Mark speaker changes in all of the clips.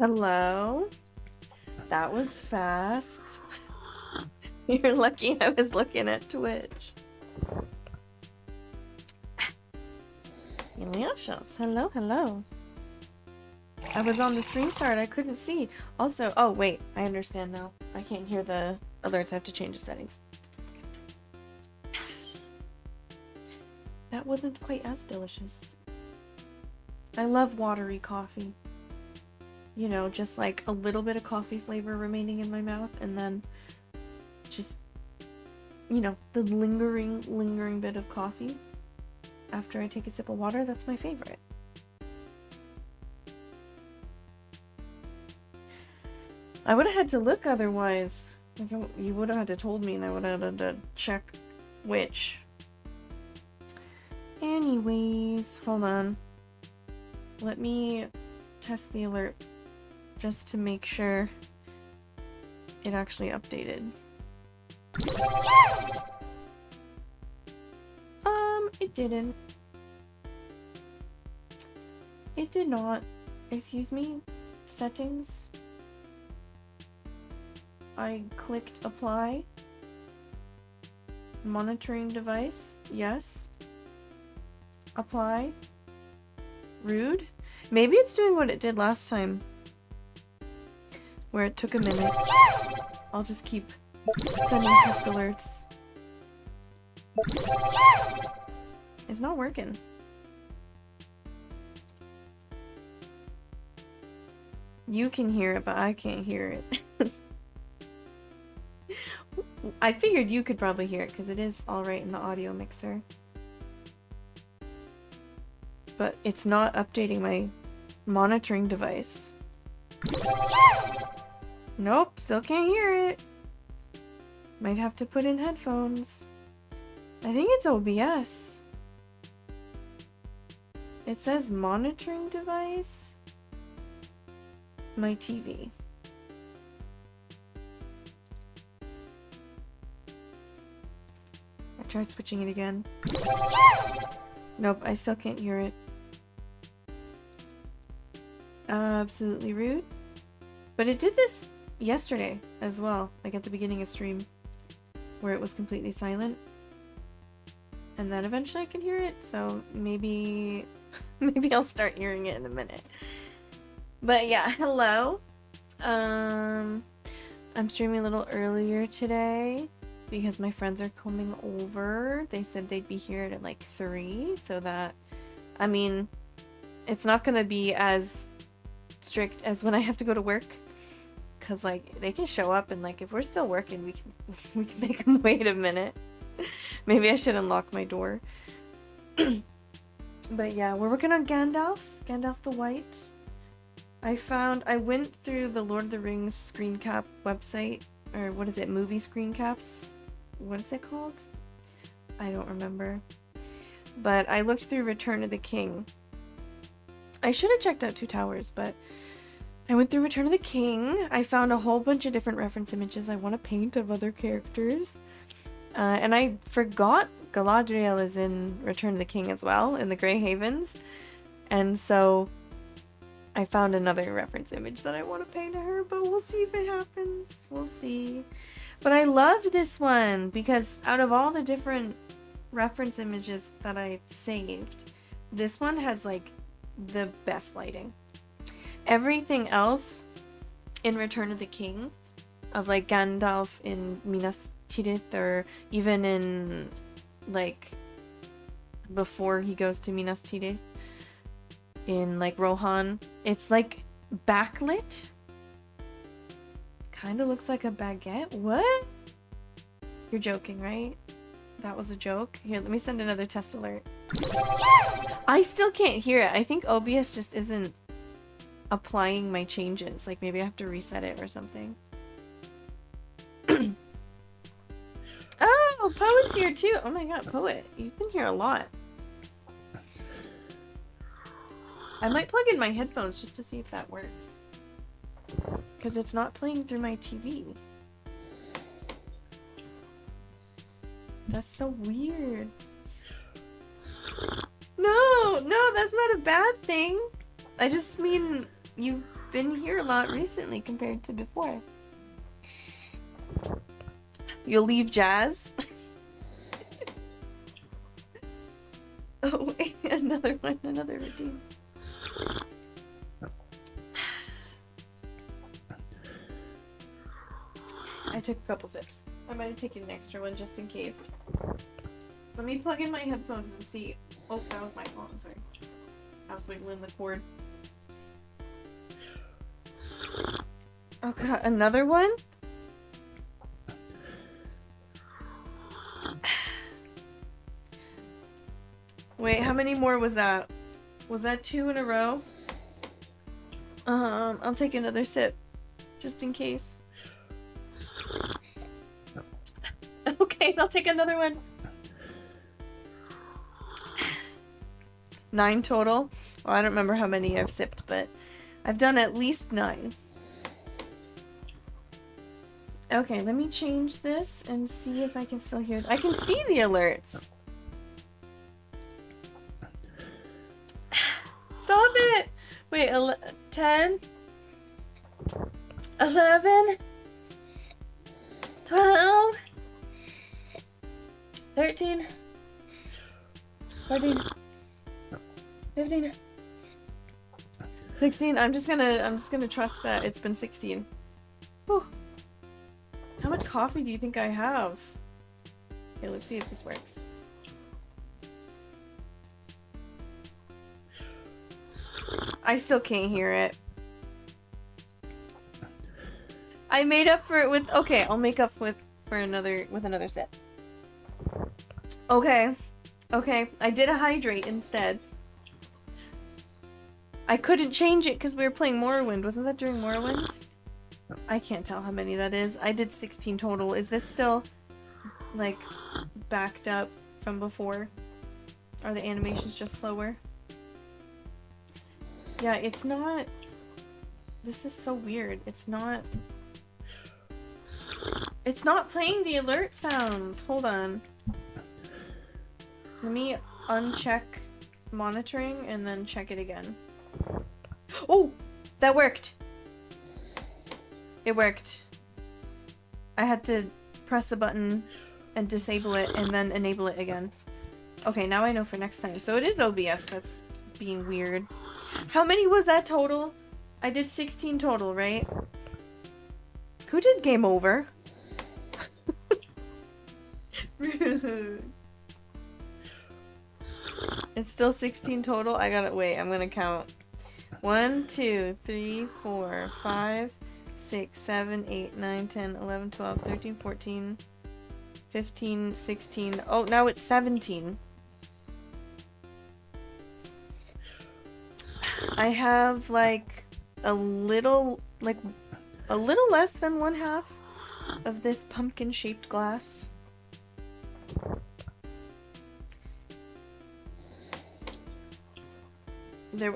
Speaker 1: Hello? That was fast. You're lucky I was looking at Twitch. Delicious. Hello, hello. I was on the stream start. I couldn't see. Also, oh wait, I understand now. I can't hear the alerts. I have to change the settings. That wasn't quite as delicious. I love watery coffee. You know, just like a little bit of coffee flavor remaining in my mouth, and then just, you know, the lingering bit of coffee after I take a sip of water. That's my favorite. I would have had to look otherwise. Like, you would have had to told me and I would have had to check which. Anyways, hold on. Let me test the alert just to make sure it actually updated. It didn't. It did not. Excuse me? Settings? I clicked apply. Monitoring device? Yes. Apply. Rude? Maybe it's doing what it did last time, where it took a minute. I'll just keep sending test alerts. It's not working. You can hear it, but I can't hear it. I figured you could probably hear it because it is alright in the audio mixer. But it's not updating my monitoring device. Nope, still can't hear it. Might have to put in headphones. I think it's OBS. It says monitoring device. My TV. I tried switching it again. Nope, I still can't hear it. Absolutely rude. But it did this yesterday as well, like at the beginning of stream, where it was completely silent. And then eventually I can hear it, so maybe I'll start hearing it in a minute. But yeah, hello. I'm streaming a little earlier today because my friends are coming over. They said they'd be here at like 3, so that, I mean, it's not gonna be as strict as when I have to go to work, because like they can show up and like if we're still working we can make them wait a minute. Maybe I should unlock my door. But yeah, we're working on Gandalf the White. I went through the Lord of the Rings screen cap website, or what is it, movie screen caps? What is it called? I don't remember. But I looked through Return of the King. I should have checked out Two Towers, but I went through Return of the King. I found a whole bunch of different reference images I want to paint of other characters. And I forgot Galadriel is in Return of the King as well, in the Grey Havens. And so I found another reference image that I want to paint of her, but we'll see if it happens. We'll see. But I loved this one because out of all the different reference images that I saved, this one has like the best lighting. Everything else in Return of the King, of like Gandalf in Minas Tirith, or even in like before he goes to Minas Tirith in like Rohan, it's like backlit. Kind of looks like a baguette. What? You're joking, right? That was a joke? Here, let me send another test alert. I still can't hear it. I think OBS just isn't applying my changes. Like maybe I have to reset it or something. Oh, Poet's here too. Oh my god, Poet. You've been here a lot. I might plug in my headphones just to see if that works. Because it's not playing through my TV. That's so weird. No, that's not a bad thing. I just mean you've been here a lot recently compared to before. You'll leave Jazz? Oh wait, another one, another redeem. I took a couple sips. I might have taken an extra one just in case. Let me plug in my headphones and see. Oh, that was my phone, sorry. I was wiggling the cord. Oh god, another one? Wait, how many more was that? Was that 2 in a row? I'll take another sip. Just in case. Okay, I'll take another one. 9 total. Well, I don't remember how many I've sipped, but I've done at least 9. Okay, let me change this and see if I can still hear. I can see the alerts. Stop it! Wait, 10, 11, 12, 13, 14, 15, 16. I'm just gonna trust that it's been 16. Whew. How much coffee do you think I have? Okay, let's see if this works. I still can't hear it. I made up for it with. Okay, I'll make up with another sip. Okay, I did a hydrate instead. I couldn't change it because we were playing Morrowind. Wasn't that during Morrowind? I can't tell how many that is. I did 16 total. Is this still like backed up from before? Are the animations just slower? Yeah, it's not. This is so weird. It's not playing the alert sounds. Hold on. Let me uncheck monitoring and then check it again. Oh! That worked! It worked. I had to press the button and disable it and then enable it again. Okay, now I know for next time. So it is OBS that's being weird. How many was that total? I did 16 total, right? Who did game over? Rude. It's still 16 total? I gotta wait, I'm gonna count. 1, 2, 3, 4, 5, 6, 7, 8, 9, 10, 11, 12, 13, 14, 15, 16. Oh, now it's 17. I have like a little less than 1/2 of this pumpkin shaped glass.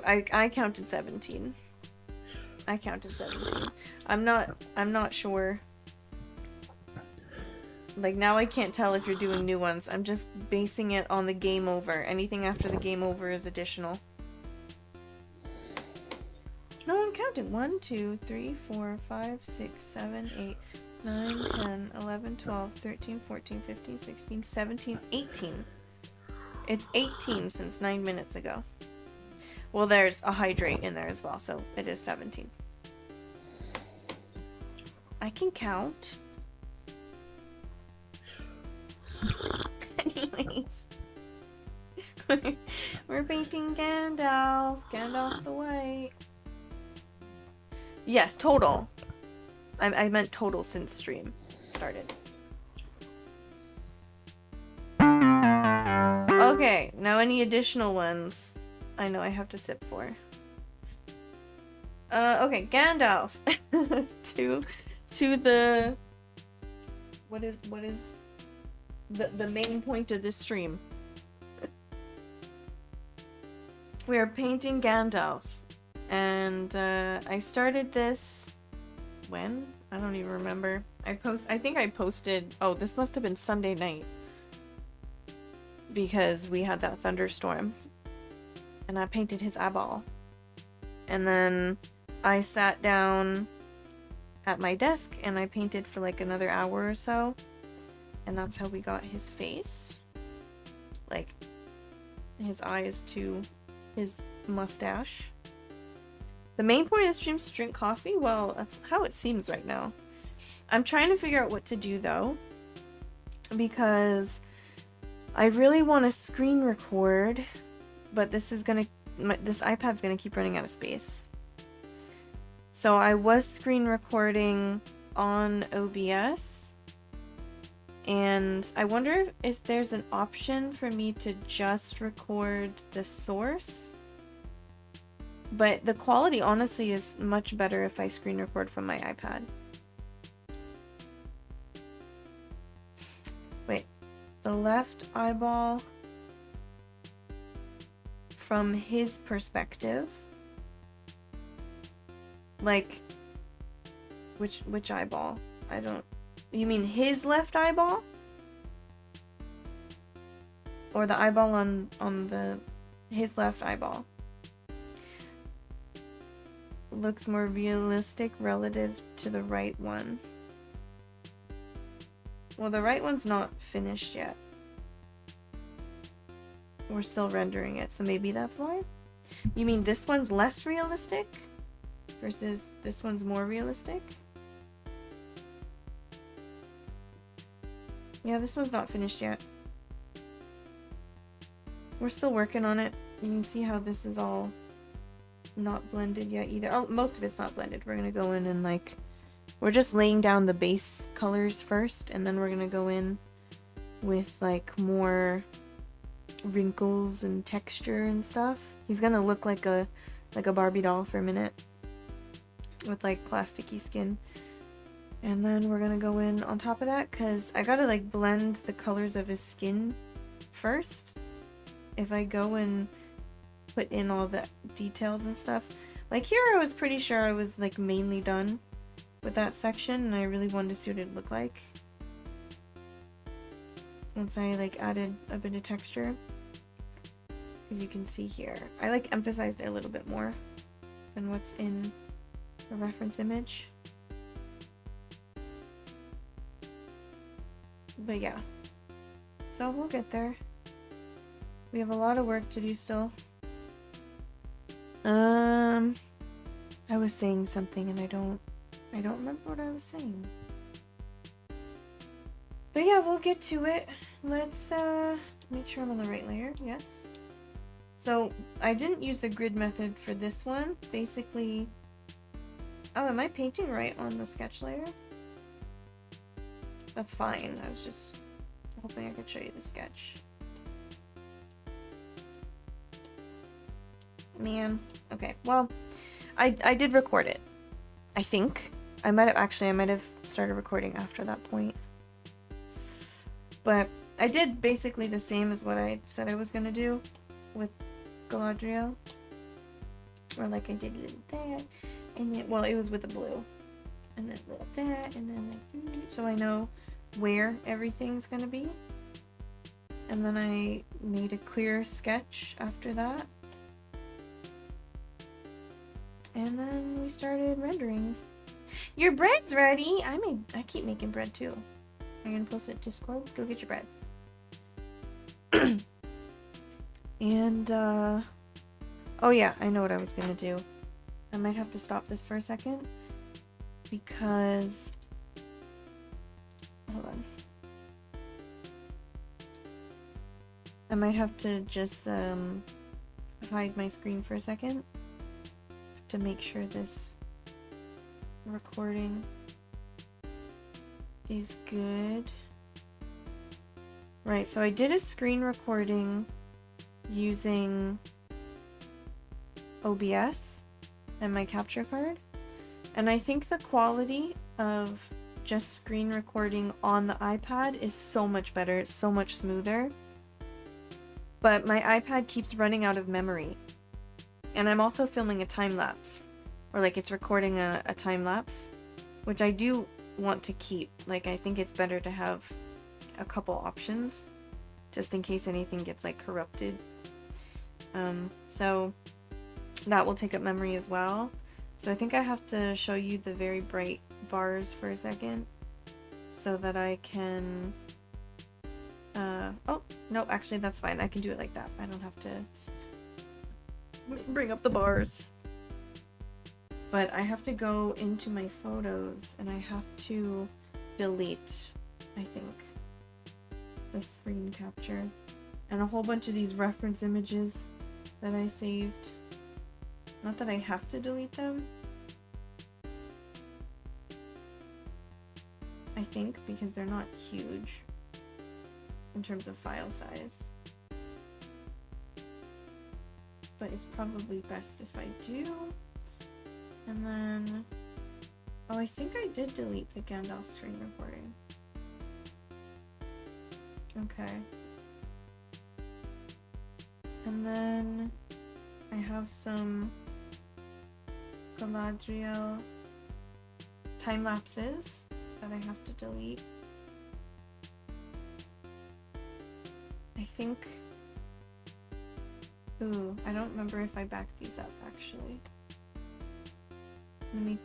Speaker 1: I counted 17. I counted 17. I'm not sure. Like now I can't tell if you're doing new ones. I'm just basing it on the game over. Anything after the game over is additional. No, I'm counting. 1, 2, 3, 4, 5, 6, 7, 8, 9, 10, 11, 12, 13, 14, 15, 16, 17, 18. It's 18 since 9 minutes ago. Well, there's a hydrate in there as well, so it is 17. I can count. Anyways. We're painting Gandalf. Gandalf the White. Yes, total. I meant total since stream started. Okay, now any additional ones I know I have to sip for. Okay, Gandalf. to the what is the main point of this stream. We are painting Gandalf. And I started this when? I don't even remember. I think I posted, oh, this must have been Sunday night. Because we had that thunderstorm. And I painted his eyeball. And then I sat down at my desk and I painted for like another hour or so. And that's how we got his face. Like, his eyes to his mustache. The main point of the stream is to drink coffee? Well, that's how it seems right now. I'm trying to figure out what to do though. Because I really want to screen record, but this iPad's gonna keep running out of space. So I was screen recording on OBS, and I wonder if there's an option for me to just record the source. But the quality honestly is much better if I screen record from my iPad. Wait, the left eyeball from his perspective. Like, which eyeball? I don't... You mean his left eyeball? Or the eyeball on his left eyeball? Looks more realistic relative to the right one. Well, the right one's not finished yet. We're still rendering it, so maybe that's why? You mean this one's less realistic? Versus this one's more realistic? Yeah, this one's not finished yet. We're still working on it. You can see how this is all not blended yet either. Oh, most of it's not blended. We're gonna go in and like... We're just laying down the base colors first, and then we're gonna go in with like more wrinkles and texture and stuff. He's gonna look like a Barbie doll for a minute. With like plasticky skin. And then we're gonna go in on top of that because I gotta like blend the colors of his skin first. If I go and put in all the details and stuff. Like here I was pretty sure I was like mainly done with that section and I really wanted to see what it looked like. Once I like added a bit of texture. As you can see here. I like emphasized it a little bit more than what's in a reference image. But yeah. So we'll get there. We have a lot of work to do still. I was saying something and I don't remember what I was saying. But yeah, we'll get to it. Let's make sure I'm on the right layer. Yes. So I didn't use the grid method for this one. Basically, oh, am I painting right on the sketch layer? That's fine. I was just hoping I could show you the sketch. Man. Okay, well, I did record it. I think. I might have started recording after that point. But I did basically the same as what I said I was gonna do with Galadriel. Or like I did a little that, and then, well, it was with the blue. And then a little that, and then like, so I know where everything's gonna be. And then I made a clear sketch after that. And then we started rendering. Your bread's ready! I keep making bread too. Are you gonna post it to Discord? Go get your bread. And oh yeah, I know what I was gonna do. I might have to stop this for a second because hold on. I might have to just hide my screen for a second to make sure this recording is good. Right, so I did a screen recording using OBS and my capture card, and I think the quality of just screen recording on the iPad is so much better. It's so much smoother. But my iPad keeps running out of memory. And I'm also filming a time lapse, or like it's recording a time lapse, which I do want to keep. Like I think it's better to have a couple options just in case anything gets like corrupted. So that will take up memory as well. So I think I have to show you the very bright bars for a second so that I can... oh, no, actually that's fine. I can do it like that. I don't have to bring up the bars. But I have to go into my photos and I have to delete, I think, the screen capture and a whole bunch of these reference images that I saved. Not that I have to delete them, I think, because they're not huge in terms of file size. But it's probably best if I do. And then, oh, I think I did delete the Gandalf screen recording. Okay. And then I have some Galadriel time lapses that I have to delete. I think, ooh, I don't remember if I backed these up actually. Let me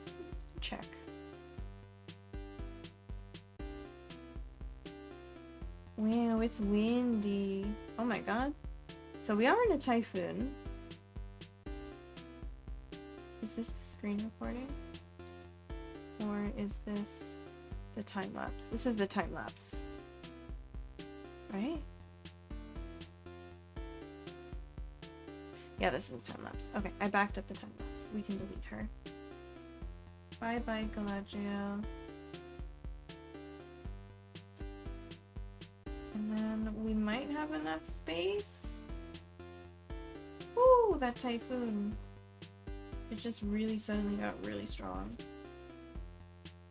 Speaker 1: check. Wow, it's windy. Oh my god. So we are in a typhoon. Is this the screen recording? Or is this the time lapse? This is the time lapse. Right? Yeah, this is the time lapse. Okay, I backed up the time lapse. We can delete her. Bye bye, Galadriel. And then we might have enough space. Woo, that typhoon. It just really suddenly got really strong.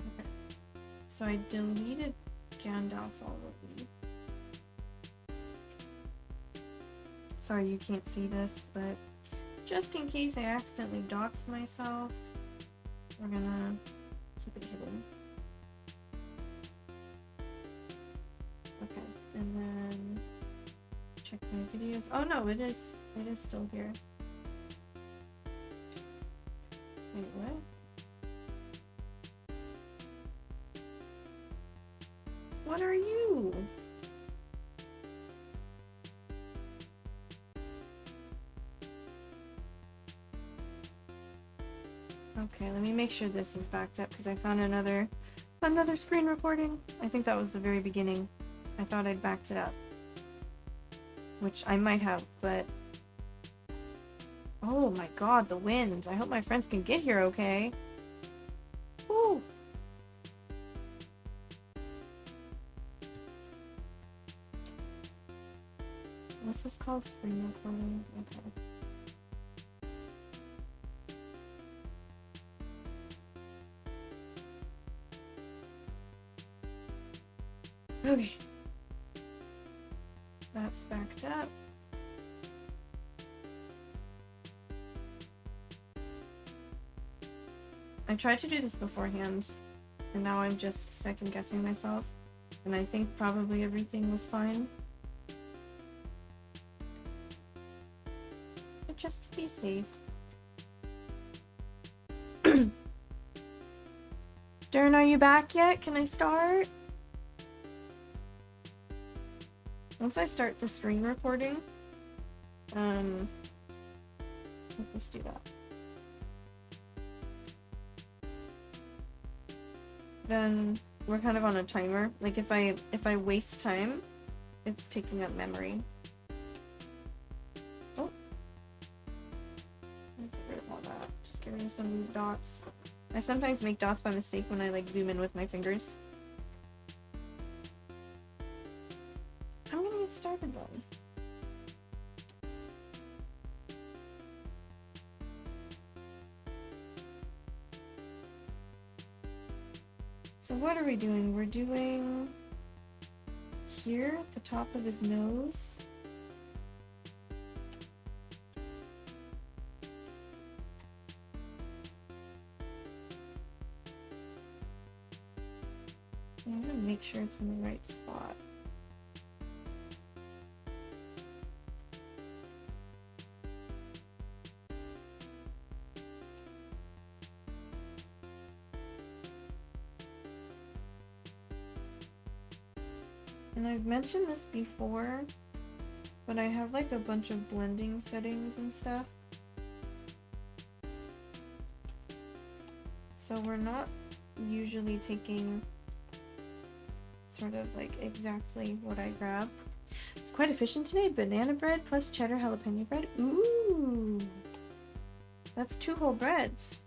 Speaker 1: Okay. So I deleted Gandalf already. Sorry you can't see this, but just in case I accidentally doxed myself, we're gonna keep it hidden. Okay, and then check my videos. Oh no, it is still here. Wait, what? What are you? Okay, let me make sure this is backed up because I found another screen recording. I think that was the very beginning. I thought I'd backed it up. Which I might have, but... Oh my god, the wind. I hope my friends can get here okay. Woo! What's this called? Screen recording? Okay. Okay. That's backed up. I tried to do this beforehand, and now I'm just second guessing myself, and I think probably everything was fine. But just to be safe. Darren, are you back yet? Can I start? Once I start the screen recording, let's do that. Then we're kind of on a timer. Like if I waste time, it's taking up memory. Oh. Get rid of all that. Just get rid of some of these dots. I sometimes make dots by mistake when I like zoom in with my fingers. I'm gonna get started then. So what are we doing? We're doing here at the top of his nose. I'm gonna make sure it's in the right spot. And I've mentioned this before, but I have like a bunch of blending settings and stuff. So we're not usually taking sort of like exactly what I grab. It's quite efficient today. Banana bread plus cheddar jalapeno bread. Ooh, that's 2 whole breads.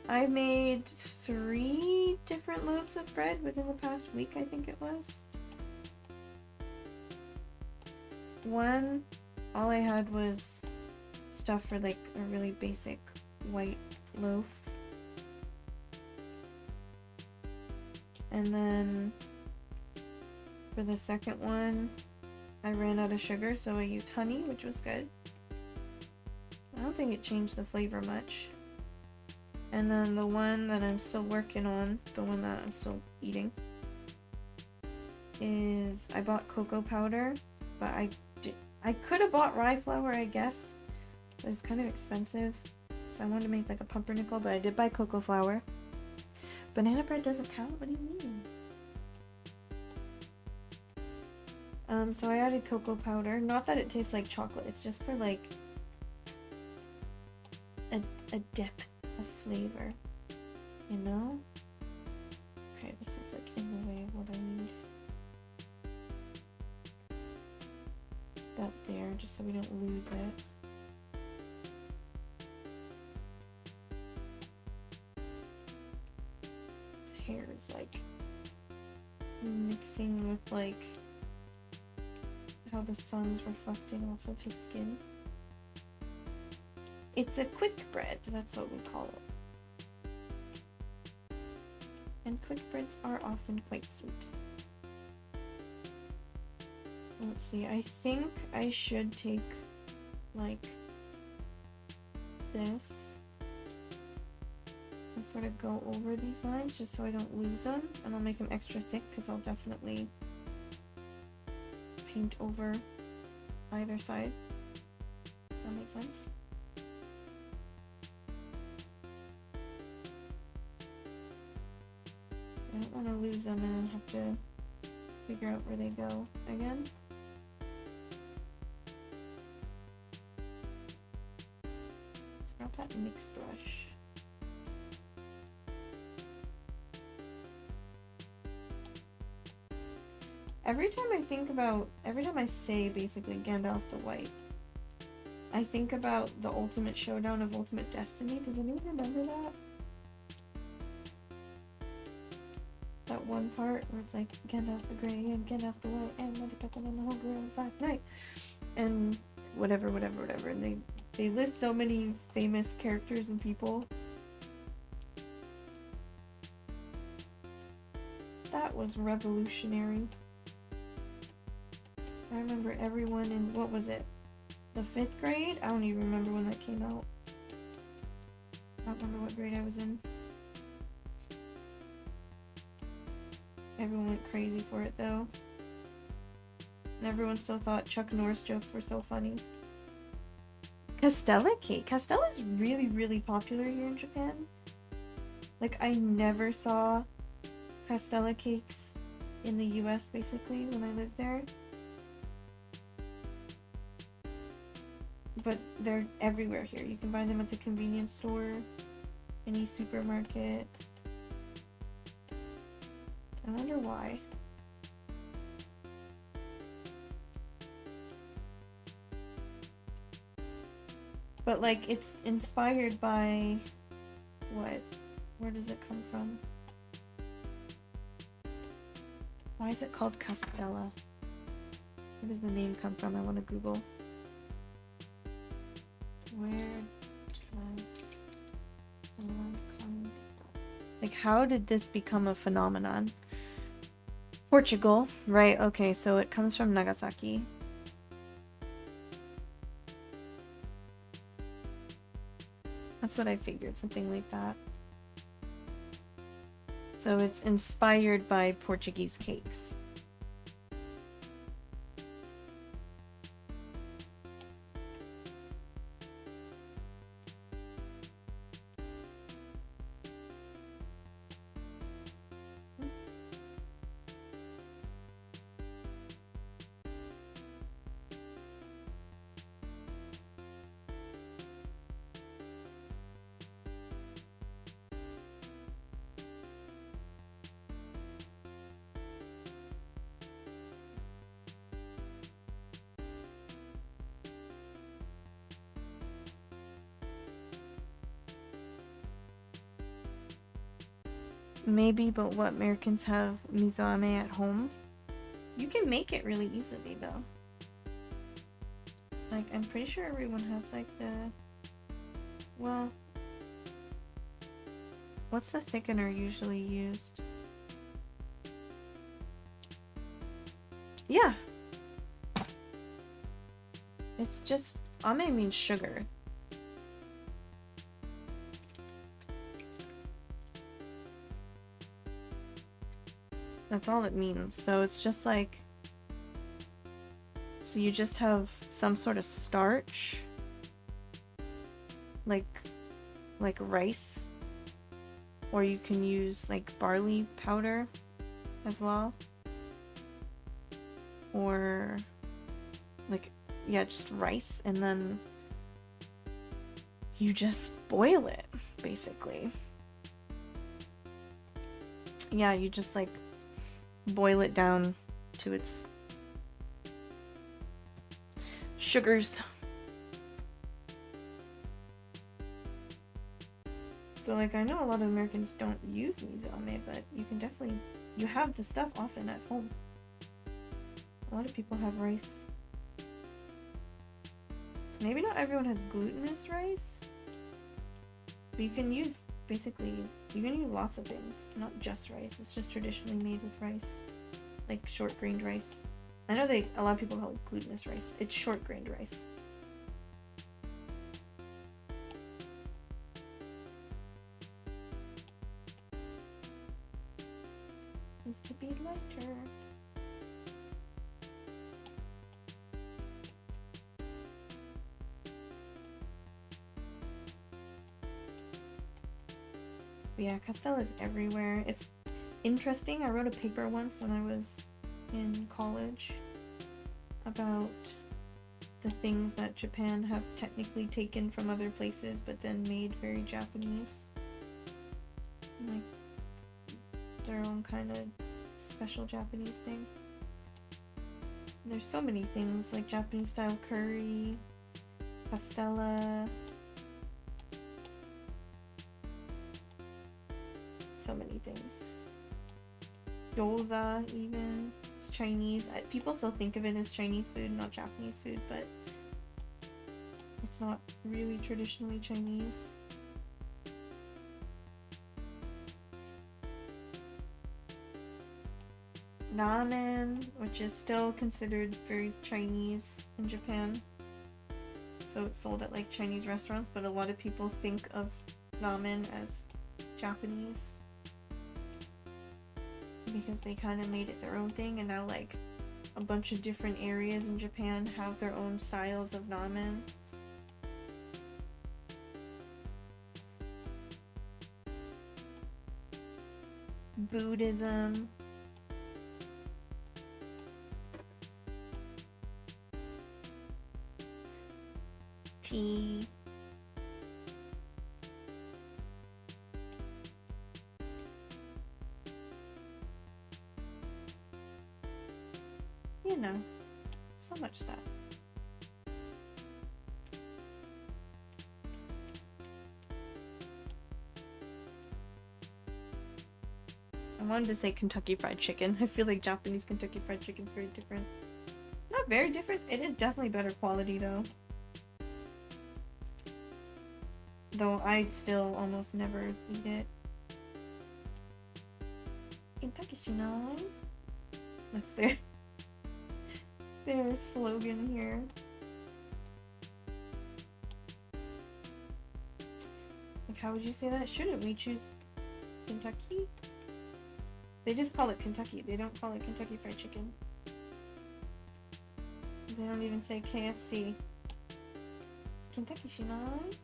Speaker 1: I made 3 different loaves of bread within the past week, I think it was. One, all I had was stuff for like a really basic white loaf. And then for the second one, I ran out of sugar, so I used honey, which was good. I don't think it changed the flavor much. And then the one that I'm still working on, the one that I'm still eating, is I bought cocoa powder, but I could have bought rye flour, I guess, but it's kind of expensive. So I wanted to make like a pumpernickel, but I did buy cocoa flour. Banana bread doesn't count? What do you mean? So I added cocoa powder. Not that it tastes like chocolate, it's just for like a depth of flavor, you know? Okay, this is like in the way of what I need. That there, just so we don't lose it. His hair is like mixing with like how the sun's reflecting off of his skin. It's a quick bread, that's what we call it. And quick breads are often quite sweet. Let's see, I think I should take like this and sort of go over these lines just so I don't lose them, and I'll make them extra thick because I'll definitely paint over either side. That makes sense. I don't want to lose them and then have to figure out where they go again. Let's grab that mix brush. Every time I say basically Gandalf the White, I think about the Ultimate Showdown of Ultimate Destiny. Does anyone remember that? That one part where it's like Gandalf the Grey and Gandalf the White and Mother Pepper and the whole Royal Black Knight and whatever, and they list so many famous characters and people. That was revolutionary. I remember everyone in, what was it, the 5th grade? I don't even remember when that came out. I don't remember what grade I was in. Everyone went crazy for it though. And everyone still thought Chuck Norris jokes were so funny. Castella cake. Castella is really, really popular here in Japan. Like, I never saw Castella cakes in the US basically when I lived there. But they're everywhere here. You can buy them at the convenience store, any supermarket. I wonder why. But like, it's inspired by what? Where does it come from? Why is it called Castella? Where does the name come from? I want to Google. Where does the name come from? Like, how did this become a phenomenon? Portugal, right? Okay, so it comes from Nagasaki. That's what I figured, something like that. So it's inspired by Portuguese cakes. Maybe, but what, Americans have miso-ame at home? You can make it really easily, though. Like, I'm pretty sure everyone has, like, the... Well... What's the thickener usually used? Yeah! It's just... Ame means sugar. That's all it means. So it's just like... So you just have some sort of starch. Like rice. Or you can use like barley powder as well. Or like, yeah, just rice, and then you just boil it, basically. Yeah, you just like boil it down to its sugars. So like, I know a lot of Americans don't use miso-ame, but you can definitely, you have the stuff often at home. A lot of people have rice. Maybe not everyone has glutinous rice, but you can use, basically, you can use lots of things, not just rice. It's just traditionally made with rice, like short-grained rice. I know a lot of people call it glutinous rice. It's short-grained rice. Needs to be lighter. Yeah, Castell is everywhere. It's interesting. I wrote a paper once when I was in college about the things that Japan have technically taken from other places but then made very Japanese. Like their own kind of special Japanese thing. There's so many things, like Japanese style curry, pastella. So many things. Gyoza, even. It's Chinese. People still think of it as Chinese food, not Japanese food, but it's not really traditionally Chinese. Ramen, which is still considered very Chinese in Japan. So it's sold at like Chinese restaurants, but a lot of people think of ramen as Japanese. Because they kind of made it their own thing, and now like a bunch of different areas in Japan have their own styles of ramen. Buddhism. Tea. You know, so much stuff. I wanted to say Kentucky Fried Chicken. I feel like Japanese Kentucky Fried Chicken is very different. Not very different. It is definitely better quality though. Though I'd still almost never eat it. Kentucky Shinai. That's their slogan here. Like, how would you say that? Shouldn't we choose Kentucky? They just call it Kentucky. They don't call it Kentucky Fried Chicken. They don't even say KFC. It's Kentucky Shinai.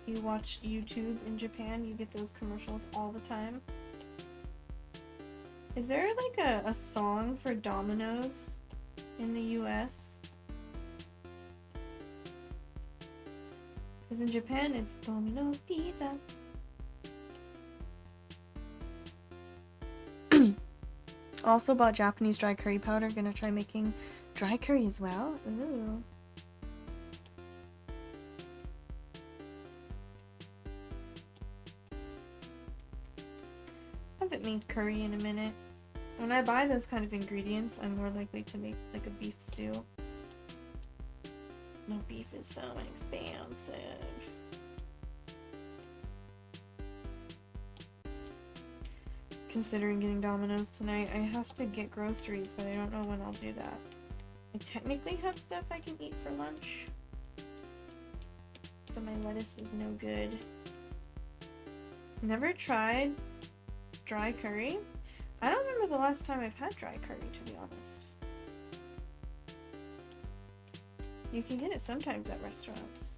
Speaker 1: You watch YouTube in Japan, you get those commercials all the time. Is there like a song for Domino's in the US? Because in Japan it's Domino's Pizza. Also bought Japanese dry curry powder. Gonna try making Dry curry as well? Ooh. I haven't made curry in a minute. When I buy those kind of ingredients, I'm more likely to make like a beef stew. No, beef is so expensive. Considering getting Domino's tonight, I have to get groceries, but I don't know when I'll do that. I technically have stuff I can eat for lunch, but my lettuce is no good. Never tried dry curry. I don't remember the last time I've had dry curry, to be honest. You can get it sometimes at restaurants.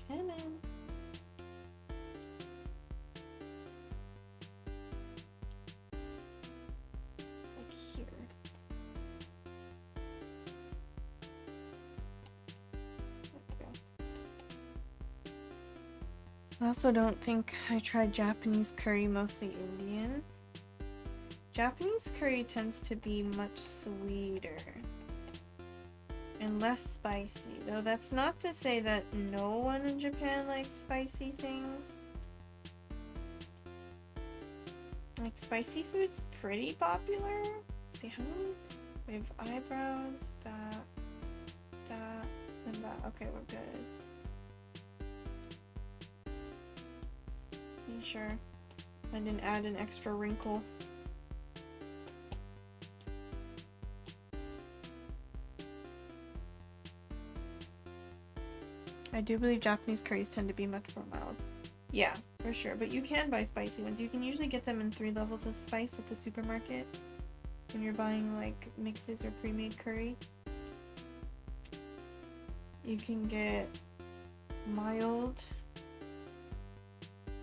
Speaker 1: Come on. It's like here. I also don't think I tried Japanese curry, mostly Indian. Japanese curry tends to be much sweeter and less spicy, though that's not to say that no one in Japan likes spicy things. Like, spicy food's pretty popular. Let's see, how many? We have eyebrows, that, and that. Okay, we're good. Are you sure? I didn't add an extra wrinkle. I do believe Japanese curries tend to be much more mild. Yeah, for sure. But you can buy spicy ones. You can usually get them in 3 levels of spice at the supermarket when you're buying like mixes or pre-made curry. You can get mild,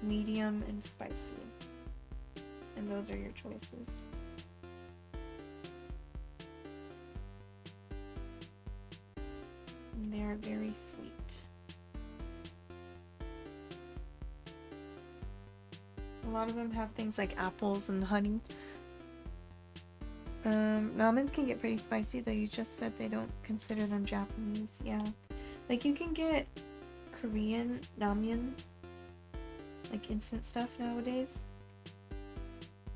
Speaker 1: medium, and spicy. And those are your choices. And they are very sweet. A lot of them have things like apples and honey. Ramens can get pretty spicy, though you just said they don't consider them Japanese. Yeah. Like, you can get Korean ramyun, like instant stuff nowadays.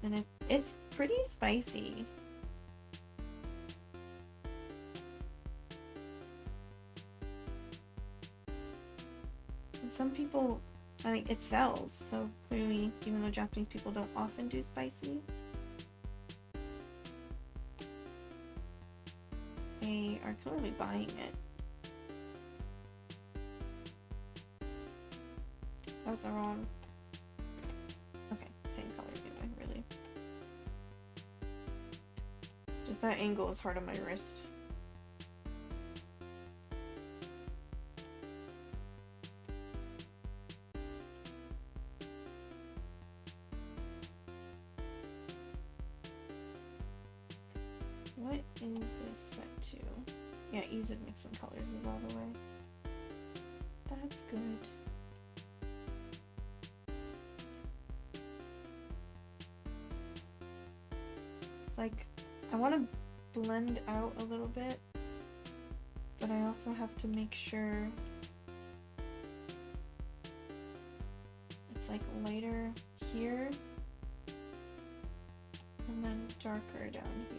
Speaker 1: And it's pretty spicy. And some people, I mean, it sells, so clearly, even though Japanese people don't often do spicy, they are clearly buying it. That was the wrong. Okay, same color anyway, really. Just that angle is hard on my wrist. What is this set to? Yeah, ease of mixing colors is all the way. That's good. It's like, I want to blend out a little bit, but I also have to make sure it's like lighter here and then darker down here.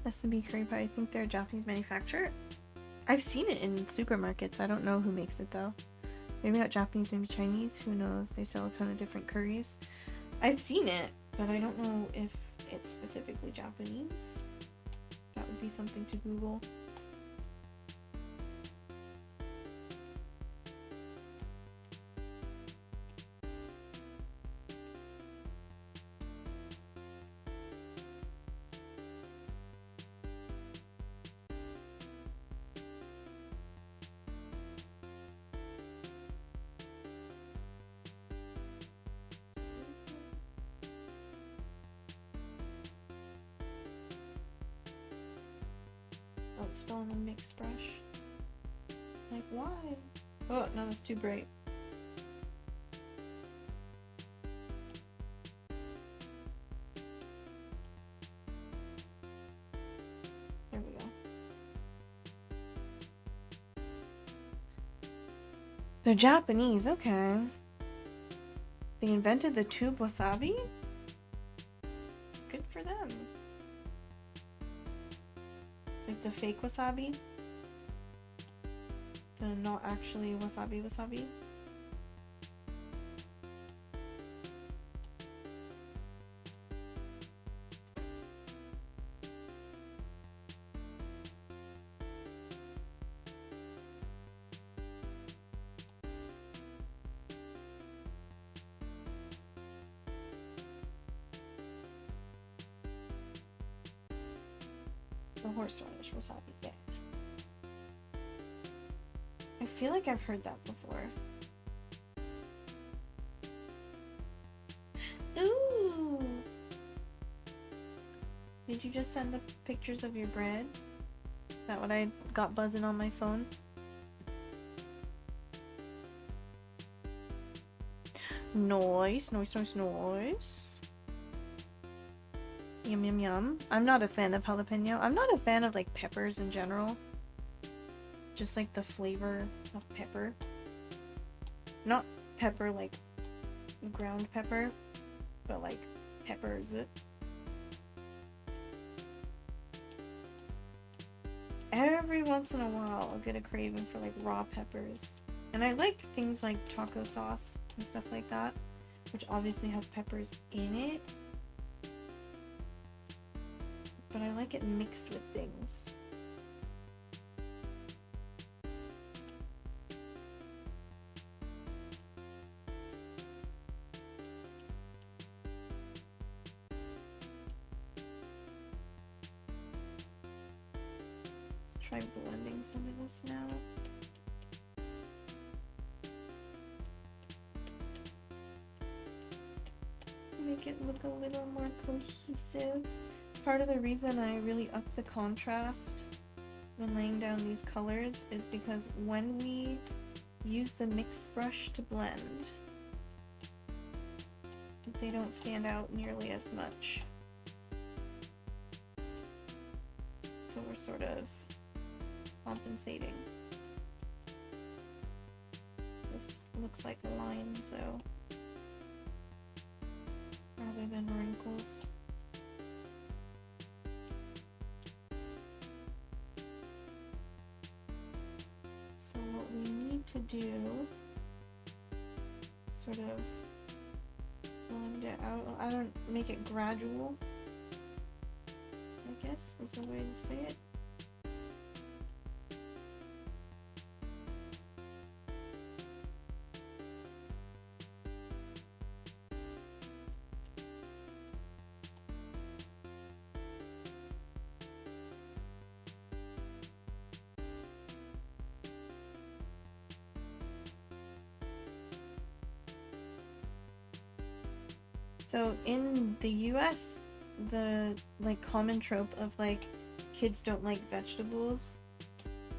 Speaker 1: S&B curry pie, I think they're a Japanese manufacturer. I've seen it in supermarkets. I don't know who makes it though. Maybe not Japanese, maybe Chinese. Who knows? They sell a ton of different curries. I've seen it, but I don't know if it's specifically Japanese. That would be something to Google. still on a mixed brush. Like, why? Oh, no, that's too bright. There we go. They're Japanese, okay. They invented the tube wasabi? Good for them. Like the fake wasabi? The not actually wasabi wasabi? The horseradish wasabi, yeah. I feel like I've heard that before. Ooh! Did you just send the pictures of your bread? Is that what I got buzzing on my phone? Nice, nice, nice, nice. Yum, yum, yum. I'm not a fan of jalapeno. I'm not a fan of, like, peppers in general. Just, like, the flavor of pepper. Not pepper, like, ground pepper, but, like, peppers. Every once in a while, I'll get a craving for, like, raw peppers. And I like things like taco sauce and stuff like that, which obviously has peppers in it. But I like it mixed with things. Let's try blending some of this now. Make it look a little more cohesive. Part of the reason I really up the contrast when laying down these colors is because when we use the mix brush to blend, they don't stand out nearly as much. So we're sort of compensating. This looks like lines though, rather than wrinkles. So what we need to do, sort of blend it out. I don't make it gradual, I guess is the way to say it. So in the US, the like common trope of like kids don't like vegetables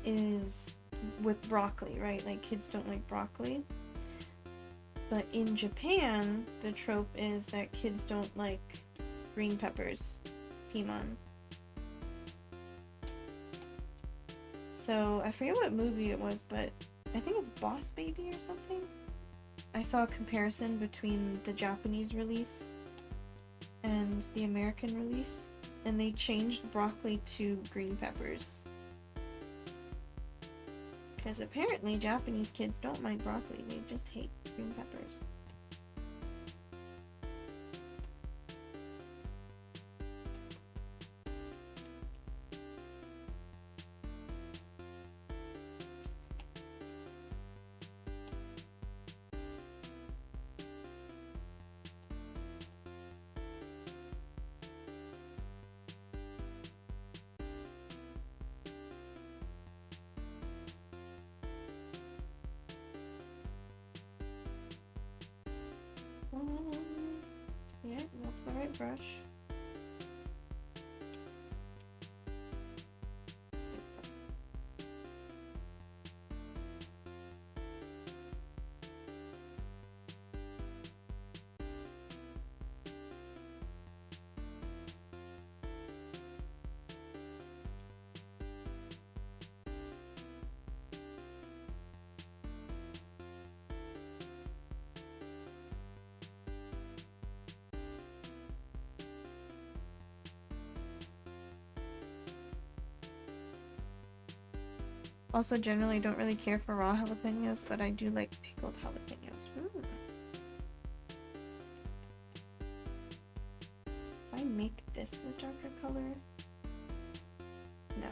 Speaker 1: is with broccoli, right? Like kids don't like broccoli. But in Japan, the trope is that kids don't like green peppers, piman. So I forget what movie it was, but I think it's Boss Baby or something. I saw a comparison between the Japanese release and the American release, and they changed broccoli to green peppers. Because apparently Japanese kids don't mind broccoli, they just hate green peppers. Yeah, that's the right brush. Also, generally don't really care for raw jalapenos, but I do like pickled jalapenos. If I make this a darker color? No.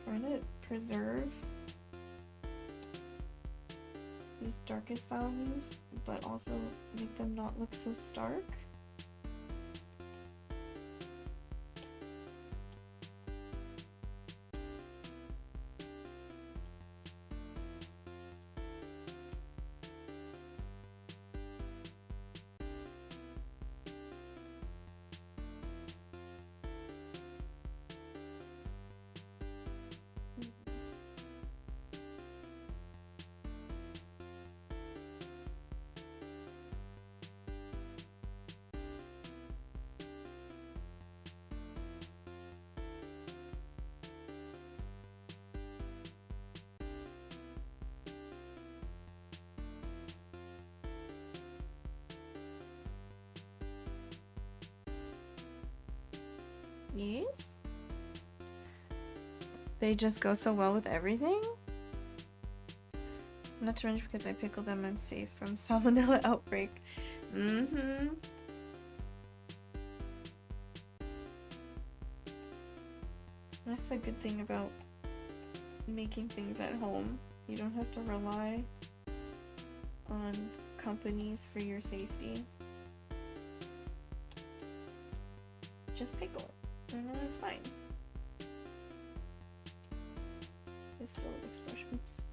Speaker 1: Trying to preserve these darkest values, but also make them not look so stark. Yes? They just go so well with everything? Not to mention because I pickle them, I'm safe from salmonella outbreak. That's the good thing about making things at home. You don't have to rely on companies for your safety. Just pickle it, and then it's fine. There's still an expression. Oops.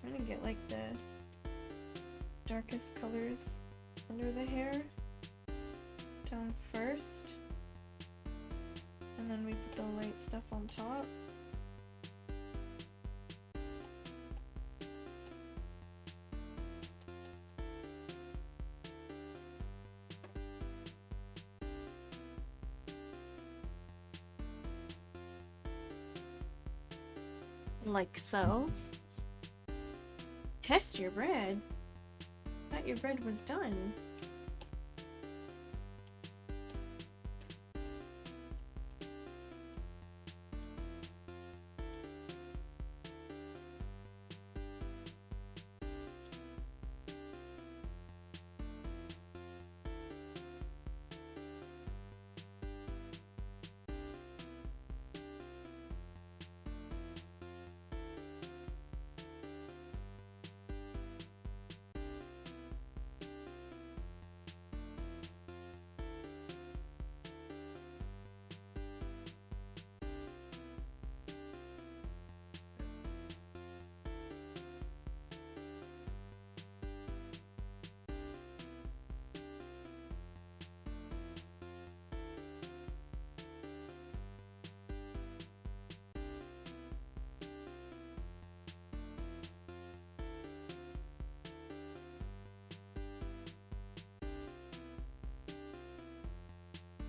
Speaker 1: I'm gonna get like the darkest colors under the hair down first, and then we put the light stuff on top. Like so. Test your bread. Thought your bread was done.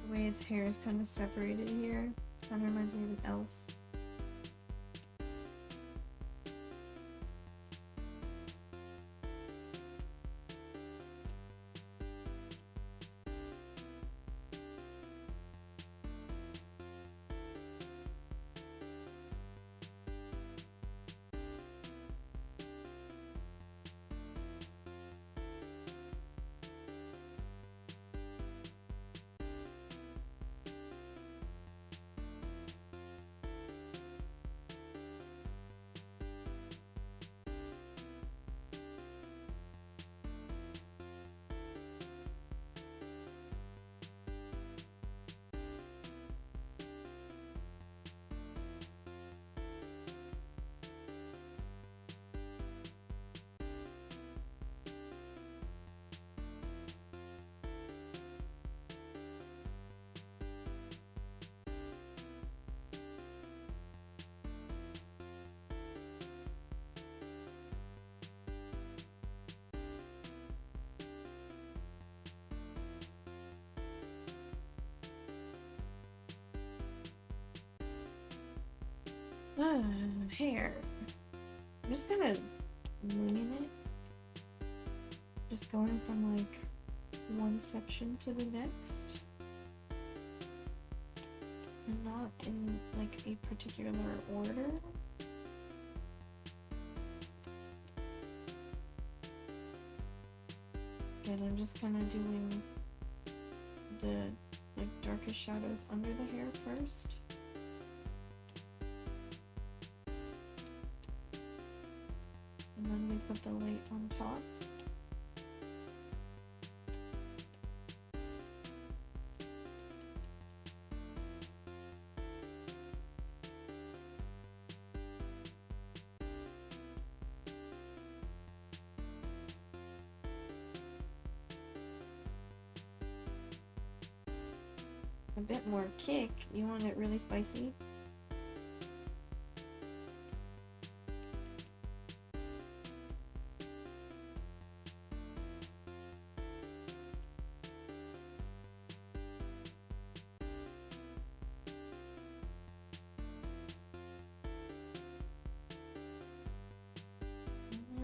Speaker 1: The way his hair is kind of separated here. Kind of reminds me of an elf. Hair. I'm just kind of winging it. Just going from like one section to the next. And not in like a particular order. And I'm just kind of doing the like darkest shadows under the hair first. And then we put the light on top. A bit more kick. You want it really spicy?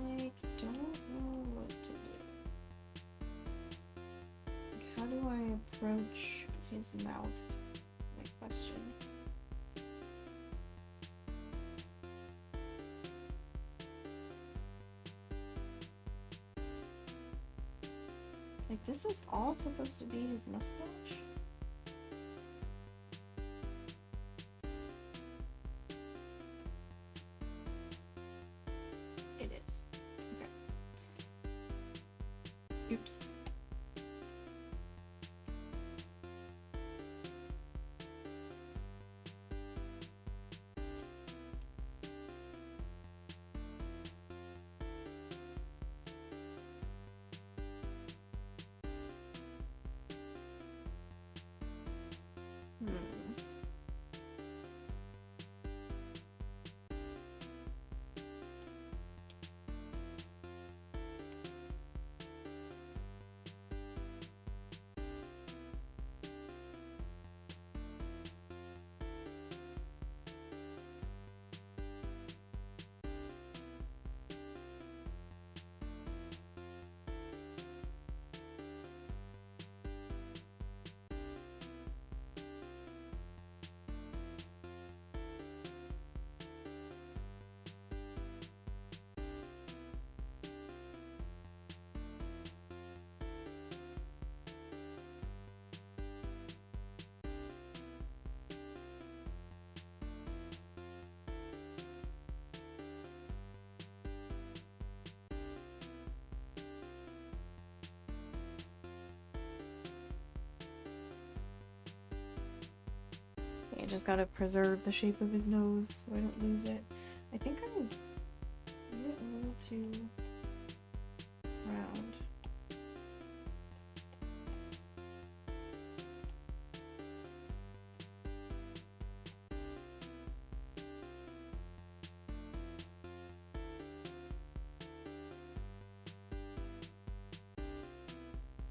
Speaker 1: I don't know what to do. Like, how do I approach his mouth? My question. Like, this is all supposed to be his mustache? It is. Okay. Oops. I just gotta preserve the shape of his nose so I don't lose it. I think I made it a little too round.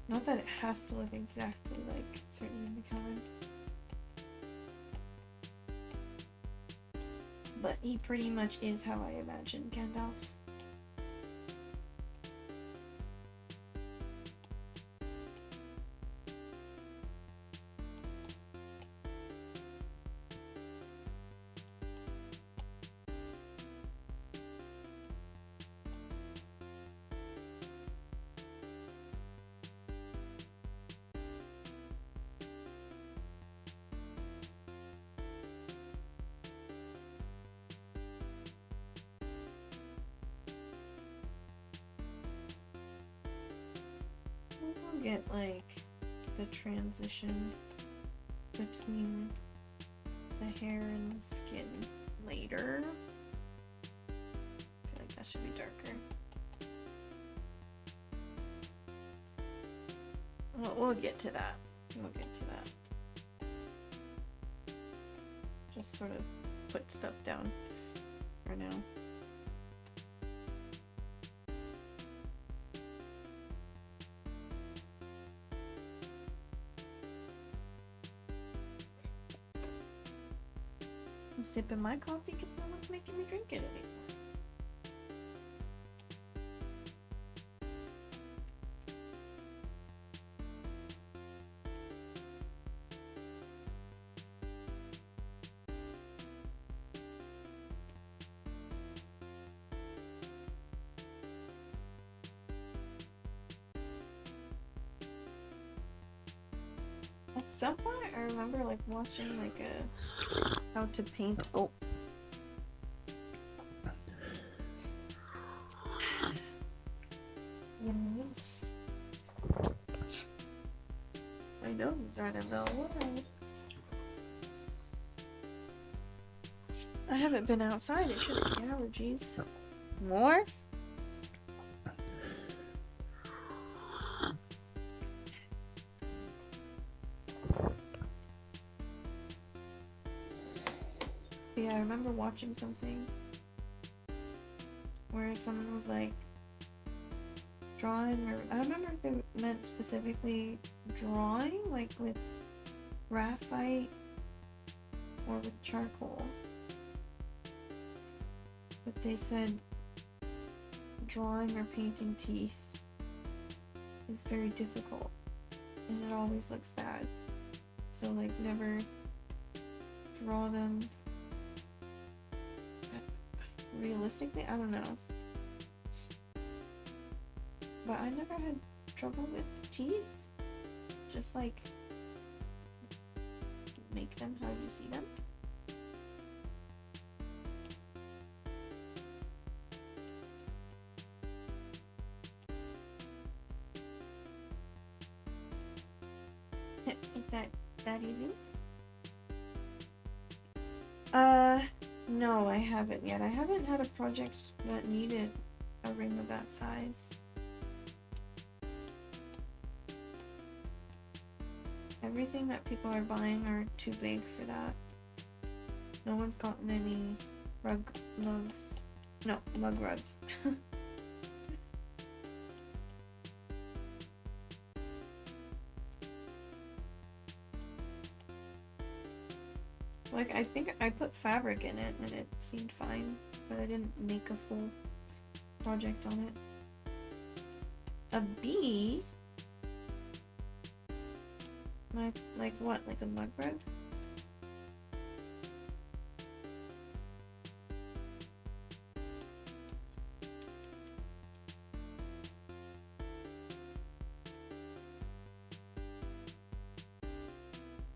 Speaker 1: Not that it has to look exactly like certain in the calendar. But he pretty much is how I imagine Gandalf. We'll get like the transition between the hair and the skin later. I feel like that should be darker. We'll get to that. We'll get to that. Just sort of put stuff down for now. I'm sipping my coffee because no one's making me drink it anymore. At some point, I remember like watching like a how to paint. Oh. My nose is running though. Why? I haven't been outside. It should be allergies. More? Yeah, I remember watching something where someone was like drawing, or I don't remember if they meant specifically drawing, like with graphite or with charcoal. But they said drawing or painting teeth is very difficult and it always looks bad. So like never draw them realistically. I don't know. But I never had trouble with teeth. Just like make them how you see them. Ain't that easy? No, I haven't yet. I haven't had a project that needed a ring of that size. Everything that people are buying are too big for that. No one's gotten any mugs. No, mug rugs. Like, I think I put fabric in it and it seemed fine, but I didn't make a full project on it. A bee? Like what? Like a mug rug?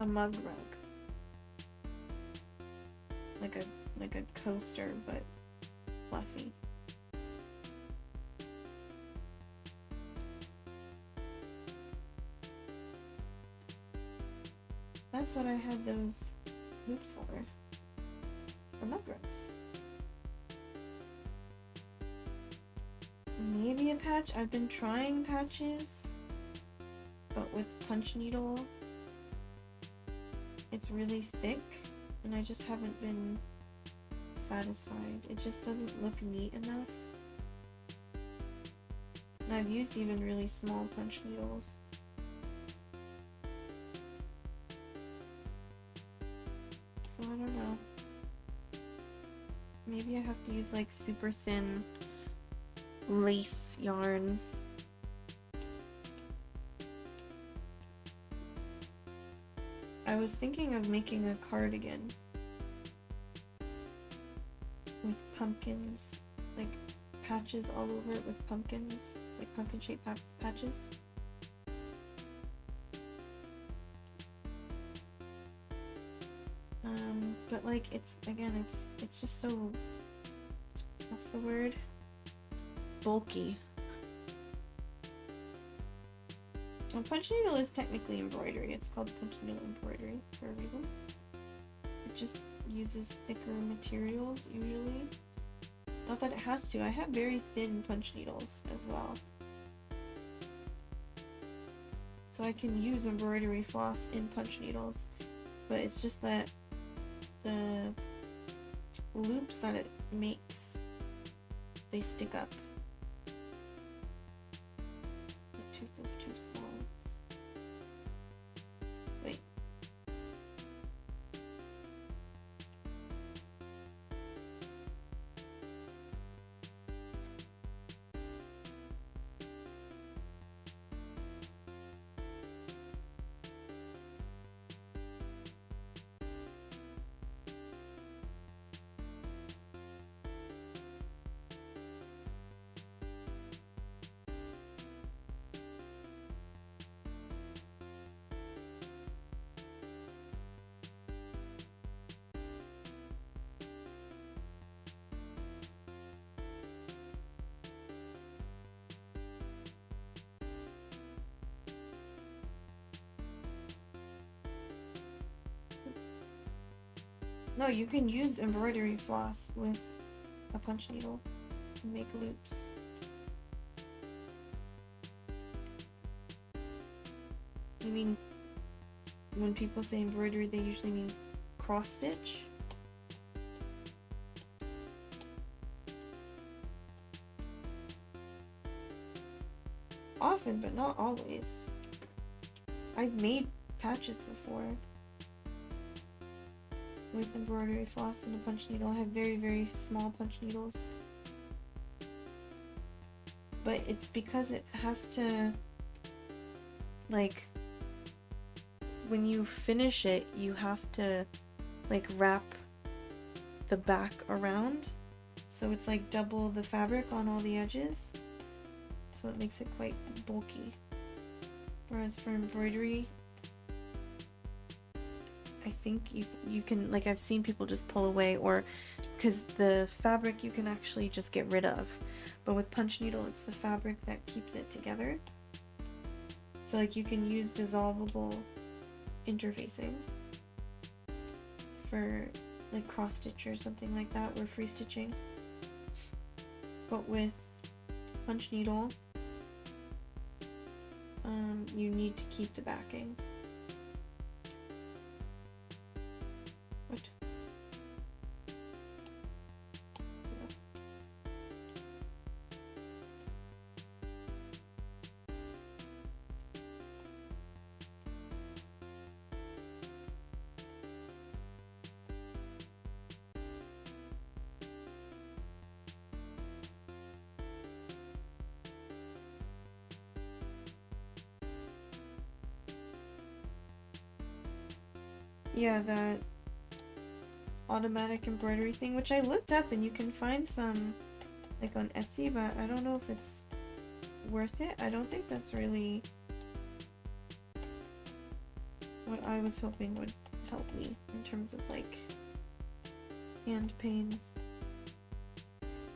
Speaker 1: A mug rug. Like a coaster, but fluffy. That's what I had those hoops for mug rugs. Maybe a patch. I've been trying patches, but with punch needle, it's really thick, and I just haven't been satisfied. It just doesn't look neat enough. And I've used even really small punch needles. So I don't know. Maybe I have to use like super thin lace yarn. I was thinking of making a cardigan with pumpkins, like patches all over it with pumpkins, like pumpkin shaped patches. But like it's just so, what's the word? Bulky. Well, punch needle is technically embroidery. It's called punch needle embroidery for a reason. It just uses thicker materials usually. Not that it has to. I have very thin punch needles as well. So I can use embroidery floss in punch needles, but it's just that the loops that it makes, they stick up. The tooth is too small. Wait. No, you can use embroidery floss with a punch needle and make loops. You mean when people say embroidery, they usually mean cross stitch? Often, but not always. I've made patches before with embroidery floss and a punch needle. I have very, very small punch needles. But it's because it has to, like, when you finish it, you have to, like, wrap the back around. So it's like double the fabric on all the edges. So it makes it quite bulky. Whereas for embroidery, I think you can, like, I've seen people just pull away, or because the fabric you can actually just get rid of. But with punch needle, it's the fabric that keeps it together. So like you can use dissolvable interfacing for like cross stitch or something like that, or free stitching. But with punch needle, you need to keep the backing. What? Yeah, that automatic embroidery thing, which I looked up, and you can find some like on Etsy, but I don't know if it's worth it. I don't think that's really what I was hoping would help me in terms of like hand pain.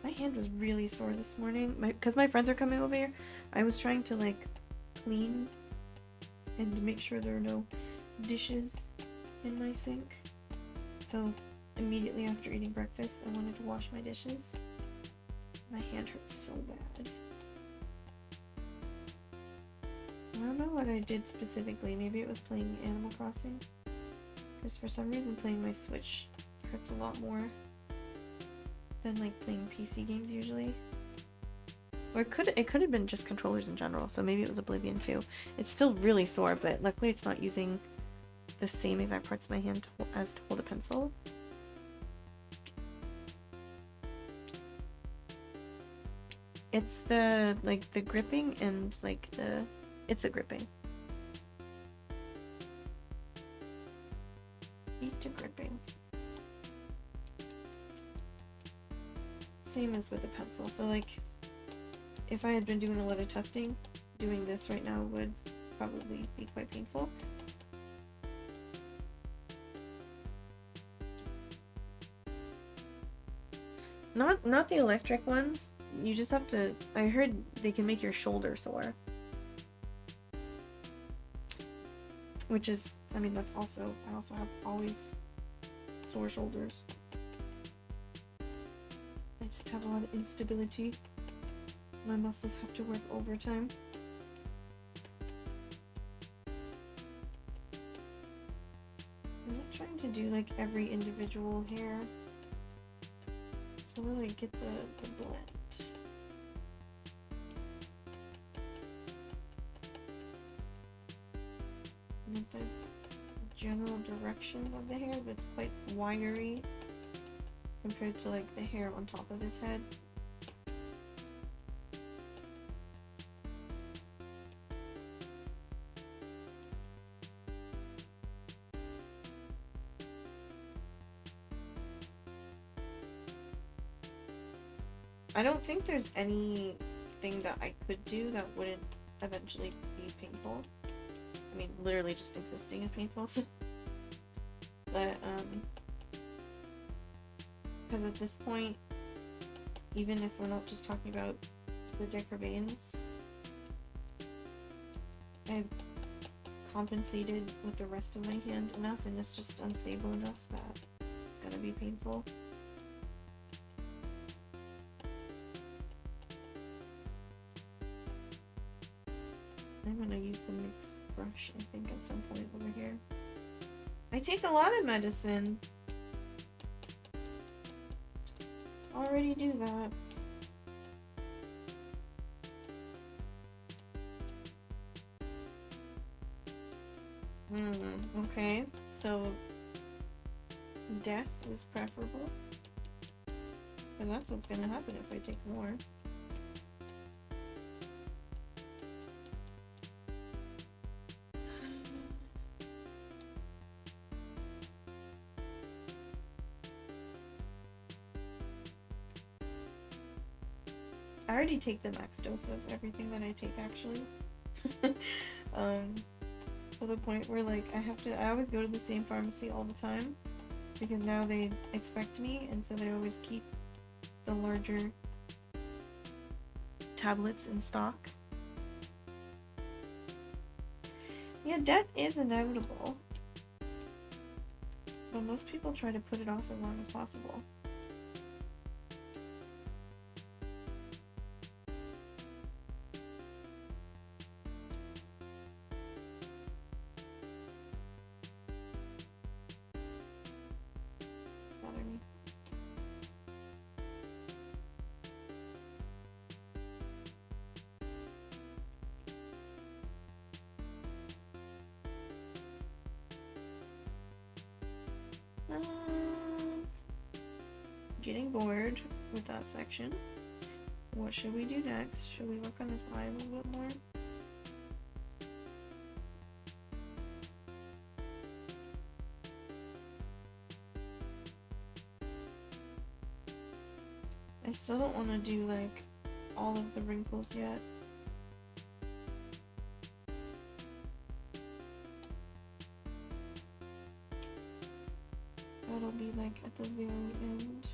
Speaker 1: My hand was really sore this morning because my friends are coming over here. I was trying to like clean and make sure there are no dishes in my sink. So immediately after eating breakfast, I wanted to wash my dishes. My hand hurts so bad. I don't know what I did specifically. Maybe it was playing Animal Crossing. Because for some reason playing my Switch hurts a lot more than like playing PC games usually. Or it could have been just controllers in general, so maybe it was Oblivion too. It's still really sore, but luckily it's not using the same exact parts of my hand as to hold a pencil. It's the like the gripping and like it's the gripping. It's the gripping. Same as with the pencil. So like if I had been doing a lot of tufting, doing this right now would probably be quite painful. Not the electric ones. You just have to, I heard they can make your shoulder sore. Which is, I mean, that's also, I also have always sore shoulders. I just have a lot of instability. My muscles have to work overtime. I'm not trying to do like every individual hair. So really get the blend. And the general direction of the hair, but it's quite wiry compared to like the hair on top of his head. I don't think there's anything that I could do that wouldn't eventually be painful. I mean, literally just existing is painful. But, because at this point, even if we're not just talking about the dick veins, I've compensated with the rest of my hand enough, and it's just unstable enough that it's gonna be painful. I'm gonna use the mix brush, I think, at some point over here. I take a lot of medicine. Already do that. Okay. So, death is preferable. Because that's what's gonna happen if I take more. I already take the max dose of everything that I take, actually. To the point where, like, I always go to the same pharmacy all the time, because now they expect me, and so they always keep the larger tablets in stock. Yeah, death is inevitable, but most people try to put it off as long as possible. Getting bored with that section. What should we do next? Should we work on this eye a little bit more? I still don't want to do like all of the wrinkles yet. That'll be like at the very end.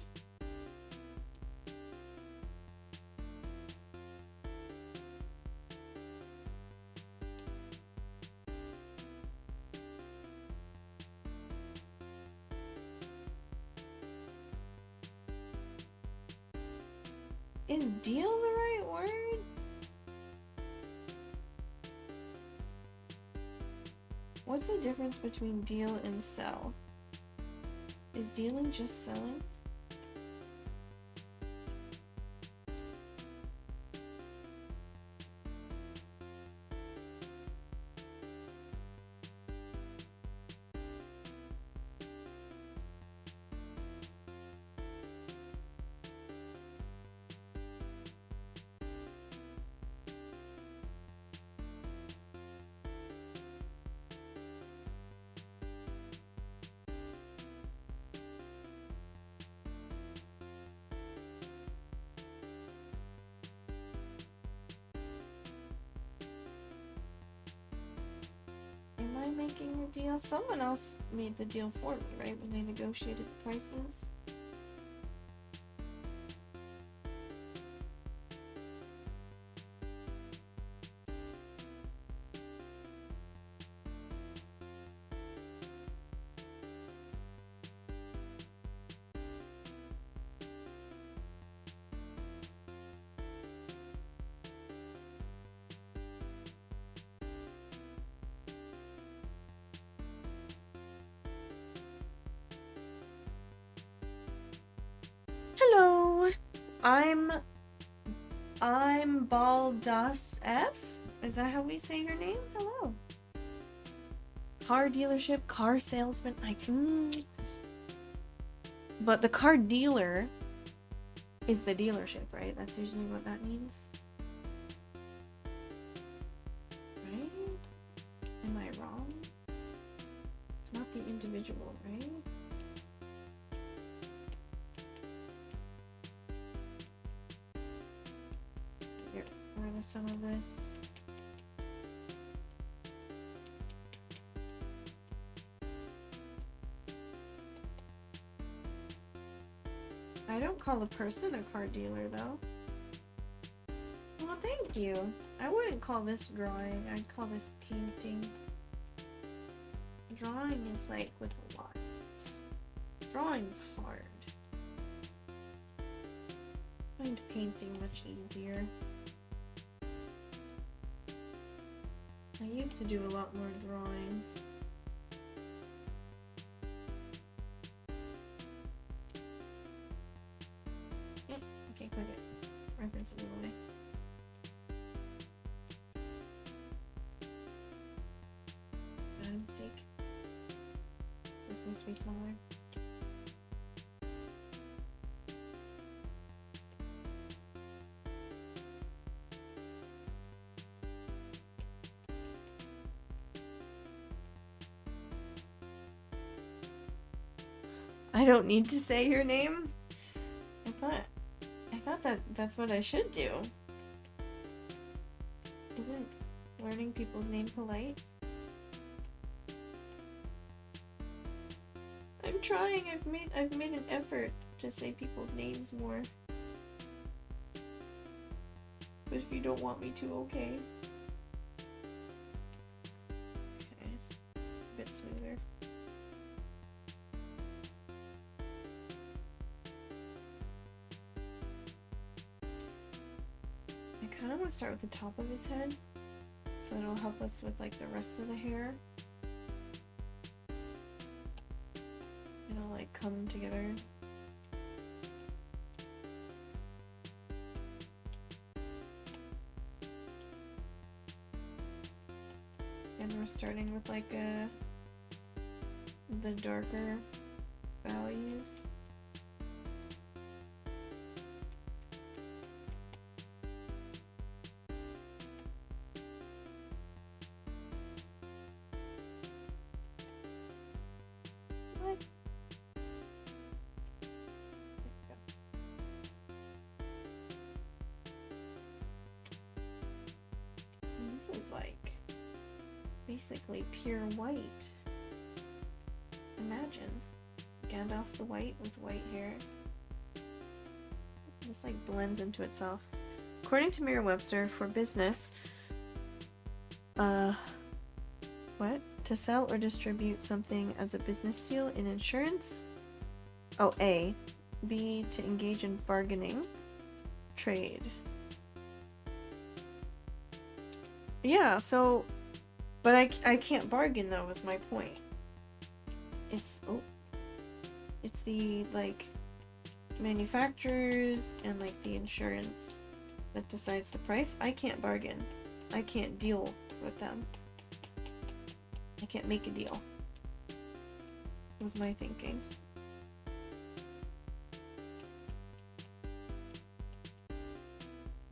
Speaker 1: Is deal the right word? What's the difference between deal and sell? Is dealing just selling? Am I making the deal? Someone else made the deal for me, right? When they negotiated the prices. Hello, I'm Baldas F. Is that how we say your name? Hello. Car dealership, car salesman. But the car dealer is the dealership, right? That's usually what that means. Right? Am I wrong? It's not the individual, right? Here, rid of some of this. I don't call a person a car dealer, though. Well, thank you. I wouldn't call this drawing. I'd call this painting. Drawing is like with lines. Drawing's hard. I find painting much easier. I used to do a lot more drawing. Yep, okay, click it. Reference it away. Is that a mistake? This needs to be smaller. I don't need to say your name. I thought that's what I should do. Isn't learning people's name polite? I'm trying. I've made an effort to say people's names more. But if you don't want me to, okay. Okay. It's a bit smoother. I kind of want to start with the top of his head, so it'll help us with like the rest of the hair. It'll like come together. And we're starting with like the darker values. What? And this is like basically pure white. Imagine Gandalf the White with white hair. This like blends into itself. According to Merriam-Webster, for business, what? To sell or distribute something as a business deal in insurance? Oh, A. B. To engage in bargaining. Trade. Yeah, so... But I can't bargain, though, is my point. It's the, like, manufacturers and, like, the insurance that decides the price. I can't bargain. I can't deal with them. I can't make a deal. Was my thinking.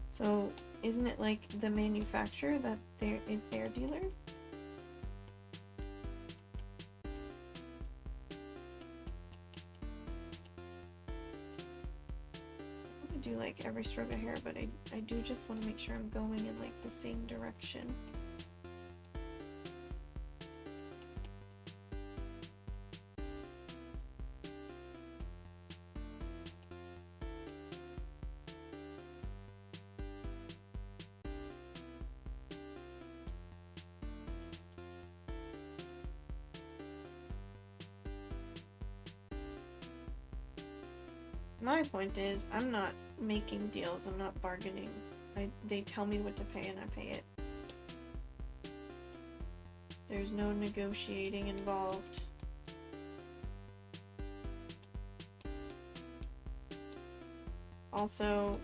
Speaker 1: So, isn't it like the manufacturer that is their dealer? I do like every stroke of hair, but I do just want to make sure I'm going in like the same direction. My point is, I'm not making deals, I'm not bargaining. They tell me what to pay and I pay it. There's no negotiating involved. Also,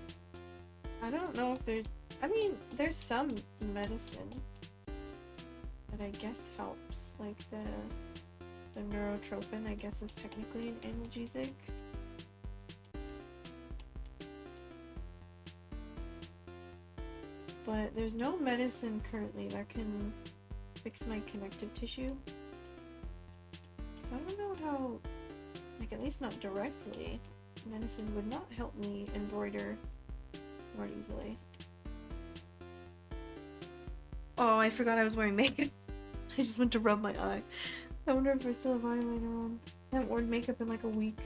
Speaker 1: I don't know if there's... I mean, there's some medicine that I guess helps. Like the neurotropin, I guess, is technically an analgesic. But there's no medicine currently that can fix my connective tissue. So I don't know how, like, at least not directly, medicine would not help me embroider more easily. Oh, I forgot I was wearing makeup. I just went to rub my eye. I wonder if I still have eyeliner on. I haven't worn makeup in like a week.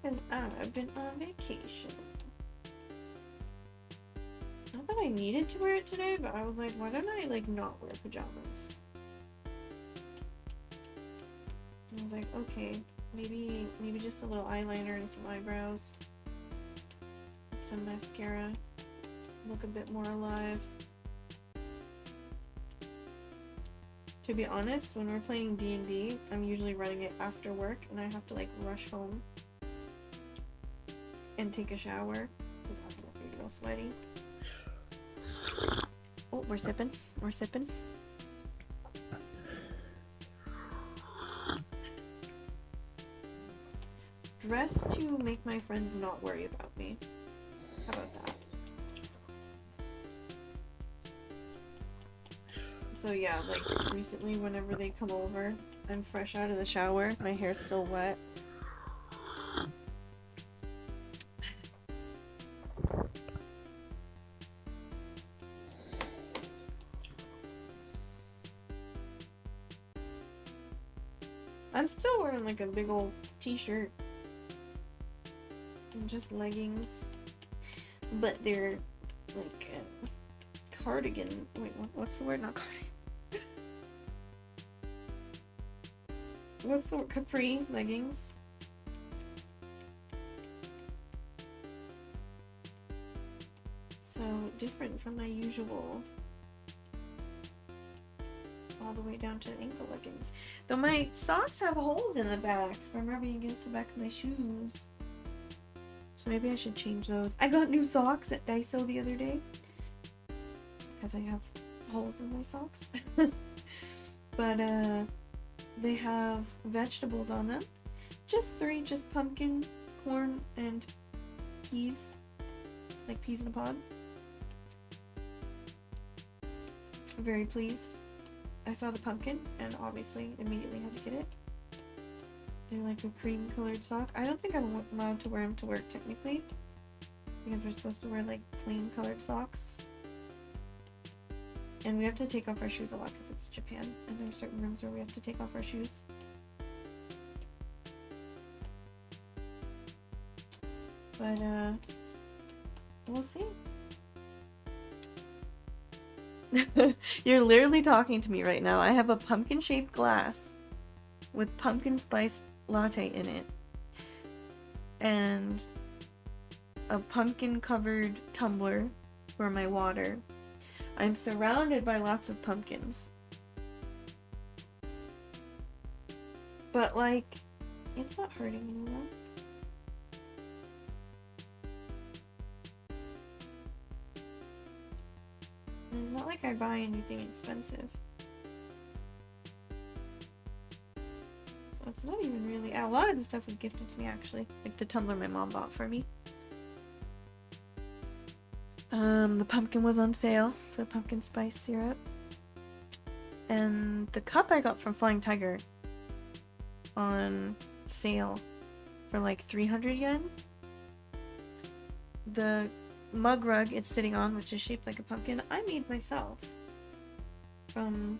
Speaker 1: Because I've been on vacation. Oh, Not that I needed to wear it today, but I was like, why don't I like not wear pajamas? I was like, okay, maybe just a little eyeliner and some eyebrows, some mascara, look a bit more alive. To be honest, when we're playing D&D, I'm usually running it after work, and I have to like rush home and take a shower because I'm gonna be real sweaty. Oh, we're sipping. We're sipping. Dress to make my friends not worry about me. How about that? So yeah, like recently whenever they come over, I'm fresh out of the shower, my hair's still wet. I'm still wearing like a big old t-shirt and just leggings, but they're like cardigan. Wait, what's the word? Not cardigan. What's the word? Capri leggings. So different from my usual all the way down to ankle leggings. Though my socks have holes in the back from rubbing against the back of my shoes. So maybe I should change those. I got new socks at Daiso the other day because I have holes in my socks. But they have vegetables on them. Just 3, just pumpkin, corn, and peas. Like peas in a pod. I'm very pleased. I saw the pumpkin and obviously immediately had to get it. They're like a cream colored sock. I don't think I'm allowed to wear them to work technically because we're supposed to wear like plain colored socks. And we have to take off our shoes a lot because it's Japan and there are certain rooms where we have to take off our shoes. But we'll see. You're literally talking to me right now. I have a pumpkin shaped glass with pumpkin spice latte in it and a pumpkin covered tumbler for my water. I'm surrounded by lots of pumpkins, but like it's not hurting anyone. It's not like I buy anything expensive. So it's not even really... A lot of the stuff was gifted to me, actually. Like the tumbler my mom bought for me. The pumpkin was on sale for the pumpkin spice syrup. And the cup I got from Flying Tiger on sale for like 300 yen. The mug rug it's sitting on, which is shaped like a pumpkin, I made myself from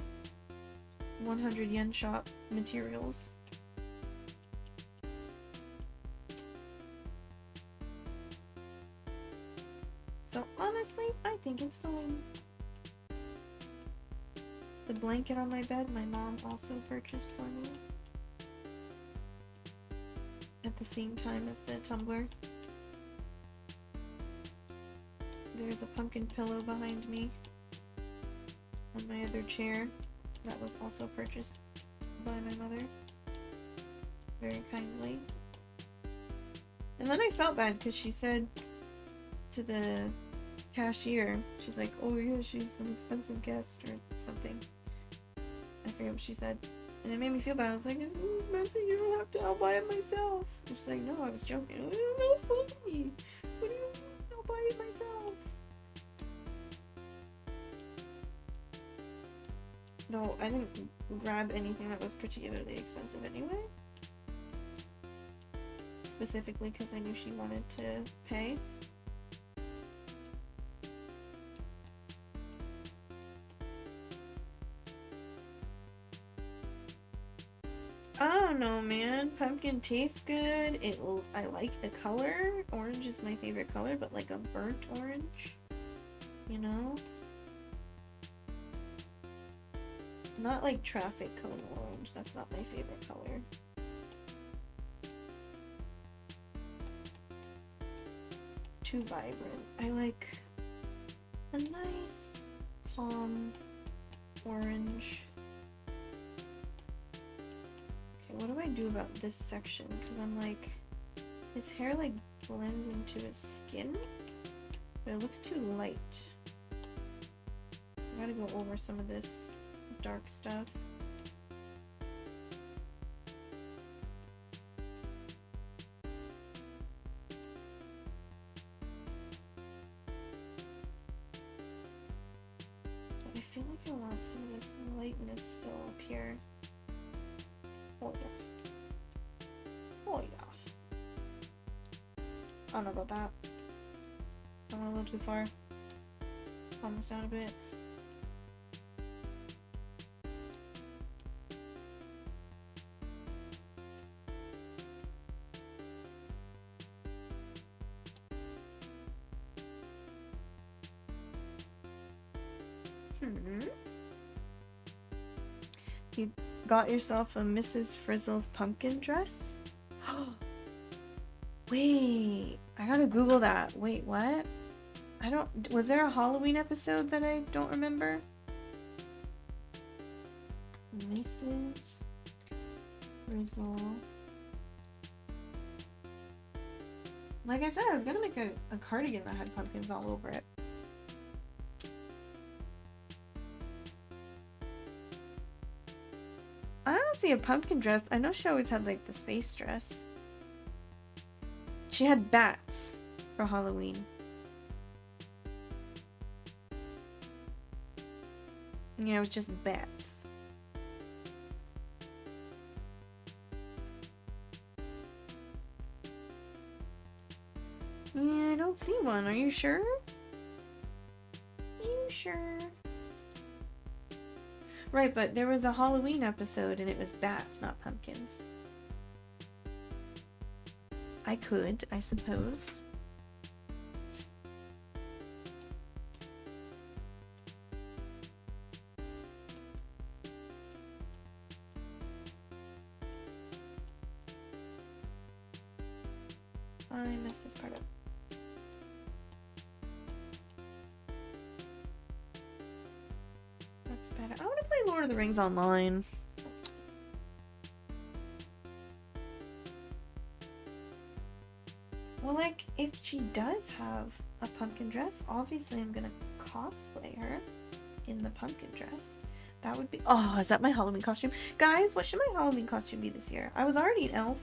Speaker 1: 100 yen shop materials. So honestly, I think it's fine. The blanket on my bed, my mom also purchased for me at the same time as the tumbler. There's a pumpkin pillow behind me on my other chair that was also purchased by my mother very kindly. And then I felt bad because she said to the cashier, she's like, oh yeah, she's an expensive guest or something. I forget what she said. And it made me feel bad. I was like, it's expensive, you don't have to, I'll buy it myself. And she's like, no, I was joking. Oh, no, funny. What do you mean? I'll buy it myself. Though I didn't grab anything that was particularly expensive anyway. Specifically because I knew she wanted to pay. I don't know, man. Pumpkin tastes good. I like the color. Orange is my favorite color, but like a burnt orange. you know? Not like traffic cone orange, that's not my favorite color. Too vibrant. I like a nice, calm orange. Okay, what do I do about this section? Because I'm like, his hair like blends into his skin, but it looks too light. I gotta go over some of this dark stuff. But I feel like I want some of this lightness still up here. Oh yeah. Oh yeah. I don't know about that. I went a little too far. Calm this down a bit. You got yourself a Mrs. Frizzle's pumpkin dress? Wait, I gotta Google that. Wait, what? Was there a Halloween episode that I don't remember? Mrs. Frizzle. Like I said, I was gonna make a cardigan that had pumpkins all over it. I don't see a pumpkin dress. I know she always had like the space dress. She had bats for Halloween. Yeah, it was just bats. Yeah, I don't see one. Are you sure? Are you sure? Right, but there was a Halloween episode and it was bats, not pumpkins. I could, I suppose. I messed this part up. That's better. I want to play Lord of the Rings online. Well, like, if she does have a pumpkin dress, obviously I'm gonna cosplay her in the pumpkin dress. That would be... Oh, is that my Halloween costume? Guys, what should my Halloween costume be this year? I was already an elf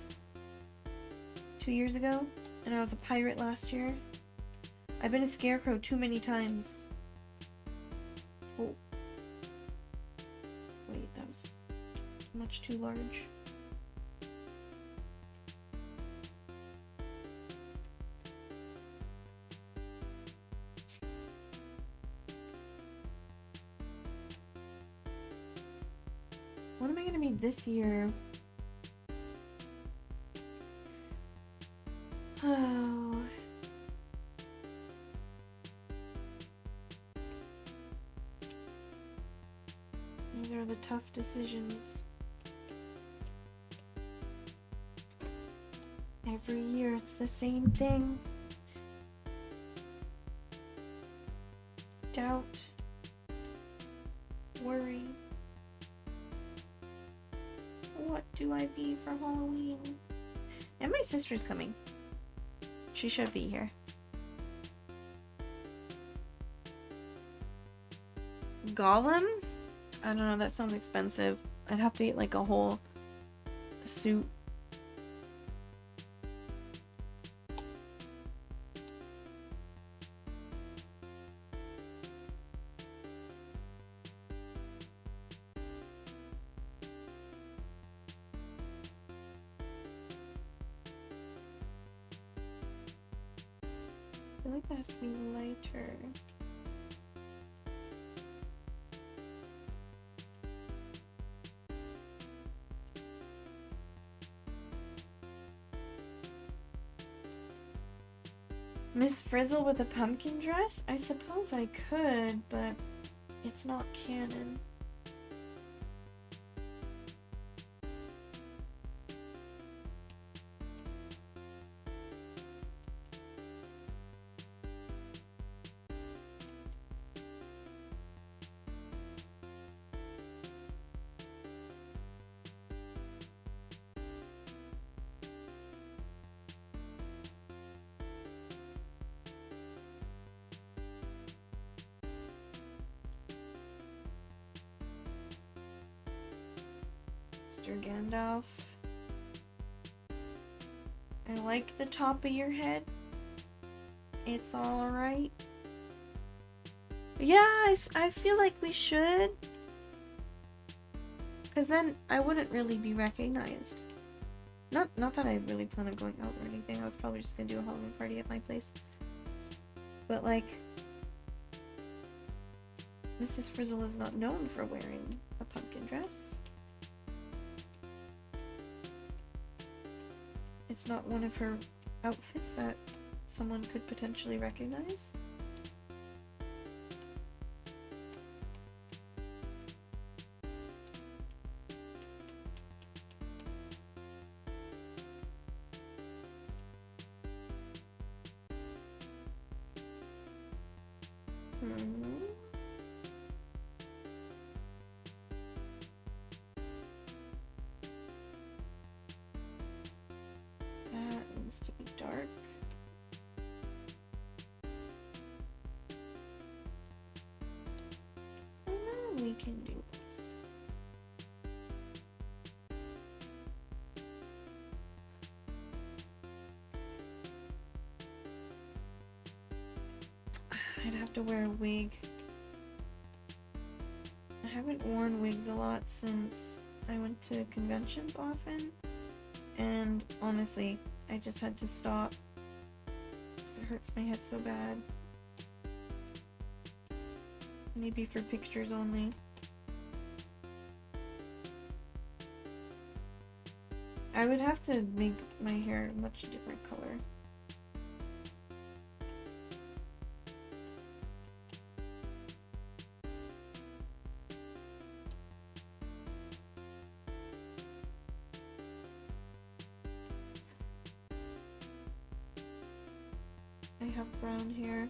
Speaker 1: 2 years ago, and I was a pirate last year. I've been a scarecrow too many times. Oh. Wait, that was much too large. What am I gonna be this year? Oh. These are the tough decisions. Every year it's the same thing. Doubt. Worry. What do I be for Halloween? And my sister's coming. She should be here. Gollum? I don't know, that sounds expensive. I'd have to get like a whole suit. I feel like that has to be lighter. Miss Frizzle with a pumpkin dress? I suppose I could, but it's not canon. Mr. Gandalf. I like the top of your head. It's alright. Yeah, I feel like we should. Because then I wouldn't really be recognized. Not that I really plan on going out or anything. I was probably just gonna do a Halloween party at my place. But like, Mrs. Frizzle is not known for wearing a pumpkin dress. It's not one of her outfits that someone could potentially recognize. That needs to be dark. And then we can do this. I'd have to wear a wig. I haven't worn wigs a lot since I went to conventions often, and honestly, I just had to stop because it hurts my head so bad. Maybe for pictures only. I would have to make my hair a much different color. I have brown hair.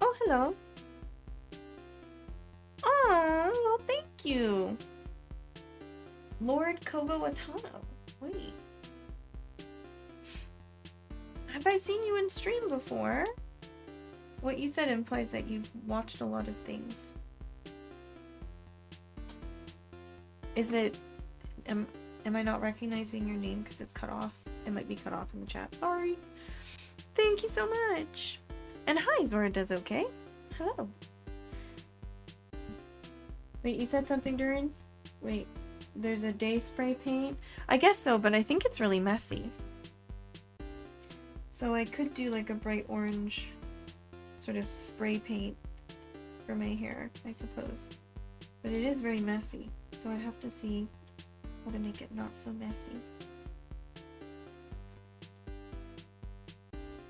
Speaker 1: Oh, hello. Oh, well, thank you. Lord Kobo Watano. Wait. Have I seen you in stream before? What you said implies that you've watched a lot of things. Is it... Am I not recognizing your name because it's cut off? It might be cut off in the chat. Sorry. Thank you so much. And hi, Zora Does Okay. Hello. Wait, you said something, Durin? Wait, there's a day spray paint? I guess so, but I think it's really messy. So I could do like a bright orange sort of spray paint for my hair, I suppose. But it is very messy, so I'd have to see how to make it not so messy.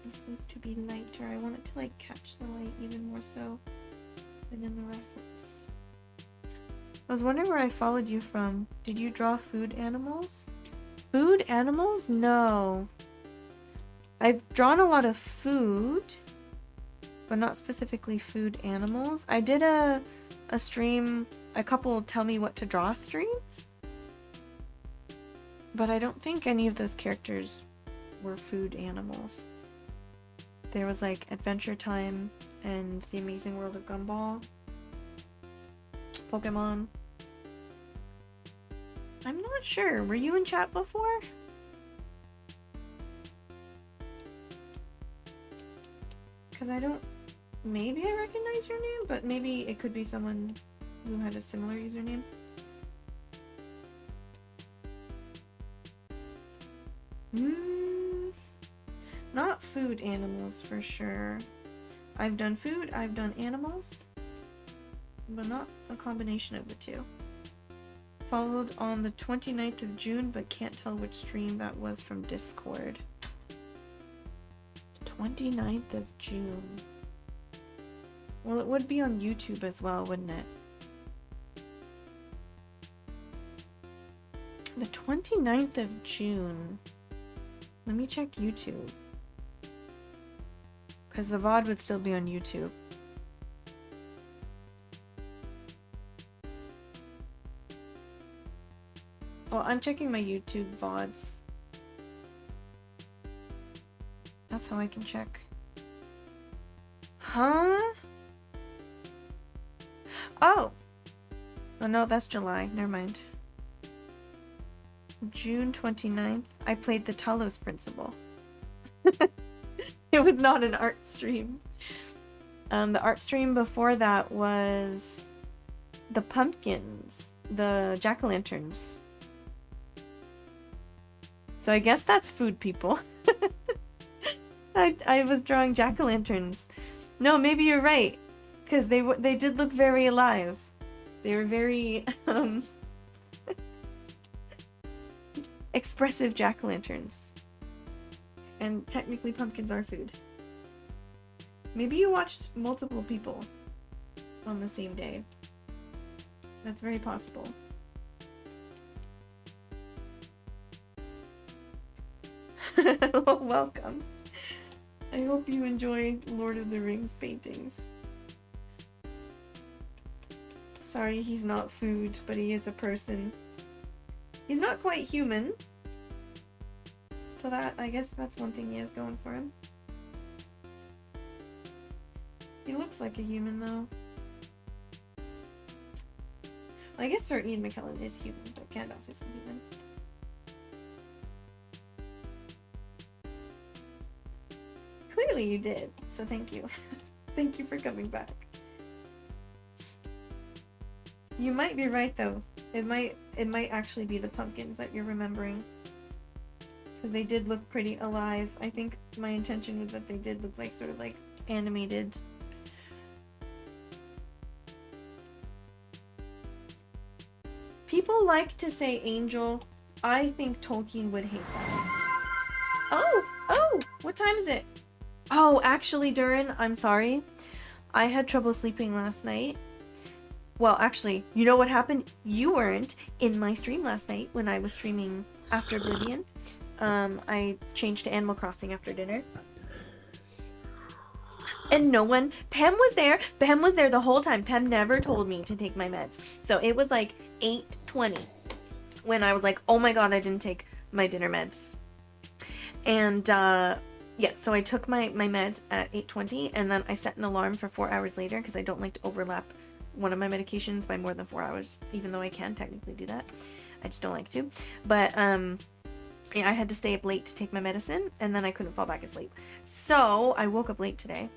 Speaker 1: This needs to be lighter. I want it to like catch the light even more so than in the reference. I was wondering where I followed you from. Did you draw food animals? Food animals? No. I've drawn a lot of food, but not specifically food animals. I did a stream, a couple tell me what to draw streams, but I don't think any of those characters were food animals. There was like Adventure Time and The Amazing World of Gumball, Pokemon. I'm not sure. Were you in chat before? Because I don't... Maybe I recognize your name, but maybe it could be someone who had a similar username. Not food animals for sure. I've done food, I've done animals. but not a combination of the two. Followed on the 29th of June, but can't tell which stream that was from Discord. 29th of June. Well, it would be on YouTube as well, wouldn't it? The 29th of June. Let me check YouTube. Because the VOD would still be on YouTube. Well, I'm checking my YouTube VODs. That's how I can check. Huh? Oh! Oh no, that's July. Never mind. June 29th. I played the Talos Principle. It was not an art stream. The art stream before that was the pumpkins, the jack-o'-lanterns. So I guess that's food, people. I was drawing jack-o'-lanterns. No, maybe you're right, because they did look very alive. They were very expressive jack-o'-lanterns. And technically pumpkins are food. Maybe you watched multiple people on the same day. That's very possible. Welcome. I hope you enjoyed Lord of the Rings paintings. Sorry, he's not food, but he is a person. He's not quite human. So that, I guess that's one thing he has going for him. He looks like a human, though. Well, I guess Sir Ian McKellen is human, but Gandalf isn't human. Clearly you did, so thank you. Thank you for coming back. You might be right, though. It might actually be the pumpkins that you're remembering. Because they did look pretty alive. I think my intention was that they did look like sort of like animated. People like to say angel. I think Tolkien would hate that. Oh, what time is it? Oh, actually, Durin, I'm sorry. I had trouble sleeping last night. Well, actually, you know what happened? You weren't in my stream last night when I was streaming after Oblivion. I changed to Animal Crossing after dinner. And no one, Pam was there. Pam was there the whole time. Pam never told me to take my meds. So it was like 8:20 when I was like, oh my god, I didn't take my dinner meds. And yeah, so I took my meds at 8:20 and then I set an alarm for 4 hours later because I don't like to overlap one of my medications by more than 4 hours, even though I can technically do that. I just don't like to. But yeah, I had to stay up late to take my medicine and then I couldn't fall back asleep. So I woke up late today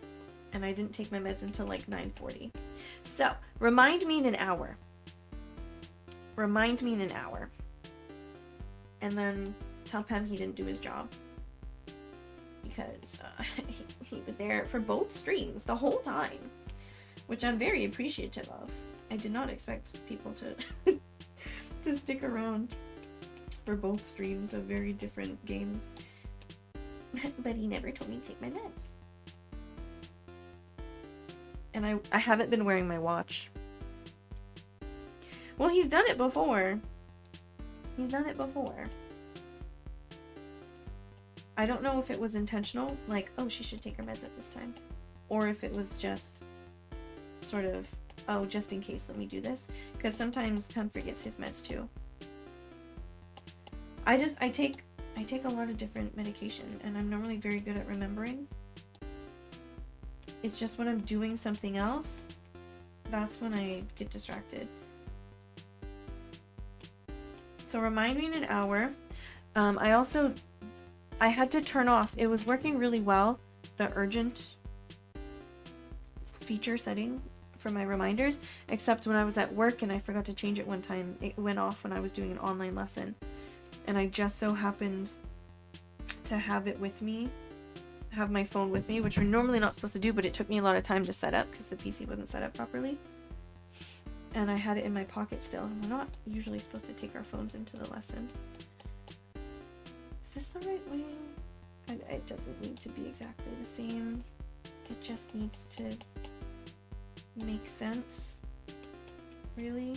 Speaker 1: and I didn't take my meds until like 9:40. So remind me in an hour. Remind me in an hour. And then tell Pam he didn't do his job. Because he was there for both streams the whole time. Which I'm very appreciative of. I did not expect people to to stick around for both streams of very different games. But he never told me to take my meds. And I haven't been wearing my watch. Well, he's done it before. He's done it before. I don't know if it was intentional, like, oh, she should take her meds at this time. Or if it was just sort of, oh, just in case, let me do this. Because sometimes Pam forgets his meds too. I take a lot of different medication and I'm normally very good at remembering. It's just when I'm doing something else, that's when I get distracted. So remind me in an hour. I had to turn off, it was working really well, the urgent feature setting for my reminders, except when I was at work and I forgot to change it one time, it went off when I was doing an online lesson. And I just so happened to have it with me, have my phone with me, which we're normally not supposed to do, but it took me a lot of time to set up because the PC wasn't set up properly. and I had it in my pocket still. And we're not usually supposed to take our phones into the lesson. Is this the right way? And it doesn't need to be exactly the same. It just needs to make sense. Really?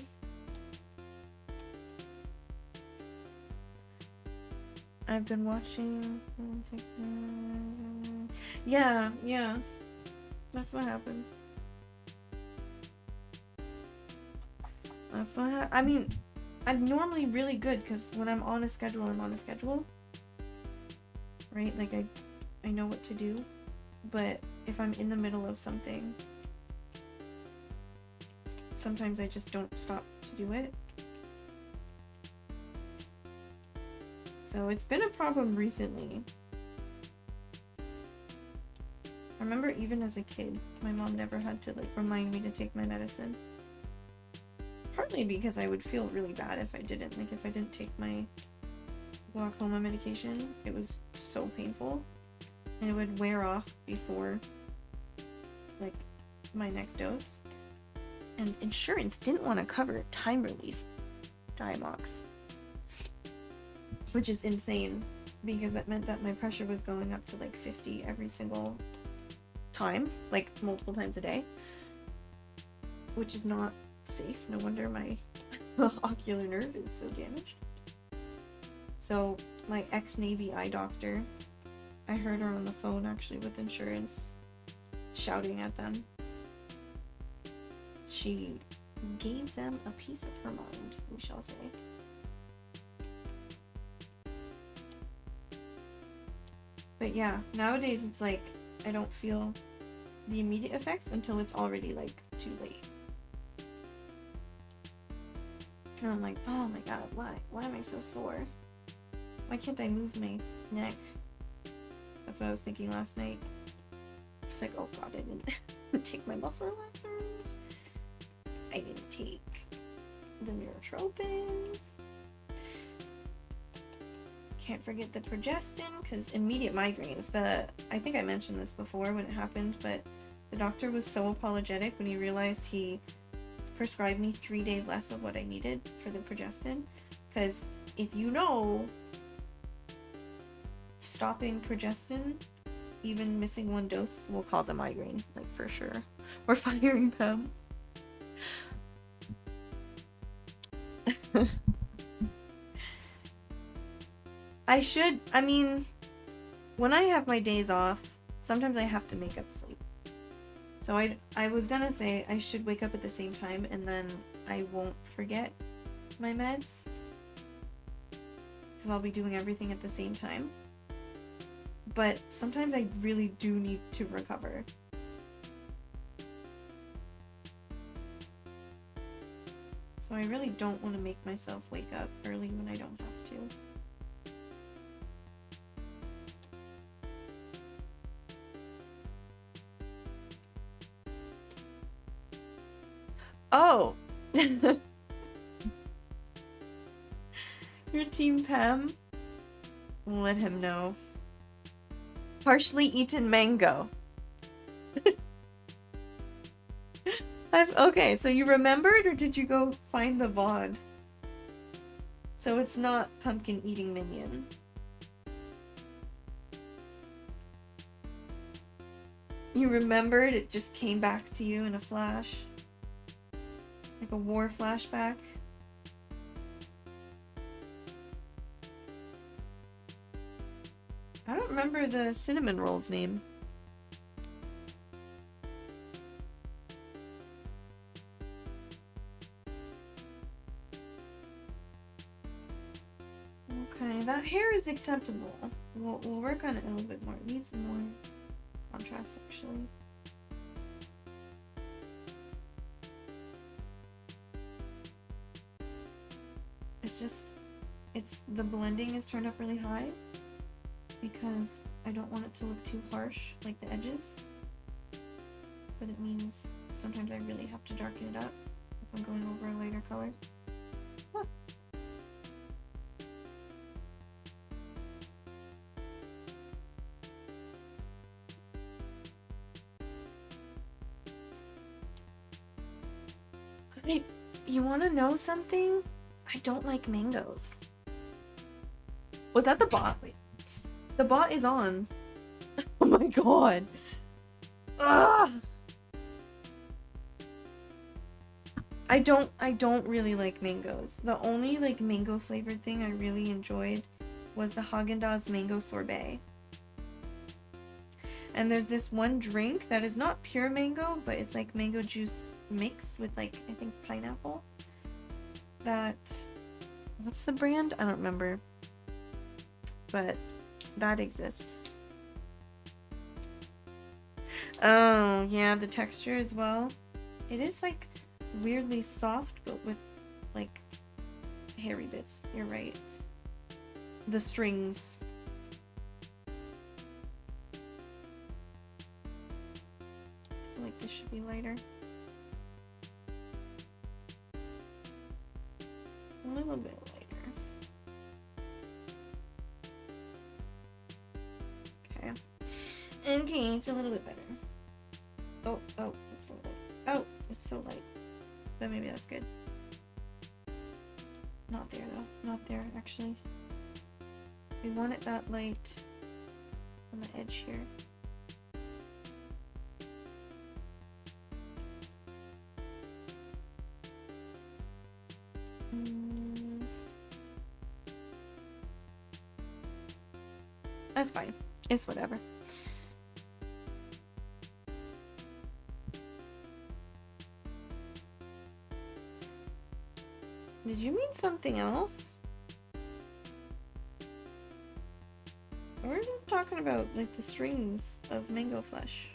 Speaker 1: I've been watching... Yeah. That's what happened. I mean, I'm normally really good because when I'm on a schedule, I'm on a schedule. Right? Like, I know what to do. But if I'm in the middle of something, sometimes I just don't stop to do it. So it's been a problem recently. I remember even as a kid, my mom never had to like remind me to take my medicine. Partly because I would feel really bad if I didn't. Like if I didn't take my glaucoma medication, it was so painful. And it would wear off before like my next dose. And insurance didn't want to cover time release Diamox. Which is insane because that meant that my pressure was going up to like 50 every single time, like multiple times a day, which is not safe. No wonder my ocular nerve is so damaged. So my ex-Navy eye doctor, I heard her on the phone actually with insurance shouting at them. She gave them a piece of her mind, we shall say. But yeah, nowadays it's like I don't feel the immediate effects until it's already like too late. And I'm like, oh my god, why am I so sore? Why can't I move my neck? That's what I was thinking last night. It's like, oh god, I didn't take my muscle relaxers. I didn't take the neurotropin. Can't forget the progestin, because immediate migraines. I think I mentioned this before when it happened, but the doctor was so apologetic when he realized he prescribed me 3 days less of what I needed for the progestin. Because if you know, stopping progestin, even missing one dose, will cause a migraine, like for sure. Or firing Pam. I mean, when I have my days off, sometimes I have to make up sleep. So I was gonna say I should wake up at the same time and then I won't forget my meds. Because I'll be doing everything at the same time. But sometimes I really do need to recover. So I really don't want to make myself wake up early when I don't have to. Oh! Your team Pam? Let him know. Partially eaten mango. Okay, so you remembered or did you go find the VOD? So it's not pumpkin eating minion. You remembered, it just came back to you in a flash. Like a war flashback. I don't remember the cinnamon roll's name. Okay, that hair is acceptable. We'll work on it a little bit more. It needs some more contrast, actually. The blending is turned up really high because I don't want it to look too harsh, like the edges. But it means sometimes I really have to darken it up if I'm going over a lighter color. Huh. You want to know something? I don't like mangoes. Was that the bot? Wait. The bot is on. Oh my god. Ugh. I don't really like mangoes. The only like mango flavored thing I really enjoyed was the Haagen-Dazs mango sorbet. And there's this one drink that is not pure mango, but it's like mango juice mixed with like, I think, pineapple. What's the brand? I don't remember. But that exists. Oh, yeah, the texture as well. It is like weirdly soft, but with like hairy bits. You're right. The strings. I feel like this should be lighter. A little bit lighter. Okay. Okay, it's a little bit better. Oh, it's really light. Oh, it's so light. But maybe that's good. Not there though. Not there, actually. We want it that light on the edge here. That's fine. It's whatever. Did you mean something else? We're just talking about like the strings of mango flesh.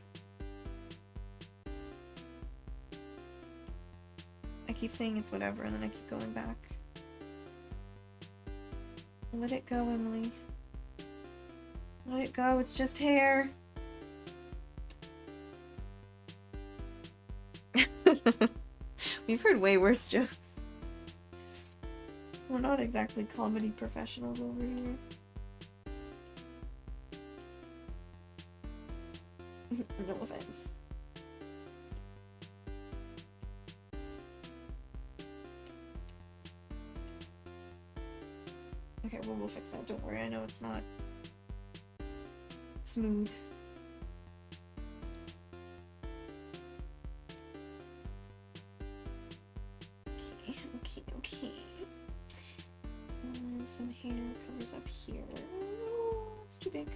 Speaker 1: I keep saying it's whatever and then I keep going back. Let it go, Emily. Let it go, it's just hair. We've heard way worse jokes. We're not exactly comedy professionals over here. No offense. Okay, well, we'll fix that. Don't worry, I know it's not smooth. Okay. And some hair covers up here. Oh, it's too big.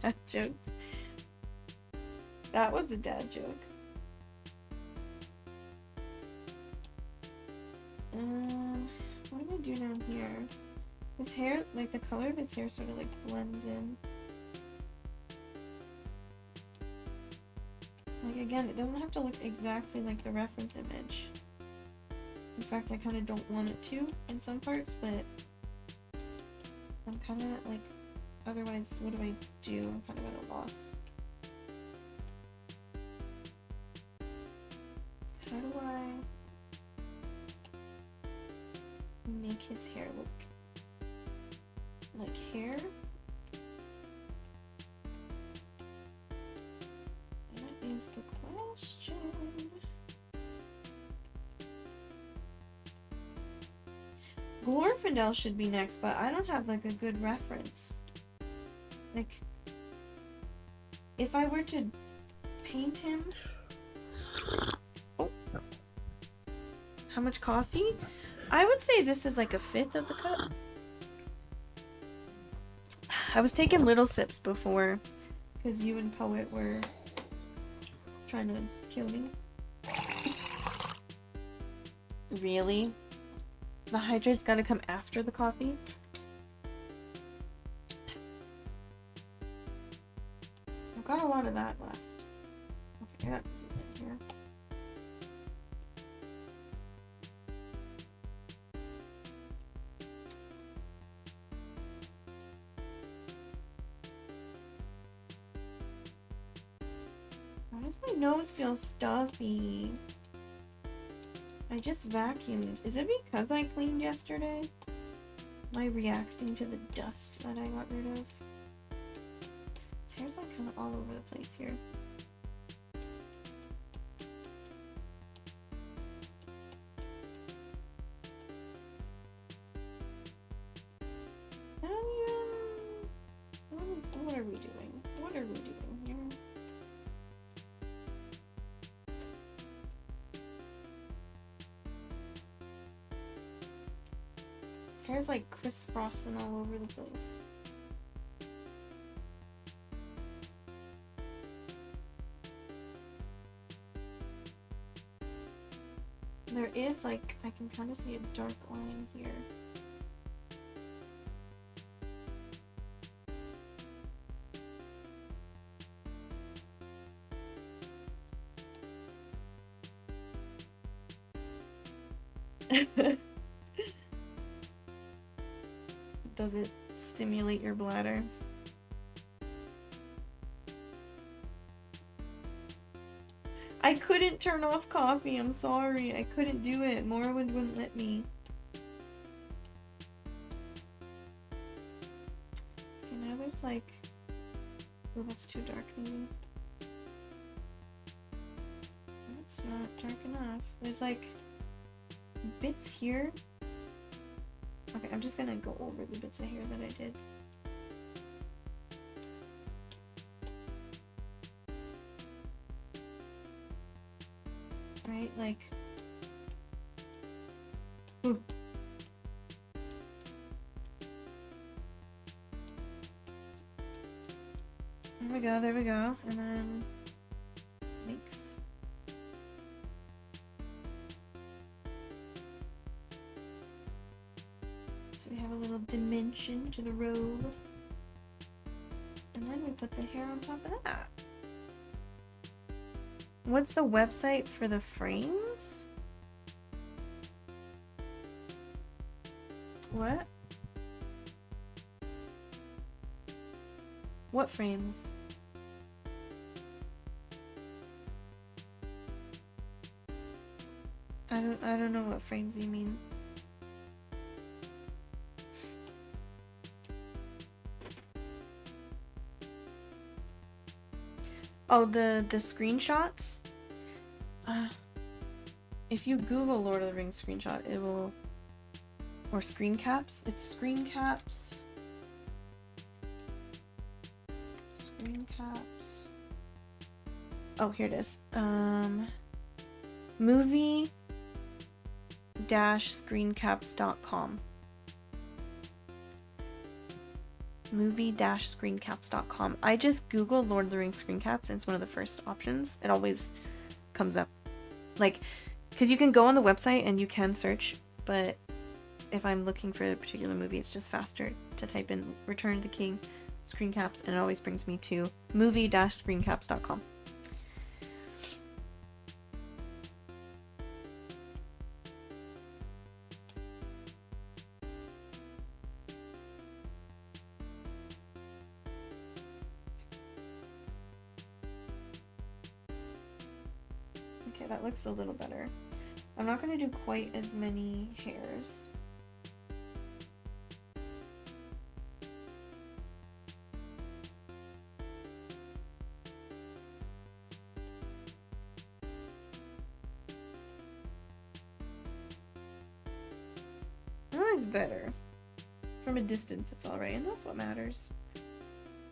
Speaker 1: Dad jokes. That was a dad joke. What do I do down here? His hair, like the color of his hair sort of like blends in. Like again, it doesn't have to look exactly like the reference image. In fact, I kind of don't want it to in some parts, but I'm kind of like, otherwise, what do I do? I'm kind of at a loss. How do I make his hair look like hair? That is the question. Glorfindel should be next, but I don't have like a good reference. Like, if I were to paint him... Oh. How much coffee? I would say this is like a fifth of the cup. I was taking little sips before, because you and Poet were trying to kill me. Really? The hydrate's gotta come after the coffee? I've got a lot of that left. Okay, I got this in here. Why does my nose feel stuffy? I just vacuumed. Is it because I cleaned yesterday? Am I reacting to the dust that I got rid of? His hair's like kind of all over the place here. I don't even... What are we doing? What are we doing here? His hair's like crisscrossing all over the place. There is like, I can kind of see a dark line here. Does it stimulate your bladder? I couldn't turn off coffee, I'm sorry. I couldn't do it. Morrowind wouldn't let me. Okay, now there's like... Oh, that's too dark maybe. That's not dark enough. There's like... bits here. Okay, I'm just gonna go over the bits of hair that I did. Right, like... Ooh. There we go, and then... mix. So we have a little dimension to the robe. And then we put the hair on top of that. What's the website for the frames? What? What frames? I don't know what frames you mean. Oh, the screenshots? If you Google Lord of the Rings screenshot, it will... Or screen caps? It's screen caps. Screen caps. Oh, here it is. Movie-screencaps.com. Movie-screencaps.com. I just Googled Lord of the Rings screen caps and it's one of the first options. It always comes up. Like, because you can go on the website and you can search, but if I'm looking for a particular movie, it's just faster to type in Return of the King screen caps and it always brings me to movie-screencaps.com. Okay, that looks a little better. I'm not going to do quite as many hairs. That looks better. From a distance, it's alright, and that's what matters.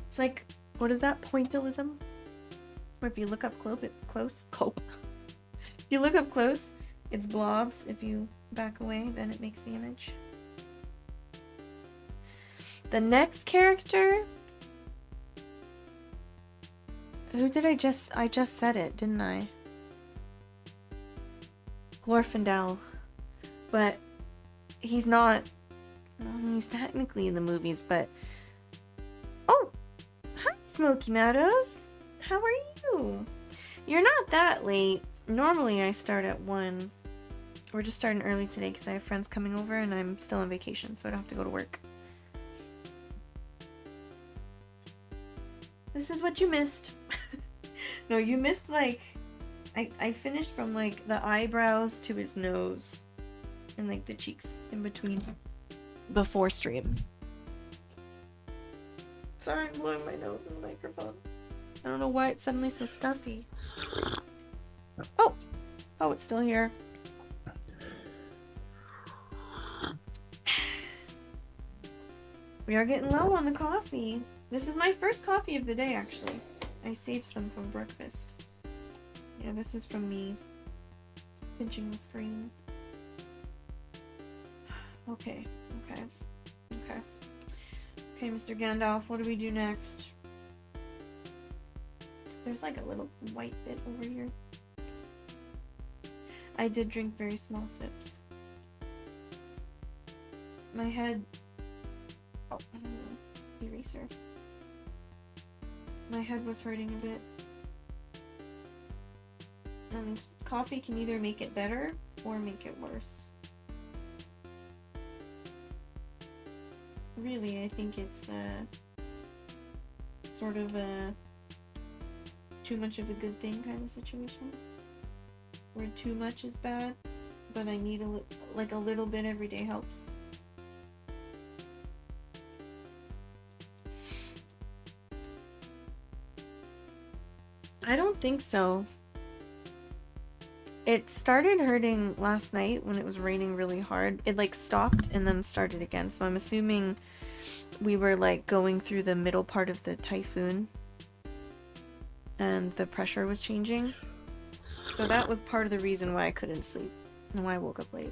Speaker 1: It's like, what is that? Pointillism? Where if you look up close, if you look up close, it's blobs. If you back away, then it makes the image. The next character... Who did I just said it, didn't I? Glorfindel. But he's not... He's technically in the movies, but... Oh! Hi, Smoky Meadows! How are you? You're not that late. Normally I start at 1. We're just starting early today because I have friends coming over and I'm still on vacation, so I don't have to go to work. This is what you missed. No, you missed like... I finished from like the eyebrows to his nose and like the cheeks in between before stream. Sorry, I'm blowing my nose in the microphone. I don't know why it's suddenly so stuffy. Oh! Oh, it's still here. We are getting low on the coffee. This is my first coffee of the day, actually. I saved some from breakfast. Yeah, this is from me pinching the screen. Okay, okay, okay. Okay, Mr. Gandalf, what do we do next? There's like a little white bit over here. I did drink very small sips. My head... Oh, I don't know. Eraser. My head was hurting a bit. And coffee can either make it better or make it worse. Really, I think it's sort of a too much of a good thing kind of situation. Where too much is bad, but I need a little bit every day helps. I don't think so. It started hurting last night when it was raining really hard. It like stopped and then started again. So I'm assuming we were like going through the middle part of the typhoon and the pressure was changing. So that was part of the reason why I couldn't sleep and why I woke up late.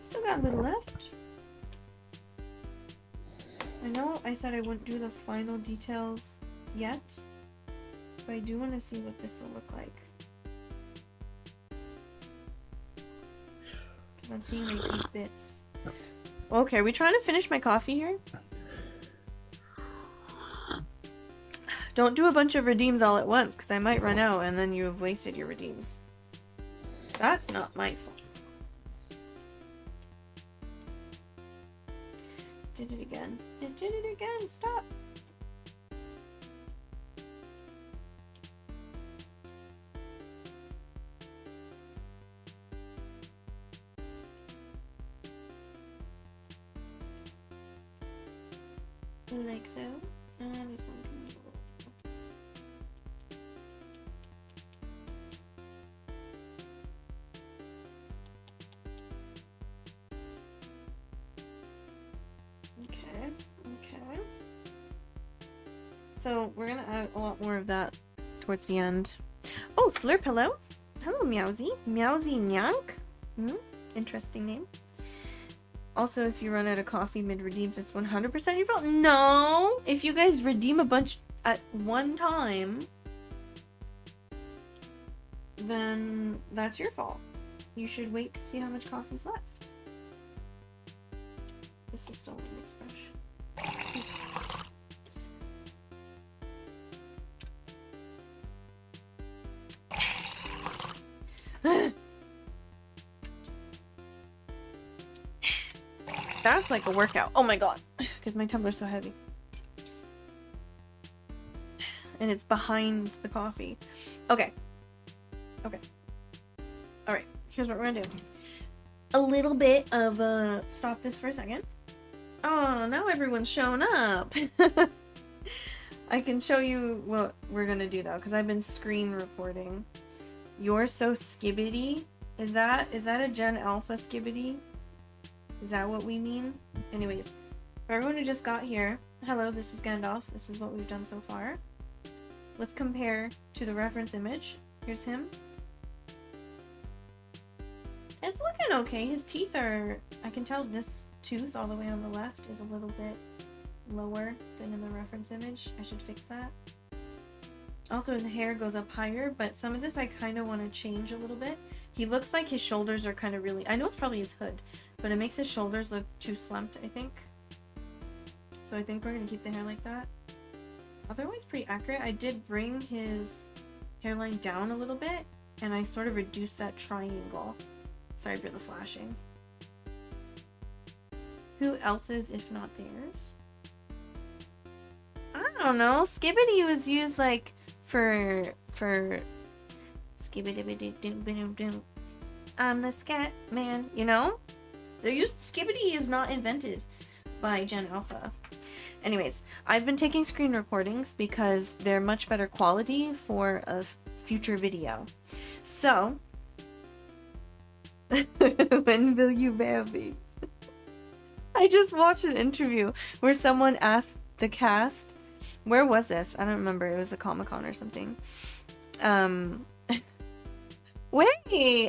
Speaker 1: Still got a little left. I know I said I wouldn't do the final details yet, but I do want to see what this will look like. Because I'm seeing like these bits. Okay, are we trying to finish my coffee here? Don't do a bunch of redeems all at once, because I might run out and then you have wasted your redeems. That's not my fault. Did it again. It did it again. Stop. Like so. This one can be a little. Okay, okay. So we're gonna add a lot more of that towards the end. Oh, Slurp, hello. Hello, Meowsy. Meowsy Nyank. Interesting name. Also, if you run out of coffee mid-redeems, it's 100% your fault. No! If you guys redeem a bunch at one time, then that's your fault. You should wait to see how much coffee's left. This is still an expression. That's like a workout. Oh my god. Because my tumbler's so heavy. And it's behind the coffee. Okay. Okay. Alright. Here's what we're gonna do. A little bit of stop this for a second. Oh, now everyone's shown up. I can show you what we're gonna do though, because I've been screen recording. You're so skibbity. Is that a Gen Alpha skibbity? Is that what we mean? Anyways, for everyone who just got here, hello, this is Gandalf. This is what we've done so far. Let's compare to the reference image. Here's him. It's looking okay. His teeth are... I can tell this tooth all the way on the left is a little bit lower than in the reference image. I should fix that. Also, his hair goes up higher, but some of this I kind of want to change a little bit. He looks like his shoulders are kind of really... I know it's probably his hood, but it makes his shoulders look too slumped, I think. So I think we're going to keep the hair like that. Otherwise, pretty accurate. I did bring his hairline down a little bit, and I sort of reduced that triangle. Sorry for the flashing. Who else's if not theirs? don't know. Skibbity was used like for skibbity. I'm the scat man, you know? They're used. Skibbity is not invented by Gen Alpha. Anyways, I've been taking screen recordings because they're much better quality for a future video. So, when will you baby? I just watched an interview where someone asked the cast, where was this? I don't remember. It was a Comic-Con or something. Wait,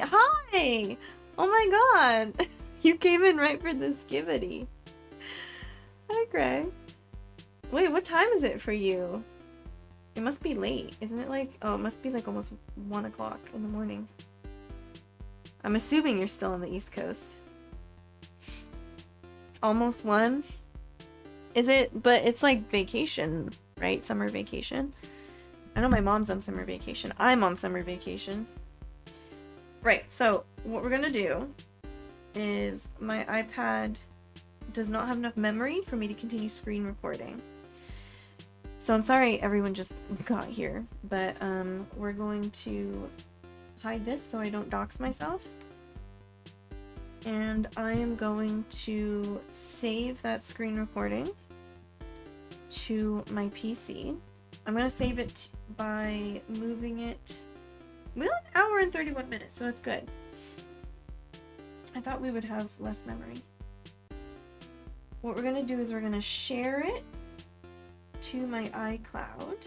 Speaker 1: hi! Oh my god! You came in right for the skibbity. Hi, Greg. Wait, what time is it for you? It must be late. Isn't it like... Oh, it must be like almost 1 o'clock in the morning. I'm assuming you're still on the East Coast. Almost 1? Is it? But it's like vacation, right? Summer vacation. I know my mom's on summer vacation. I'm on summer vacation. Right, so what we're gonna do is my iPad does not have enough memory for me to continue screen recording. So I'm sorry everyone just got here, but we're going to hide this so I don't dox myself. And I am going to save that screen recording to my PC. I'm going to save it by moving it. We're 1 hour and 31 minutes, so it's good. I thought we would have less memory. What we're going to do is we're going to share it to my iCloud.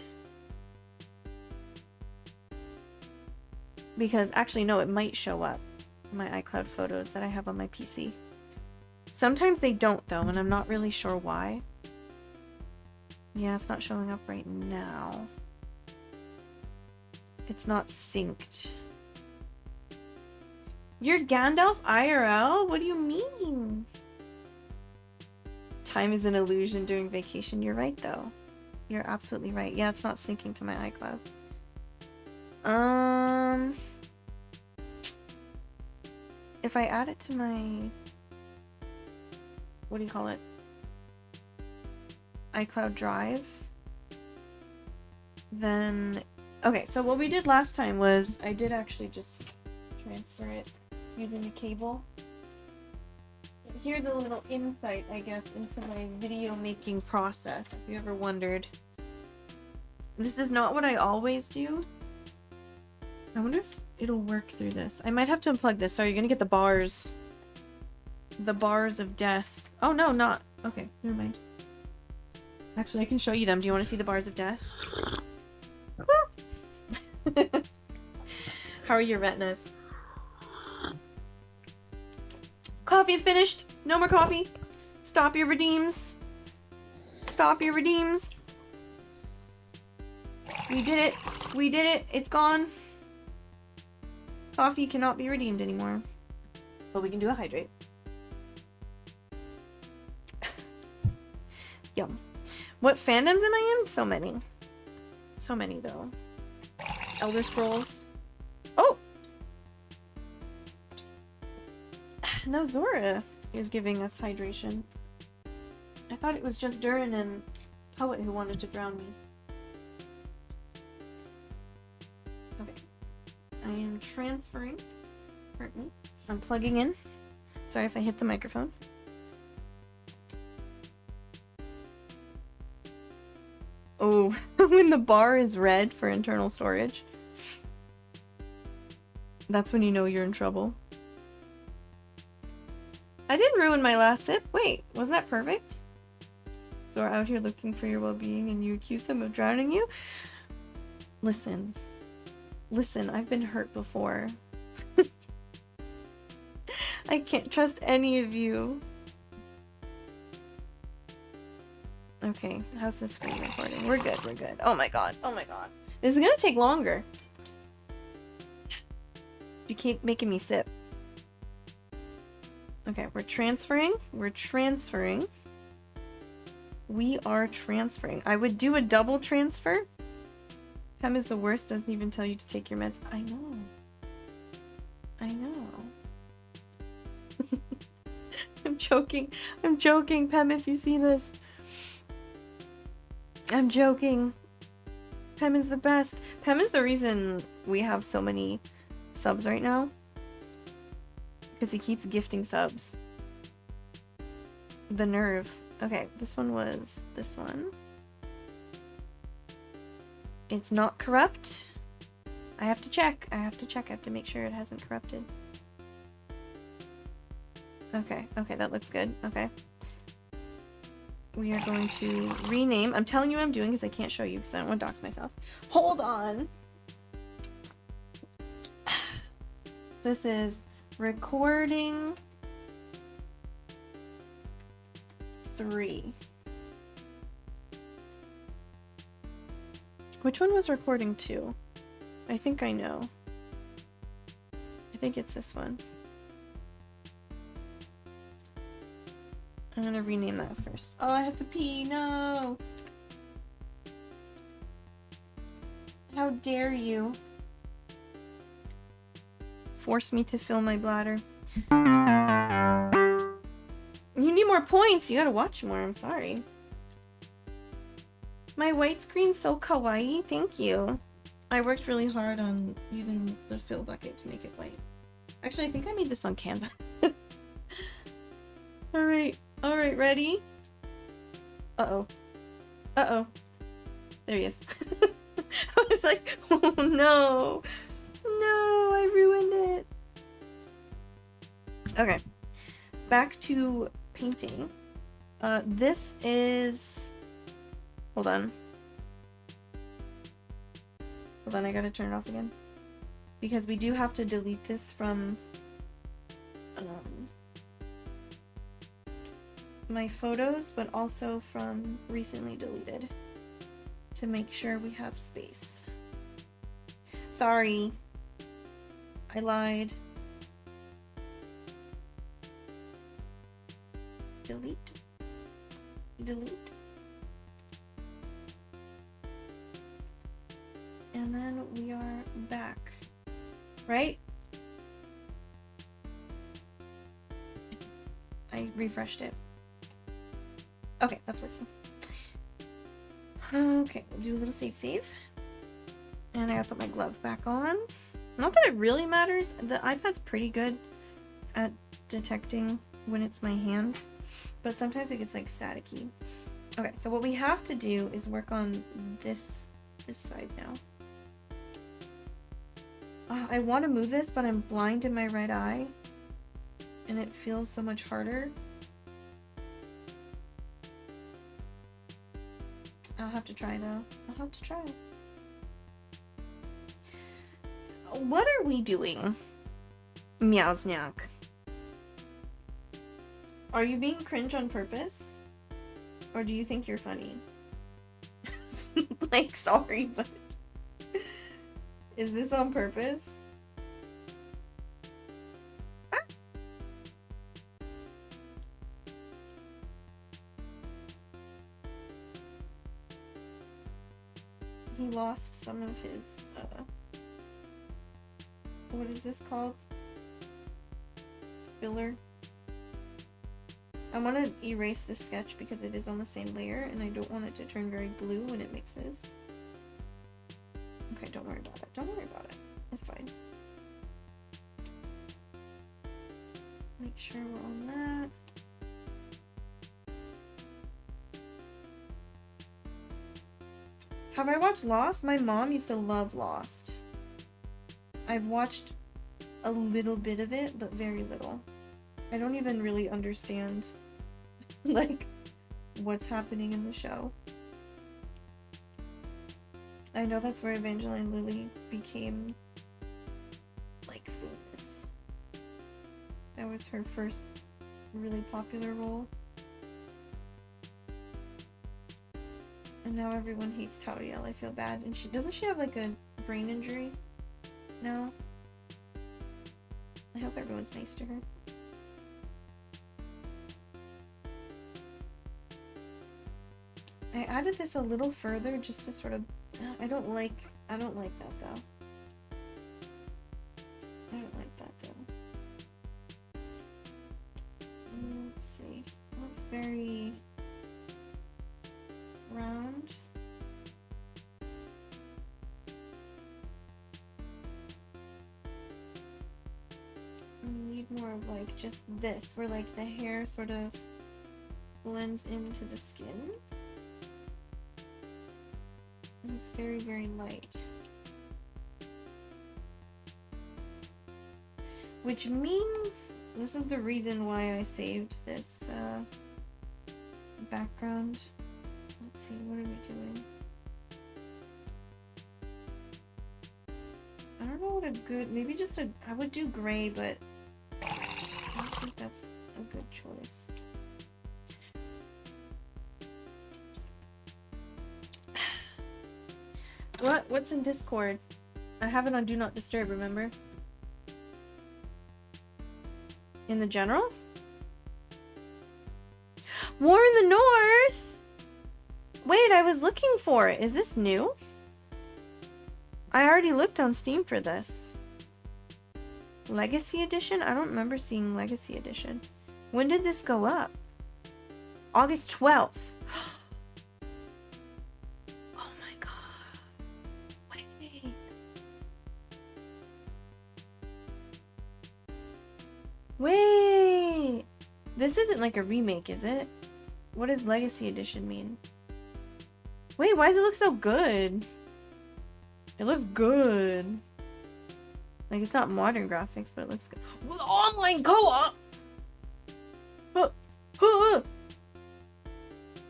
Speaker 1: Because actually, no, it might show up in my iCloud photos that I have on my PC. Sometimes they don't, though, and I'm not really sure why. Yeah, it's not showing up right now. It's not synced. You're Gandalf IRL? What do you mean? Time is an illusion during vacation. You're right, though. You're absolutely right. Yeah, it's not syncing to my iCloud. If I add it to my... What do you call it? iCloud Drive. Then... Okay, so what we did last time was I did actually just transfer it using a cable. Here's a little insight, I guess, into my video making process, if you ever wondered. This is not what I always do. I wonder if it'll work through this. I might have to unplug this. Sorry, you're gonna get the bars. The bars of death. Oh, no, not. Okay, never mind. Actually, I can show you them. Do you want to see the bars of death? How are your retinas? Coffee's finished. No more coffee. Stop your redeems. Stop your redeems. We did it. We did it. It's gone. Coffee cannot be redeemed anymore. But we can do a hydrate. Yum. What fandoms am I in? So many. So many, though. Elder Scrolls. Oh! No, Zora is giving us hydration. I thought it was just Durin and Poet who wanted to drown me. Okay. I am transferring. Currently. I'm plugging in. Sorry if I hit the microphone. Oh, when the bar is red for internal storage. That's when you know you're in trouble. I didn't ruin my last sip. Wait, wasn't that perfect? So we're out here looking for your well-being and you accuse him of drowning you? Listen. Listen, I've been hurt before. I can't trust any of you. Okay, how's this screen recording? We're good, we're good. Oh my god, oh my god. This is gonna take longer. You keep making me sip. Okay, we're transferring. We're transferring. We are transferring. I would do a double transfer. Pem is the worst, doesn't even tell you to take your meds. I know. I know. I'm joking. I'm joking, Pem, if you see this. I'm joking. Pem is the best. Pem is the reason we have so many subs right now. Because he keeps gifting subs. The nerve. Okay, this one was this one. It's not corrupt. I have to check. I have to make sure it hasn't corrupted. Okay, that looks good. Okay. We are going to rename. I'm telling you what I'm doing because I can't show you because I don't want to dox myself. Hold on. So this is recording 3. Which one was recording 2? I think I know. I think it's this one. I'm gonna rename that first. Oh, I have to pee. No. How dare you force me to fill my bladder. You need more points. You gotta watch more. I'm sorry. My white screen's so kawaii. Thank you. I worked really hard on using the fill bucket to make it white. Actually, I think I made this on Canva. Alright, ready? Uh-oh. Uh-oh. There he is. I was like, oh no. No, I ruined it. Okay. Back to painting. This is... Hold on. Hold on, I gotta turn it off again. Because we do have to delete this from... my photos, but also from recently deleted to make sure we have space. Sorry, I lied. Delete. And then we are back, right? I refreshed it. Okay, that's working. Okay, we'll do a little save. And I gotta put my glove back on. Not that it really matters. The iPad's pretty good at detecting when it's my hand, but sometimes it gets like staticky. Okay, so what we have to do is work on this side now. I want to move this, but I'm blind in my right eye, and it feels so much harder. I'll have to try though. I'll have to try. What are we doing? Meowsnack. Are you being cringe on purpose? Or do you think you're funny? Like, sorry, but... Is this on purpose? Ah. He lost some of his, what is this called? Filler. I want to erase this sketch because it is on the same layer and I don't want it to turn very blue when it mixes. Okay, don't worry about it. Don't worry about it. It's fine. Make sure we're on that. Have I watched Lost? My mom used to love Lost. I've watched a little bit of it, but very little. I don't even really understand, like, what's happening in the show. I know that's where Evangeline Lilly became, like, famous. That was her first really popular role. And now everyone hates Tauriel. I feel bad. And doesn't she have, like, a brain injury? No? I hope everyone's nice to her. I added this a little further just to sort of... I don't like that though. I don't like that though. Let's see. Looks very round. of like just this, where like the hair sort of blends into the skin. And it's very, very light. Which means this is the reason why I saved this background. Let's see, what are we doing? I don't know what a good, maybe just a, I would do gray, but I don't think that's a good choice. What's in Discord? I have it on Do Not Disturb, remember? In the general? War in the North! Wait, I was looking for it. Is this new? I already looked on Steam for this. Legacy Edition? I don't remember seeing Legacy Edition. When did this go up? August 12th. Oh my god. Wait. Wait. This isn't like a remake, is it? What does Legacy Edition mean? Wait, why does it look so good? It looks good. Like, it's not modern graphics, but it looks good. With online co-op!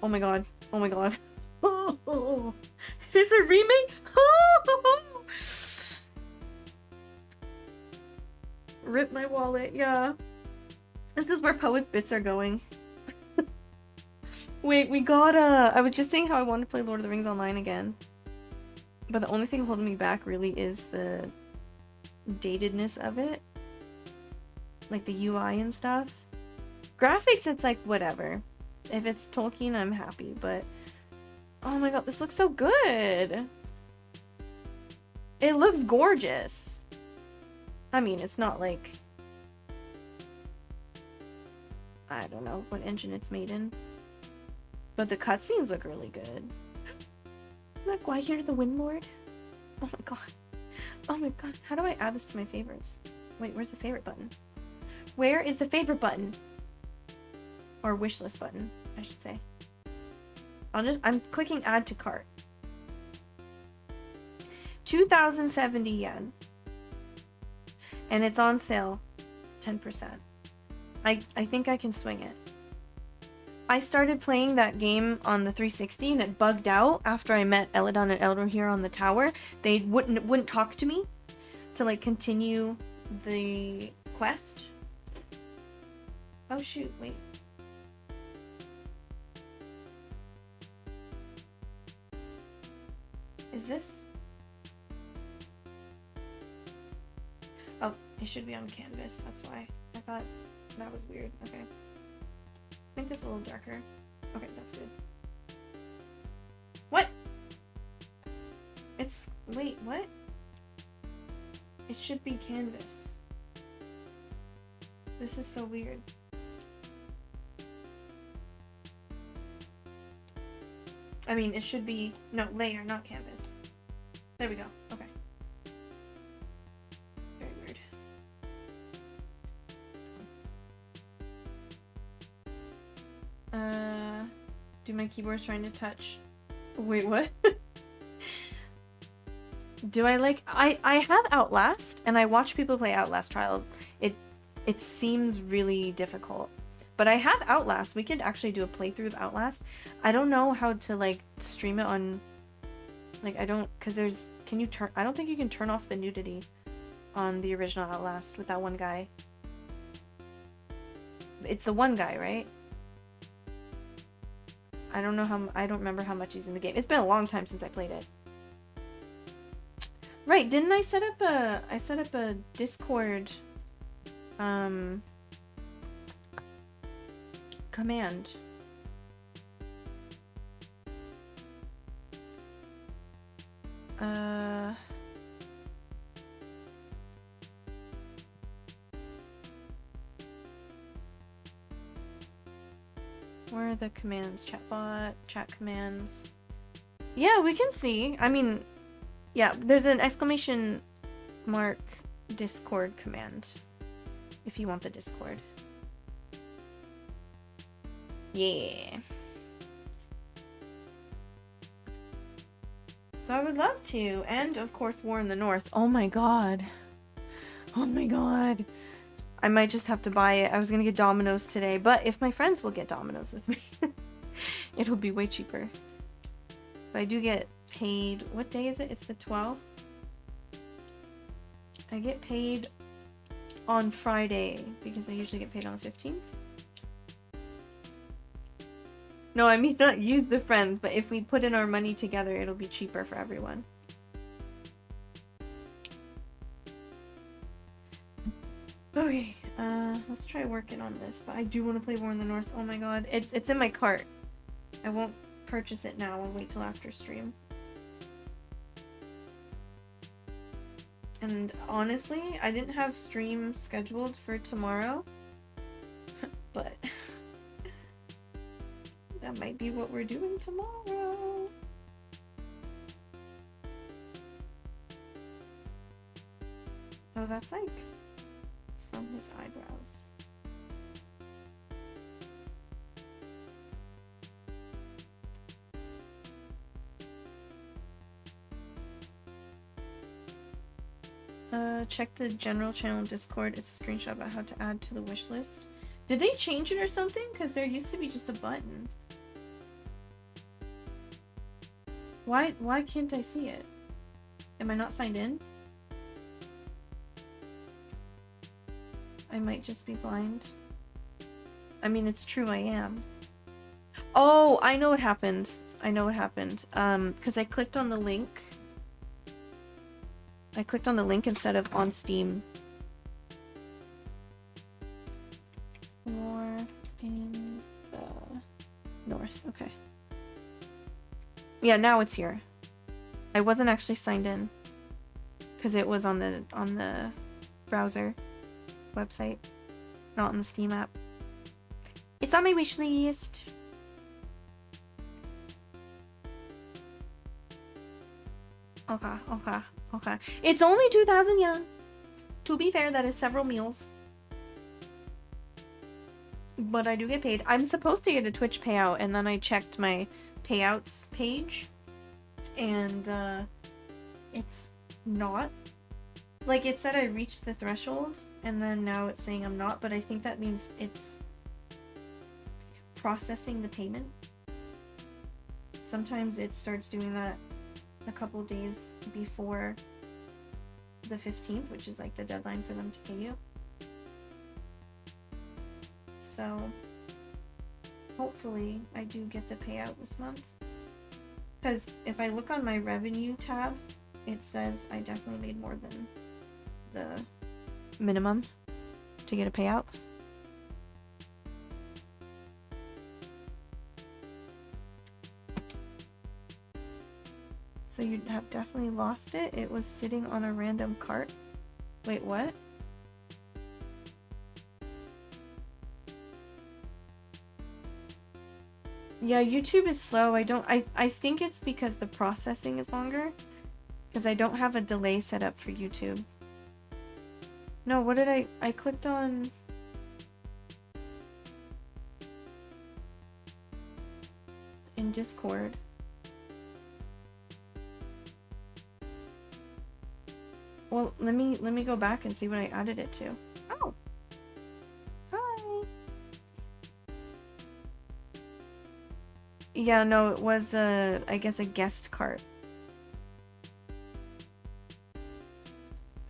Speaker 1: Oh my god. Oh my god. It's a remake? Rip my wallet, yeah. This is where Poet's Bits are going. Wait, we gotta... I was just saying how I wanted to play Lord of the Rings Online again. But the only thing holding me back really is the datedness of it. Like the UI and stuff. Graphics, it's like, whatever. If it's Tolkien, I'm happy, but... Oh my god, this looks so good! It looks gorgeous! I mean, it's not like... I don't know what engine it's made in. But the cutscenes look really good. Look, why here to the Windlord? Oh my god. Oh my god. How do I add this to my favorites? Wait, where's the favorite button? Where is the favorite button? Or wishlist button, I should say. I'm clicking add to cart. 2,070 yen. And it's on sale. 10%. I think I can swing it. I started playing that game on the 360 and it bugged out after I met Eladon and Eldor here on the tower. They wouldn't talk to me to like continue the quest. Oh shoot, wait. Is this? Oh, it should be on canvas, that's why. I thought that was weird. Okay. Let's make this a little darker. Okay, that's good. What? It's... Wait, what? It should be canvas. This is so weird. I mean, it should be... No, layer, not canvas. There we go. Okay. Very weird. Do my keyboard's trying to touch... Wait, what? Do I like... I have Outlast, and I watch people play Outlast Trial. It seems really difficult. But I have Outlast. We could actually do a playthrough of Outlast. I don't know how to, like, stream it on... Like, I don't... Because there's... Can you turn... I don't think you can turn off the nudity on the original Outlast with that one guy. It's the one guy, right? I don't know how... I don't remember how much he's in the game. It's been a long time since I played it. Right, didn't I set up a... I set up a Discord... command. Where are the commands? Chatbot, chat commands. Yeah, we can see. I mean, yeah, there's an exclamation mark Discord command. if you want the Discord. Yeah. So I would love to. And, of course, War in the North. Oh my god. Oh my god. I might just have to buy it. I was gonna get Domino's today, but if my friends will get Domino's with me, it'll be way cheaper. But I do get paid... What day is it? It's the 12th? I get paid on Friday, because I usually get paid on the 15th. No, I mean not use the friends, but if we put in our money together, it'll be cheaper for everyone. Okay, let's try working on this, but I do want to play War in the North. Oh my god, it's in my cart. I won't purchase it now, I'll wait till after stream. And honestly, I didn't have stream scheduled for tomorrow, but that might be what we're doing tomorrow. Oh, that's like from his eyebrows. Check the general channel Discord. It's a screenshot about how to add to the wish list. Did they change it or something? Because there used to be just a button. Why can't I see it? Am I not signed in? I might just be blind. I mean, it's true, I am. Oh, I know what happened. I know what happened. Because I clicked on the link. I clicked on the link instead of on Steam. War in the North. Okay. Yeah, now it's here. I wasn't actually signed in because it was on the browser website, not on the Steam app. It's on my wish list. Okay. It's only 2,000 yen. To be fair, that is several meals. But I do get paid. I'm supposed to get a Twitch payout, and then I checked my payouts page, and it's not. Like, it said I reached the threshold, and then now it's saying I'm not, but I think that means it's processing the payment. Sometimes it starts doing that a couple days before the 15th, which is like the deadline for them to pay you. So hopefully I do get the payout this month, because if I look on my revenue tab, it says I definitely made more than the minimum to get a payout. So you have definitely lost it. It was sitting on a random cart. Wait, what? Yeah, YouTube is slow. I think it's because the processing is longer. Because I don't have a delay set up for YouTube. No, what did I clicked on... in Discord. Well, let me go back and see what I added it to. Oh. Hi. Yeah, no, it was I guess a guest cart.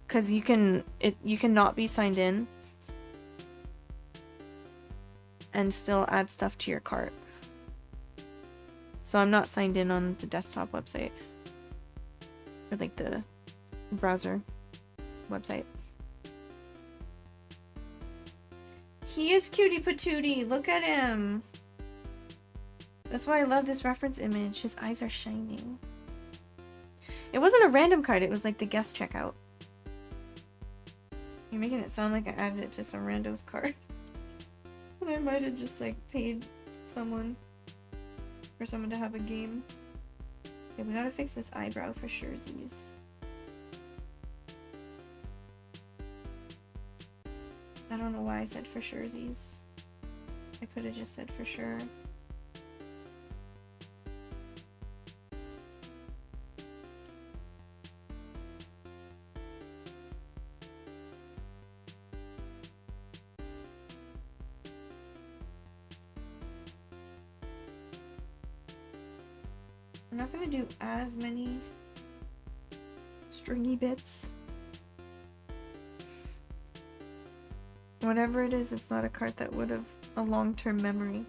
Speaker 1: Cause you can not be signed in and still add stuff to your cart. So I'm not signed in on the desktop website. Or like the browser website. He is cutie patootie. Look at him. That's why I love this reference image. His eyes are shining. It wasn't a random card. It was like the guest checkout. You're making it sound like I added it to some rando's card. And I might have just like paid someone for someone to have a game. Okay, we gotta fix this eyebrow for sure, these. I don't know why I said for surezies. I could have just said for sure. I'm not gonna do as many stringy bits. Whatever it is, it's not a card that would have a long-term memory.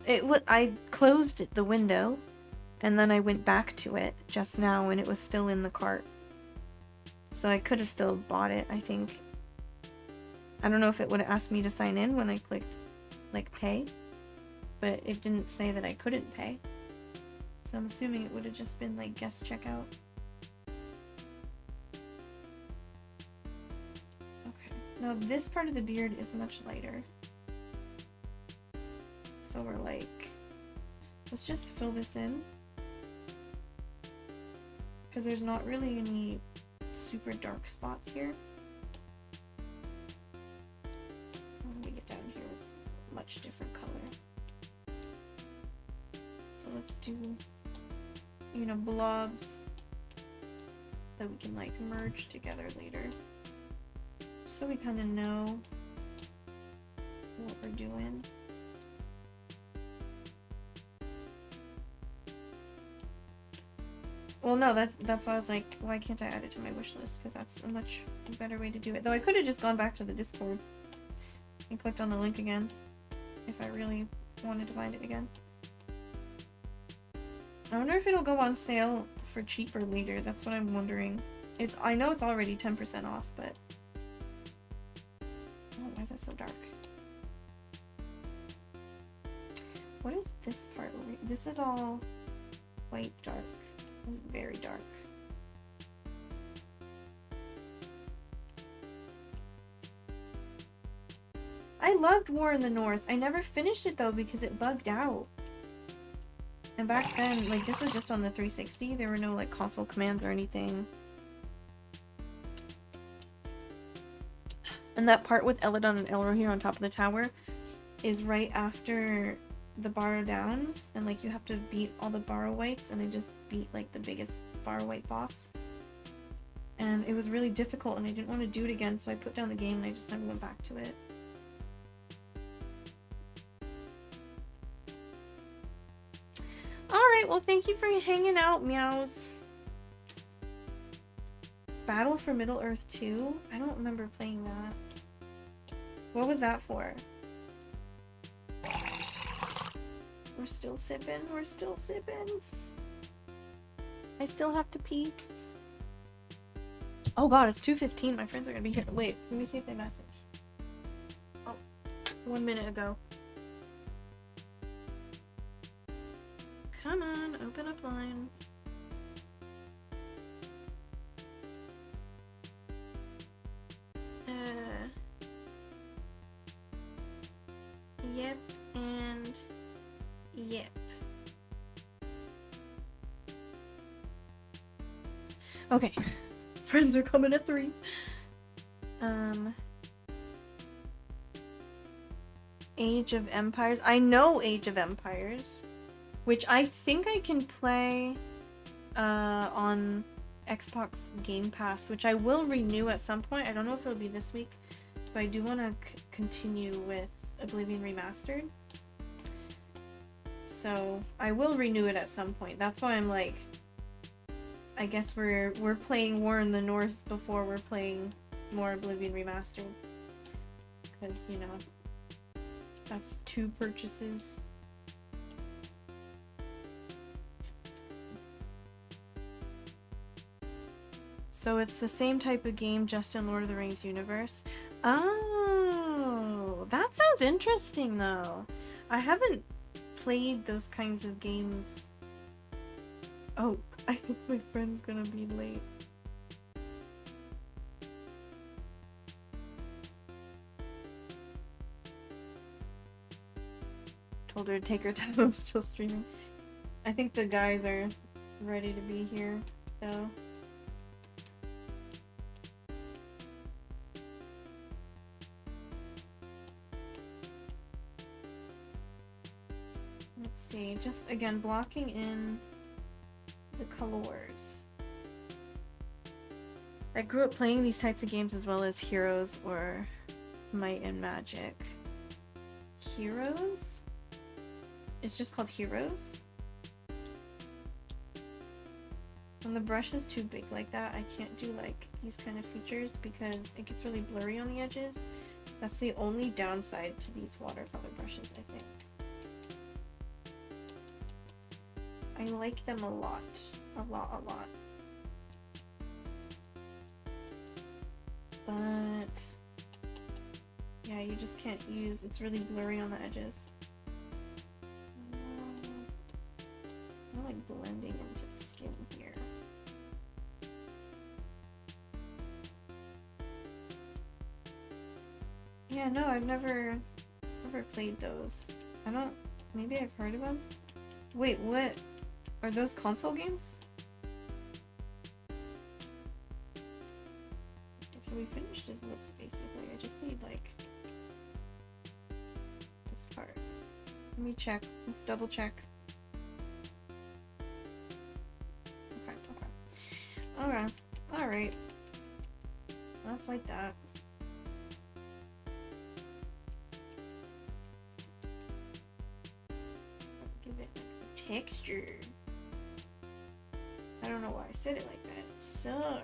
Speaker 1: I closed the window, and then I went back to it just now, and it was still in the cart. So I could have still bought it, I think. I don't know if it would have asked me to sign in when I clicked, like, pay. But it didn't say that I couldn't pay. So I'm assuming it would have just been, like, guest checkout. Now this part of the beard is much lighter. So we're like, let's just fill this in. Because there's not really any super dark spots here. When we get down here, it's a much different color. So let's do, you know, blobs that we can like merge together later. So we kind of know what we're doing. Well, no, that's why I was like, why can't I add it to my wish list? Because that's a much better way to do it. Though I could have just gone back to the Discord and clicked on the link again if I really wanted to find it again. I wonder if it'll go on sale for cheaper later. That's what I'm wondering. I know it's already 10% off, but why is that so dark? What is this part? This is all white dark. This is very dark. I loved War in the North. I never finished it though because it bugged out. And back then, like, this was just on the 360. There were no like console commands or anything. And that part with Eladon and Elrohir on top of the tower is right after the Barrow Downs, and like you have to beat all the Barrow Whites, and I just beat like the biggest Barrow White boss. And it was really difficult and I didn't want to do it again, so I put down the game and I just never went back to it. Alright, well thank you for hanging out, meows. Battle for Middle-earth 2? I don't remember playing that. What was that for? We're still sipping. We're still sipping. I still have to pee. Oh god, it's 2:15. My friends are gonna be here. Wait, let me see if they message. Oh, 1 minute ago. Come on, open up line. Yep, and yep. Okay, friends are coming at 3. Age of Empires. I know Age of Empires, which I think I can play on Xbox Game Pass, which I will renew at some point. I don't know if it'll be this week, but I do want to continue with Oblivion Remastered. So I will renew it at some point. That's why I'm like, I guess we're playing War in the North before we're playing more Oblivion Remastered. Because, you know, that's 2 purchases. So it's the same type of game, just in Lord of the Rings universe. Oh, that sounds interesting though. I haven't played those kinds of games. Oh, I think my friend's gonna be late. Told her to take her time. I'm still streaming. I think the guys are ready to be here though. Let's see, just again, blocking in the colors. I grew up playing these types of games as well as Heroes or Might and Magic. Heroes? It's just called Heroes? When the brush is too big like that, I can't do like these kind of features because it gets really blurry on the edges. That's the only downside to these watercolor brushes, I think. I like them a lot. A lot. But yeah, you just can't use, it's really blurry on the edges. I'm like blending into the skin here. Yeah, no, I've never played those. I don't, maybe I've heard of them. Wait, what? Are those console games? Okay, so we finished his lips basically. I just need like this part. Let me check. Let's double check. Okay. Alright. That's like that. Give it like the texture. I don't know why I said it like that. Sorry.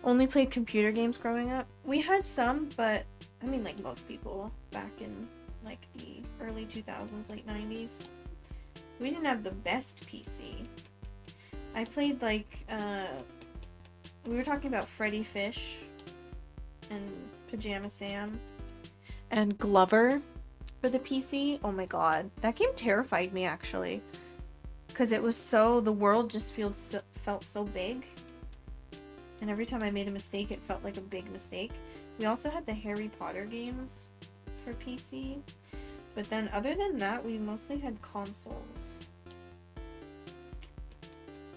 Speaker 1: Only played computer games growing up. We had some, but I mean like most people back in like the early 2000s, late 90s. We didn't have the best PC. I played like, we were talking about Freddy Fish and Pajama Sam and Glover for the PC. Oh my god, that game terrified me actually, because it was so, the world just felt so big, and every time I made a mistake it felt like a big mistake. We also had the Harry Potter games for PC, but then other than that we mostly had consoles,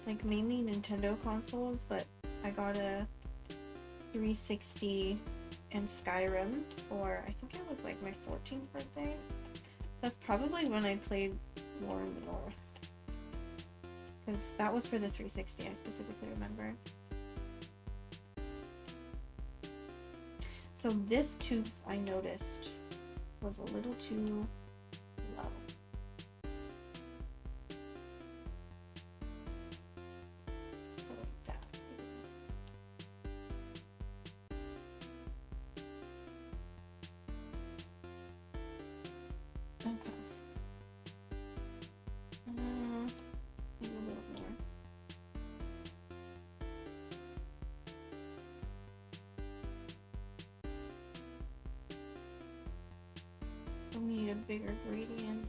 Speaker 1: like mainly Nintendo consoles, but I got a 360 and Skyrim for, I think it was like my 14th birthday. That's probably when I played War in the North, because that was for the 360, I specifically remember. So this tooth I noticed was a little too low. So like that. Okay. Maybe a little more. We need a bigger gradient.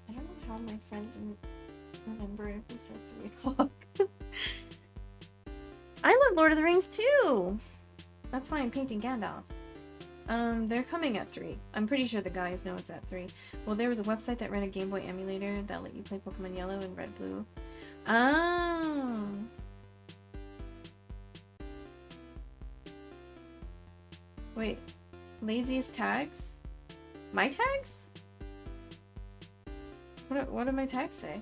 Speaker 1: I don't know how my friend didn't remember it was at 3 o'clock. I love Lord of the Rings too! That's why I'm painting Gandalf. They're coming at 3. I'm pretty sure the guys know it's at 3. Well, there was a website that ran a Game Boy emulator that let you play Pokemon Yellow and Red Blue. Oh! Wait, laziest tags? My tags? What do my tags say?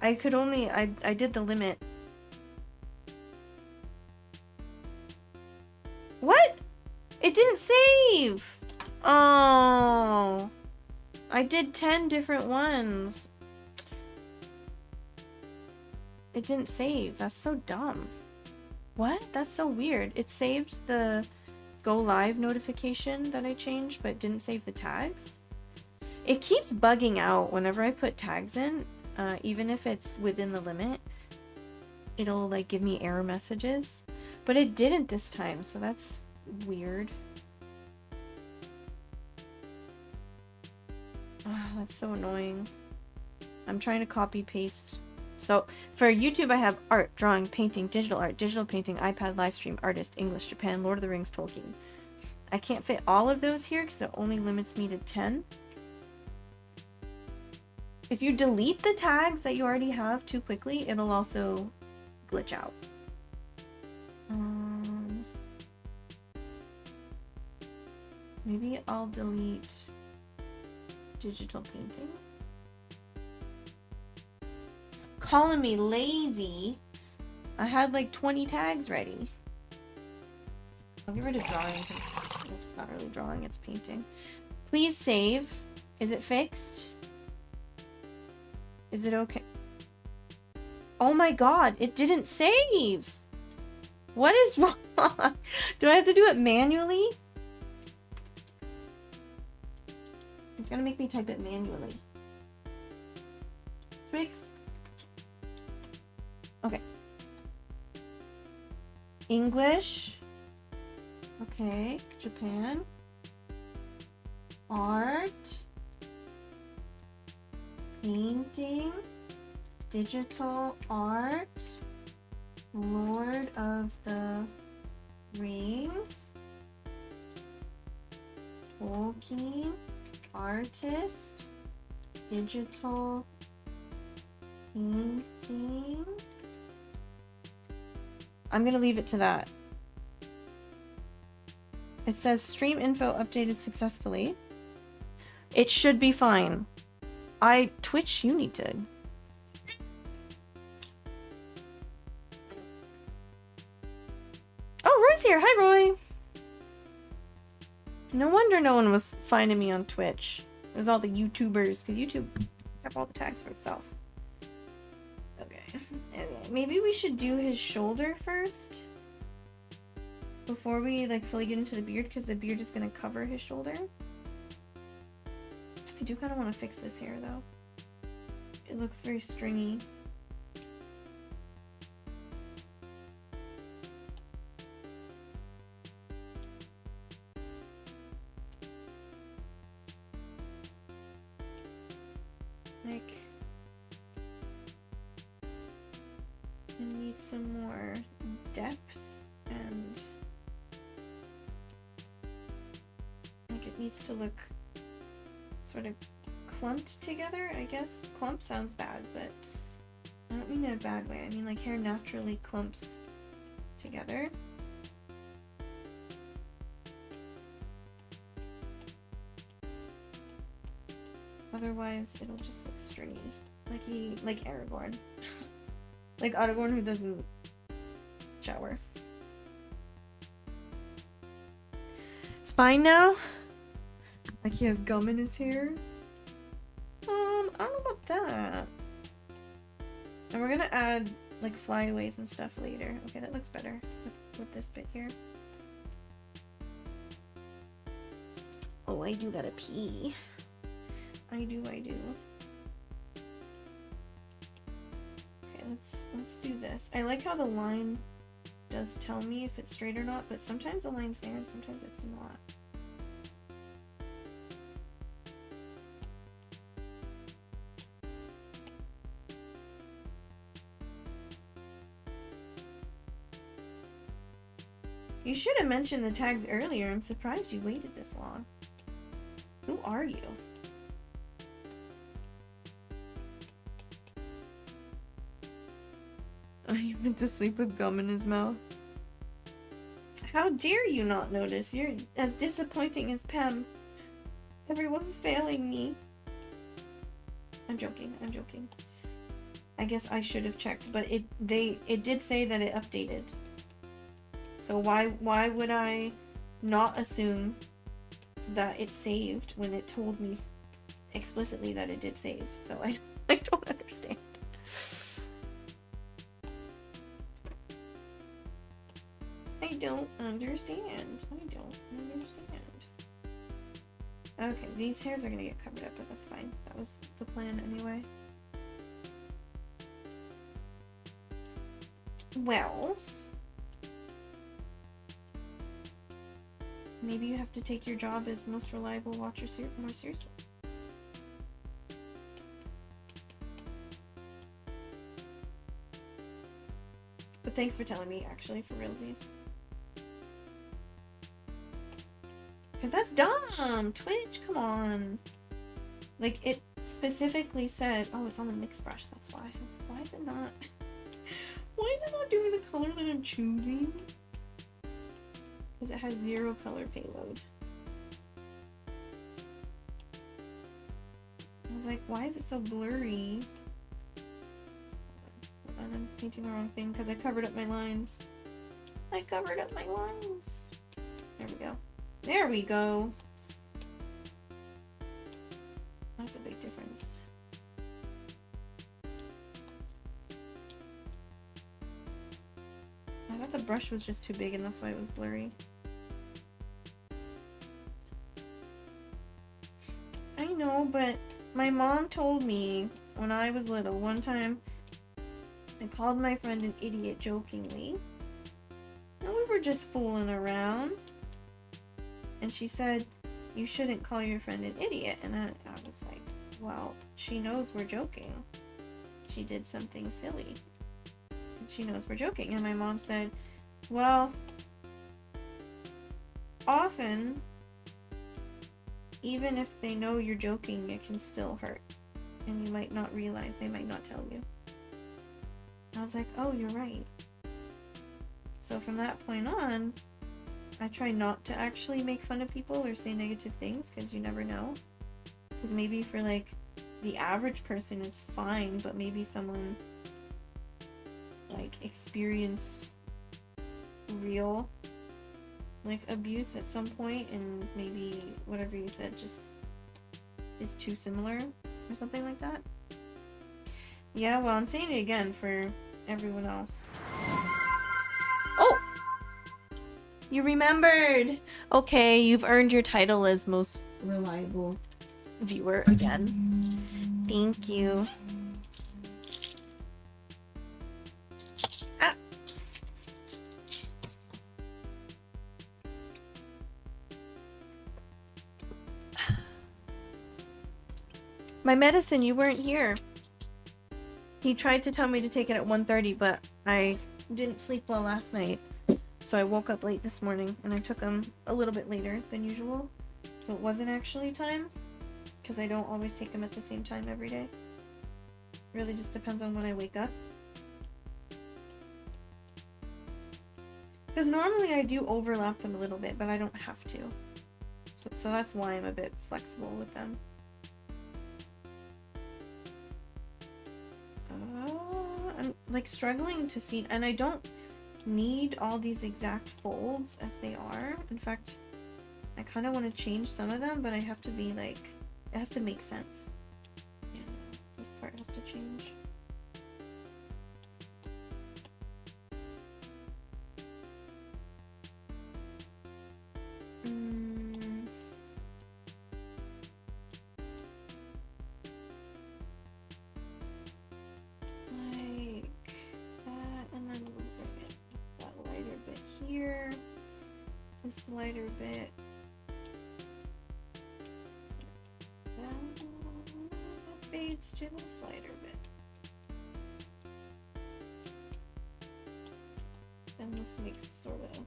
Speaker 1: I could only, I did the limit. What? It didn't save! Oh. I did 10 different ones. It didn't save. That's so dumb. What? That's so weird. It saved the go live notification that I changed, but didn't save the tags. It keeps bugging out whenever I put tags in, even if it's within the limit. It'll like give me error messages, but it didn't this time, so that's weird. Oh, that's so annoying. I'm trying to copy paste. So for YouTube I have art, drawing, painting, digital painting, iPad, live stream, artist, English, Japan, Lord of the Rings, Tolkien. I can't fit all of those here because it only limits me to 10. If you delete the tags that you already have too quickly, it'll also glitch out. Maybe I'll delete digital painting. Calling me lazy. I had like 20 tags ready. I'll get rid of drawing because it's not really drawing, it's painting. Please save. Is it fixed? Is it okay? Oh my god, it didn't save! What is wrong? Do I have to do it manually? It's gonna make me type it manually. Twix? Okay. English. Okay. Japan. Art. Painting. Digital art. Lord of the Rings. Tolkien. Artist. Digital painting. I'm gonna leave it to that. It says stream info updated successfully. It should be fine. Twitch, you need to. Oh, Roy's here. Hi, Roy. No wonder no one was finding me on Twitch. It was all the YouTubers, because YouTube kept all the tags for itself. Okay. Maybe we should do his shoulder first. Before we like fully get into the beard, because the beard is going to cover his shoulder. I do kind of want to fix this hair though. It looks very stringy. Like, it needs some more depth and like it needs to look sort of clumped together, I guess. Clump sounds bad, but I don't mean in a bad way. I mean like hair naturally clumps together. Otherwise, it'll just look stringy. Like Aragorn. Like Aragorn who doesn't shower. It's fine now? Like he has gum in his hair? I don't know about that. And we're gonna add like flyaways and stuff later. Okay, that looks better with this bit here. Oh, I do gotta pee. I do. Okay, let's do this. I like how the line does tell me if it's straight or not, but sometimes the line's there and sometimes it's not. You should have mentioned the tags earlier. I'm surprised you waited this long. Who are you? Oh, he went to sleep with gum in his mouth. How dare you not notice? You're as disappointing as Pem. Everyone's failing me. I'm joking. I guess I should have checked, but it did say that it updated. So why would I not assume that it saved when it told me explicitly that it did save? So I don't understand. I don't understand. Okay, these hairs are gonna get covered up, but that's fine. That was the plan anyway. Well, maybe you have to take your job as most reliable watcher more seriously. But thanks for telling me, actually, for realsies. Because that's dumb! Twitch, come on. Like, it specifically said, oh, it's on the mix brush, that's why. Why is it not? Why is it not doing the color that I'm choosing? Because it has 0 color payload. I was like, why is it so blurry? Hold on, I'm painting the wrong thing because I covered up my lines. I covered up my lines. There we go. There we go. That's a big difference. I thought the brush was just too big and that's why it was blurry. I know, but my mom told me when I was little, one time I called my friend an idiot jokingly. And we were just fooling around. And she said, you shouldn't call your friend an idiot. And I was like, well, she knows we're joking. She did something silly. And she knows we're joking. And my mom said, well, often, even if they know you're joking, it can still hurt. And you might not realize, they might not tell you. I was like, oh, you're right. So from that point on, I try not to actually make fun of people or say negative things, because you never know. Because maybe for like the average person it's fine, but maybe someone like experienced real like abuse at some point, and maybe whatever you said just is too similar or something like that. Yeah, well, I'm saying it again for everyone else. Oh! You remembered! Okay, you've earned your title as most reliable viewer again. Thank you. Ah! My medicine, you weren't here. He tried to tell me to take it at 1:30, but I didn't sleep well last night. So I woke up late this morning, and I took them a little bit later than usual. So it wasn't actually time, because I don't always take them at the same time every day. Really just depends on when I wake up. Because normally I do overlap them a little bit, but I don't have to. So that's why I'm a bit flexible with them. I'm like struggling to see, and I don't need all these exact folds as they are. In fact, I kind of want to change some of them, but I have to be like, it has to make sense. Yeah, this part has to change. This lighter bit. Then it fades to this lighter bit. And this makes sort of.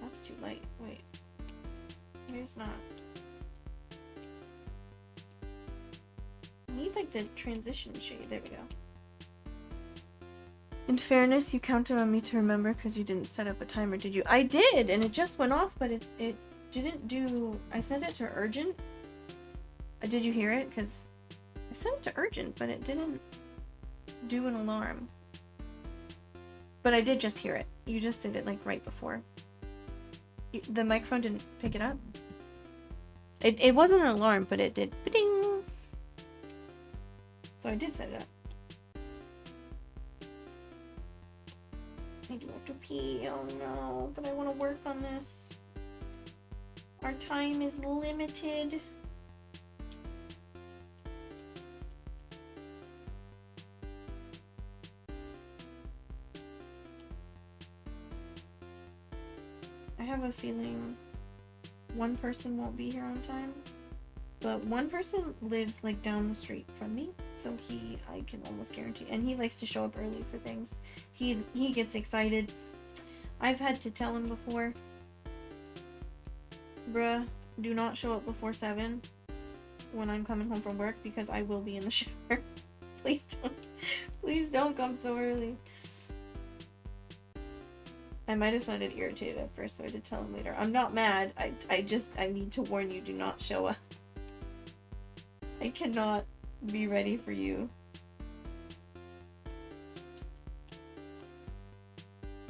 Speaker 1: That's too light. Wait. Maybe it's not. I need like the transition shade. There we go. In fairness, you counted on me to remember because you didn't set up a timer, did you? I did, and it just went off, but it didn't do... I sent it to urgent. Did you hear it? Because I sent it to urgent, but it didn't do an alarm. But I did just hear it. You just did it, like, right before. The microphone didn't pick it up? It wasn't an alarm, but it did ding. So I did set it up. I do have to pee, oh no, but I want to work on this. Our time is limited. I have a feeling one person won't be here on time, but one person lives like down the street from me, so I can almost guarantee, and he likes to show up early for things. He gets excited. I've had to tell him before, bruh, do not show up before 7. when I'm coming home from work because I will be in the shower. Please don't come so early. I might have sounded irritated at first, so I did tell him later. I'm not mad. I need to warn you, do not show up. I cannot be ready for you.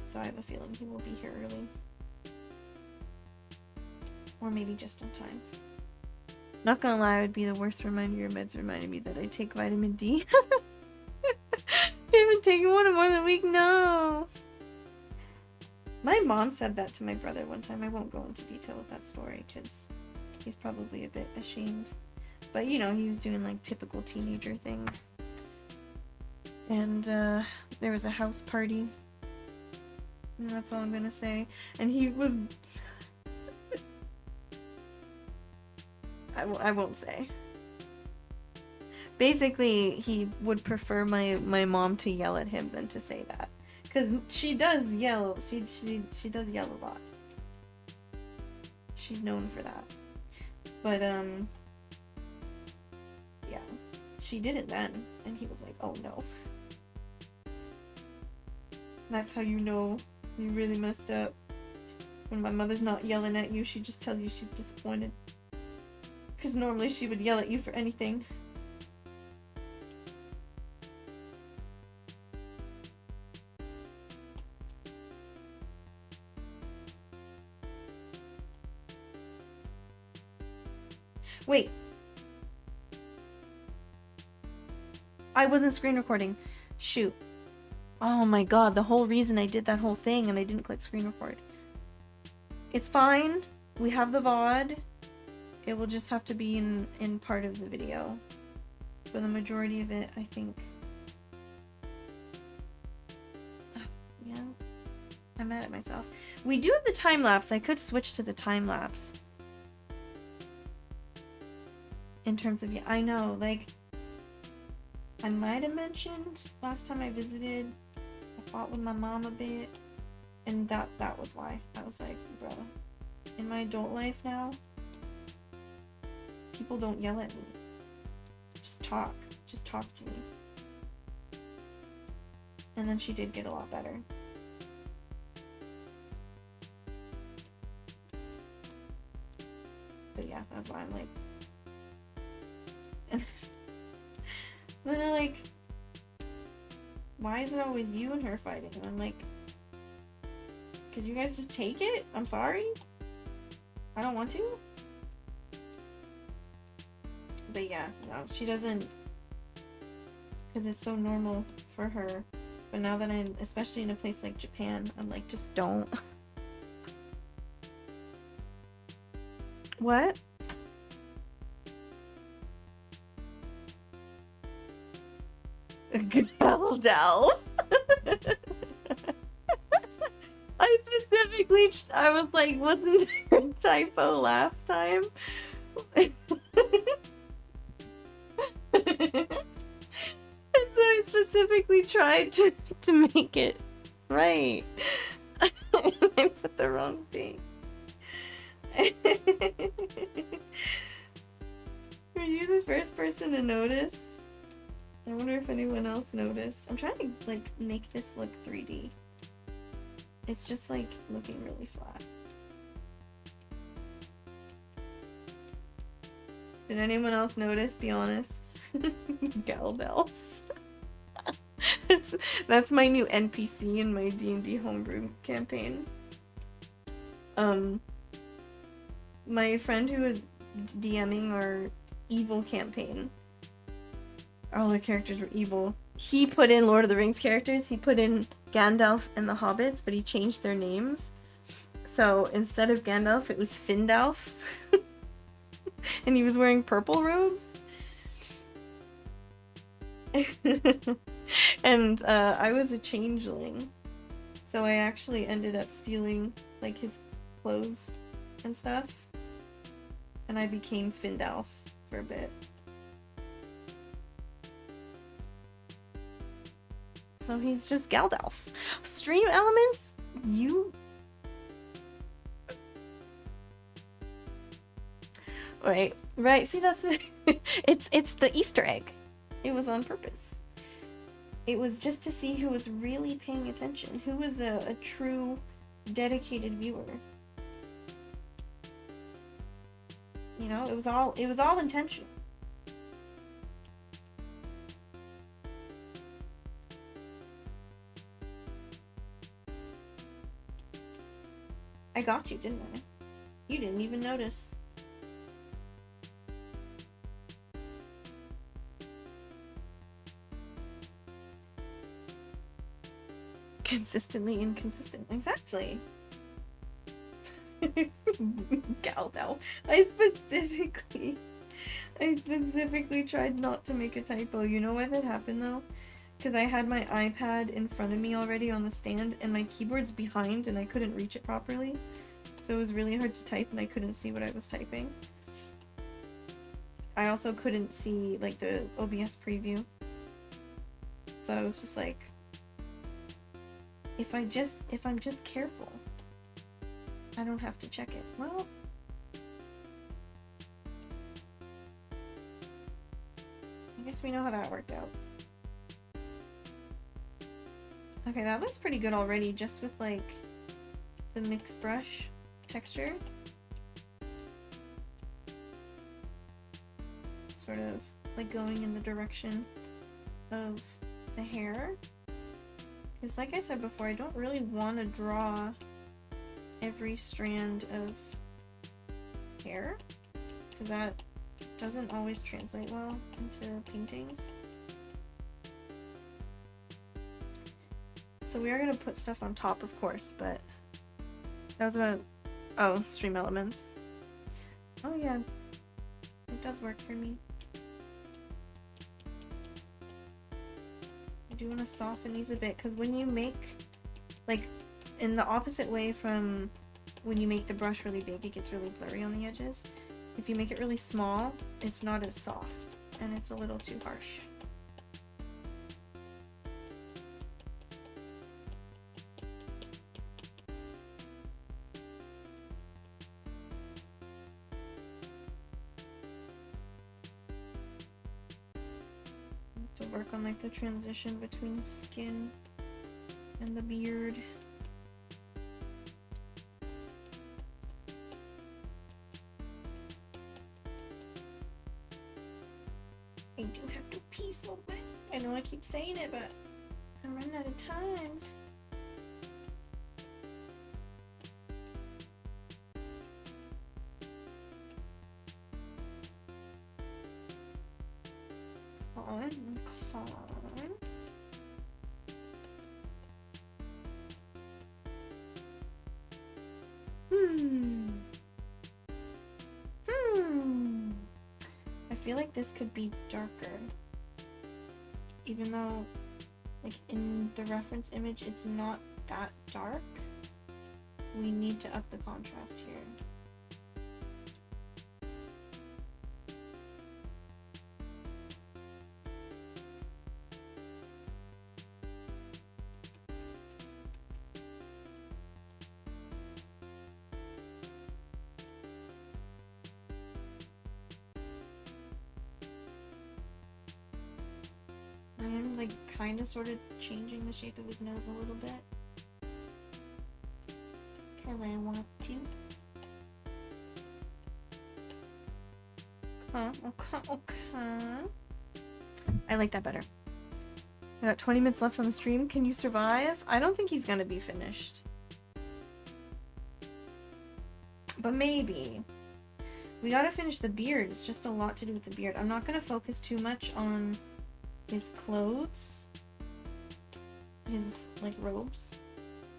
Speaker 1: So I have a feeling he will be here early. Or maybe just on time. Not gonna lie, it would be the worst reminder. Your meds reminded me that I take vitamin D. You haven't taken one in more than a week? No! My mom said that to my brother one time. I won't go into detail with that story because he's probably a bit ashamed. But you know, he was doing like typical teenager things. And there was a house party. And that's all I'm gonna say. And he was... I won't say. Basically, he would prefer my mom to yell at him than to say that. Because she does yell. She does yell a lot. She's known for that. But, yeah. She did it then. And he was like, oh no. That's how you know you really messed up. When my mother's not yelling at you, she just tells you she's disappointed. Because normally she would yell at you for anything. Wait. I wasn't screen recording. Shoot. Oh my god, the whole reason I did that whole thing and I didn't click screen record. It's fine. We have the VOD. It will just have to be in part of the video. For the majority of it, I think. Yeah. I'm mad at myself. We do have the time-lapse. I could switch to the time-lapse. In terms of, yeah, I know, like, I might have mentioned last time I visited, I fought with my mom a bit, and that was why. I was like, bro, in my adult life now, people don't yell at me. Just talk. Just talk to me. And then she did get a lot better. But yeah, that's why I'm like... But they're like, why is it always you and her fighting? And I'm like, because you guys just take it? I'm sorry? I don't want to? But yeah, no, she doesn't, because it's so normal for her. But now that I'm, especially in a place like Japan, I'm like, just don't. What? Gandalf. I was like, wasn't there a typo last time? And so I specifically tried to make it right. And I put the wrong thing. Were you the first person to notice? I wonder if anyone else noticed. I'm trying to like make this look 3D. It's just like looking really flat. Did anyone else notice? Be honest. Gandalf. That's my new NPC in my D&D homebrew campaign. My friend who was DMing our evil campaign, all the characters were evil. He put in Lord of the Rings characters. He put in Gandalf and the Hobbits, but he changed their names. So instead of Gandalf, it was Findalf. And he was wearing purple robes. And I was a changeling. So I actually ended up stealing like his clothes and stuff. And I became Findalf for a bit. So he's just Gandalf. Stream elements? You... Right, see, that's it. It's the Easter egg. It was on purpose. It was just to see who was really paying attention, who was a true dedicated viewer. You know, it was all intentional. I got you, didn't I? You didn't even notice. Consistently inconsistent. Exactly. Gandalf. I specifically tried not to make a typo. You know why that happened though? Because I had my iPad in front of me already on the stand and my keyboard's behind and I couldn't reach it properly. So it was really hard to type and I couldn't see what I was typing. I also couldn't see like the OBS preview. So I was just like, if I'm just careful, I don't have to check it. Well, I guess we know how that worked out. Okay, that looks pretty good already, just with like the mixed brush texture. Sort of like going in the direction of the hair. Because like I said before, I don't really want to draw every strand of hair, because that doesn't always translate well into paintings. So we are going to put stuff on top, of course, but that was about... Oh, stream elements. Oh yeah, it does work for me. I do want to soften these a bit, because when you make, like, in the opposite way from when you make the brush really big, it gets really blurry on the edges. If you make it really small, it's not as soft, and it's a little too harsh. To work on like the transition between the skin and the beard. I do have to pee so bad. I know I keep saying it, but I'm running out of time. Con. I feel like this could be darker. Even though, like, in the reference image, it's not that dark. We need to up the contrast here. I am like kind of sort of changing the shape of his nose a little bit. Cause I want to. Okay. I like that better. I got 20 minutes left on the stream. Can you survive? I don't think he's gonna be finished. But maybe. We gotta finish the beard. It's just a lot to do with the beard. I'm not gonna focus too much on his clothes, his like robes,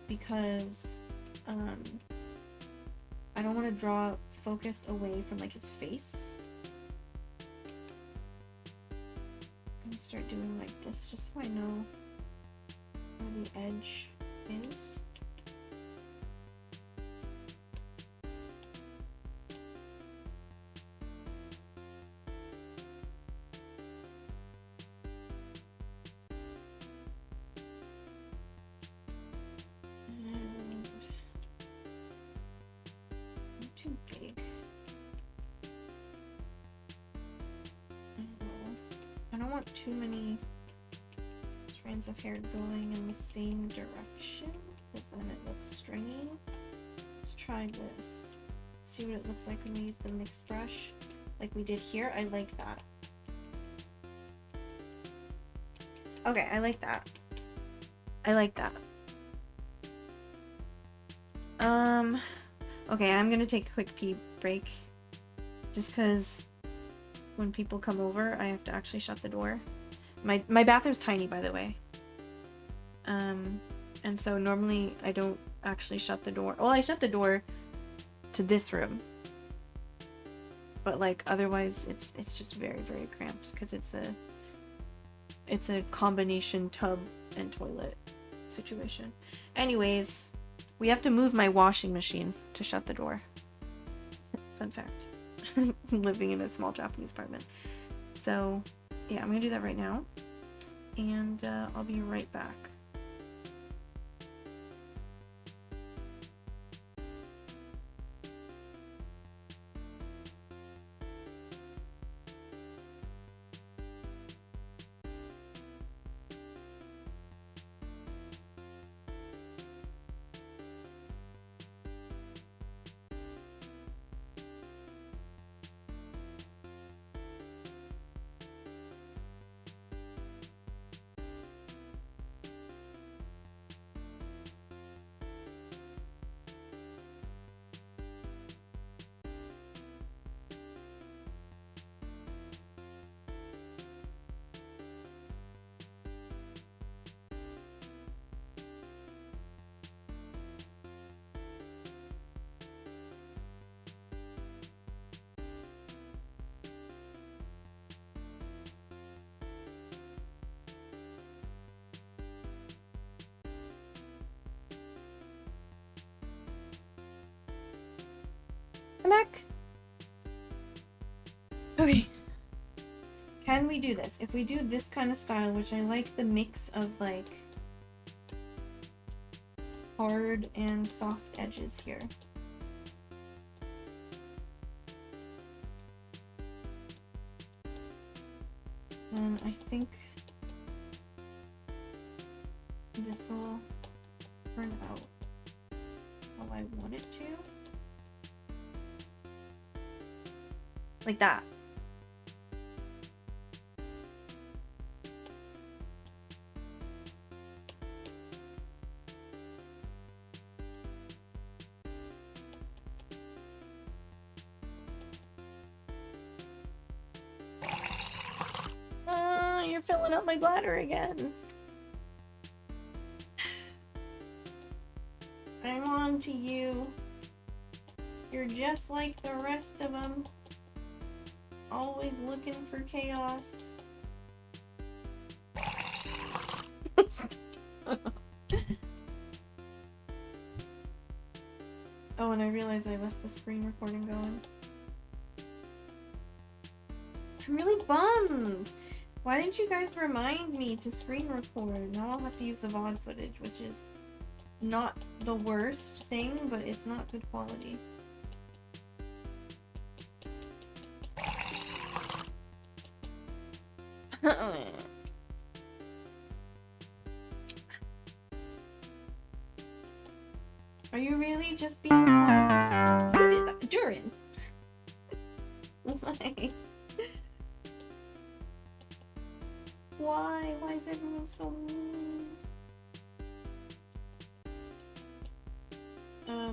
Speaker 1: because I don't want to draw focus away from like his face. I'm gonna start doing like this just so I know where the edge is. I don't want too many strands of hair going in the same direction, because then it looks stringy. Let's try this. See what it looks like when we use the mixed brush, like we did here. I like that. Okay, I like that. I like that. Okay, I'm gonna take a quick pee break. Just because when people come over, I have to actually shut the door. My bathroom's tiny, by the way. And so normally I don't actually shut the door. Well, I shut the door to this room. But like otherwise it's just very, very cramped because it's a combination tub and toilet situation. Anyways, we have to move my washing machine to shut the door. Fun fact. Living in a small Japanese apartment. So yeah, I'm gonna do that right now. And I'll be right back. I'm back. Okay. Can we do this? If we do this kind of style, which I like the mix of like hard and soft edges here. Then I think this will turn out how I want it to. Like that. You're filling up my bladder again. I'm on to you. You're just like the rest of them. Always looking for chaos. Oh, and I realized I left the screen recording going. I'm really bummed. Why didn't you guys remind me to screen record? Now I'll have to use the VOD footage, which is not the worst thing, but it's not good quality. Are you really just being kind? You did that, Durin. Why? Why? Why is everyone so mean?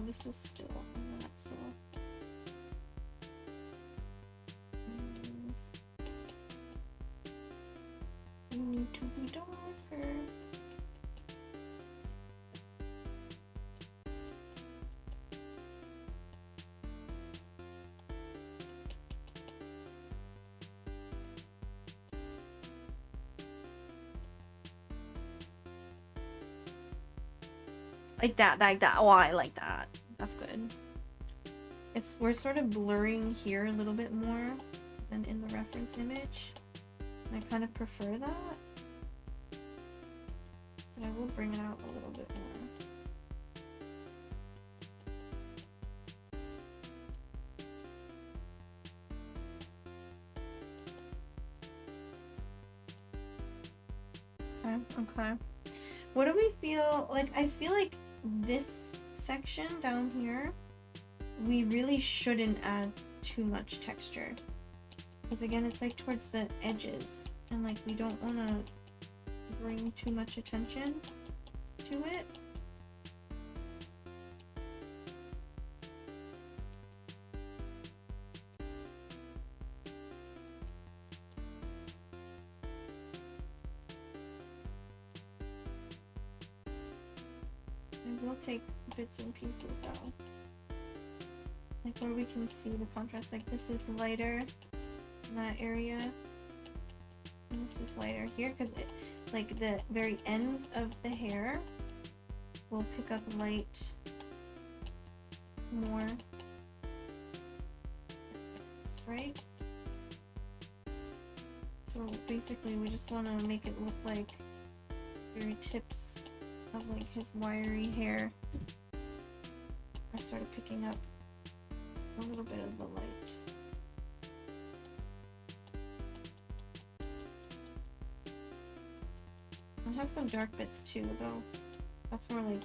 Speaker 1: This is still not so. You need to be darker. Like that, like that. Oh, I like that. That's good. We're sort of blurring here a little bit more than in the reference image. And I kind of prefer that. But I will bring it out a little bit more. Okay, okay. What do we feel like? I feel like this section down here, we really shouldn't add too much texture. Because again, it's like towards the edges. And like, we don't want to bring too much attention to it. I will take bits and pieces though. Like where we can see the contrast. Like this is lighter in that area. And this is lighter here because it, like the very ends of the hair will pick up light more. That's right. So basically we just want to make it look like very tips of like his wiry hair are sort of picking up a little bit of the light. I have some dark bits too, though. That's more like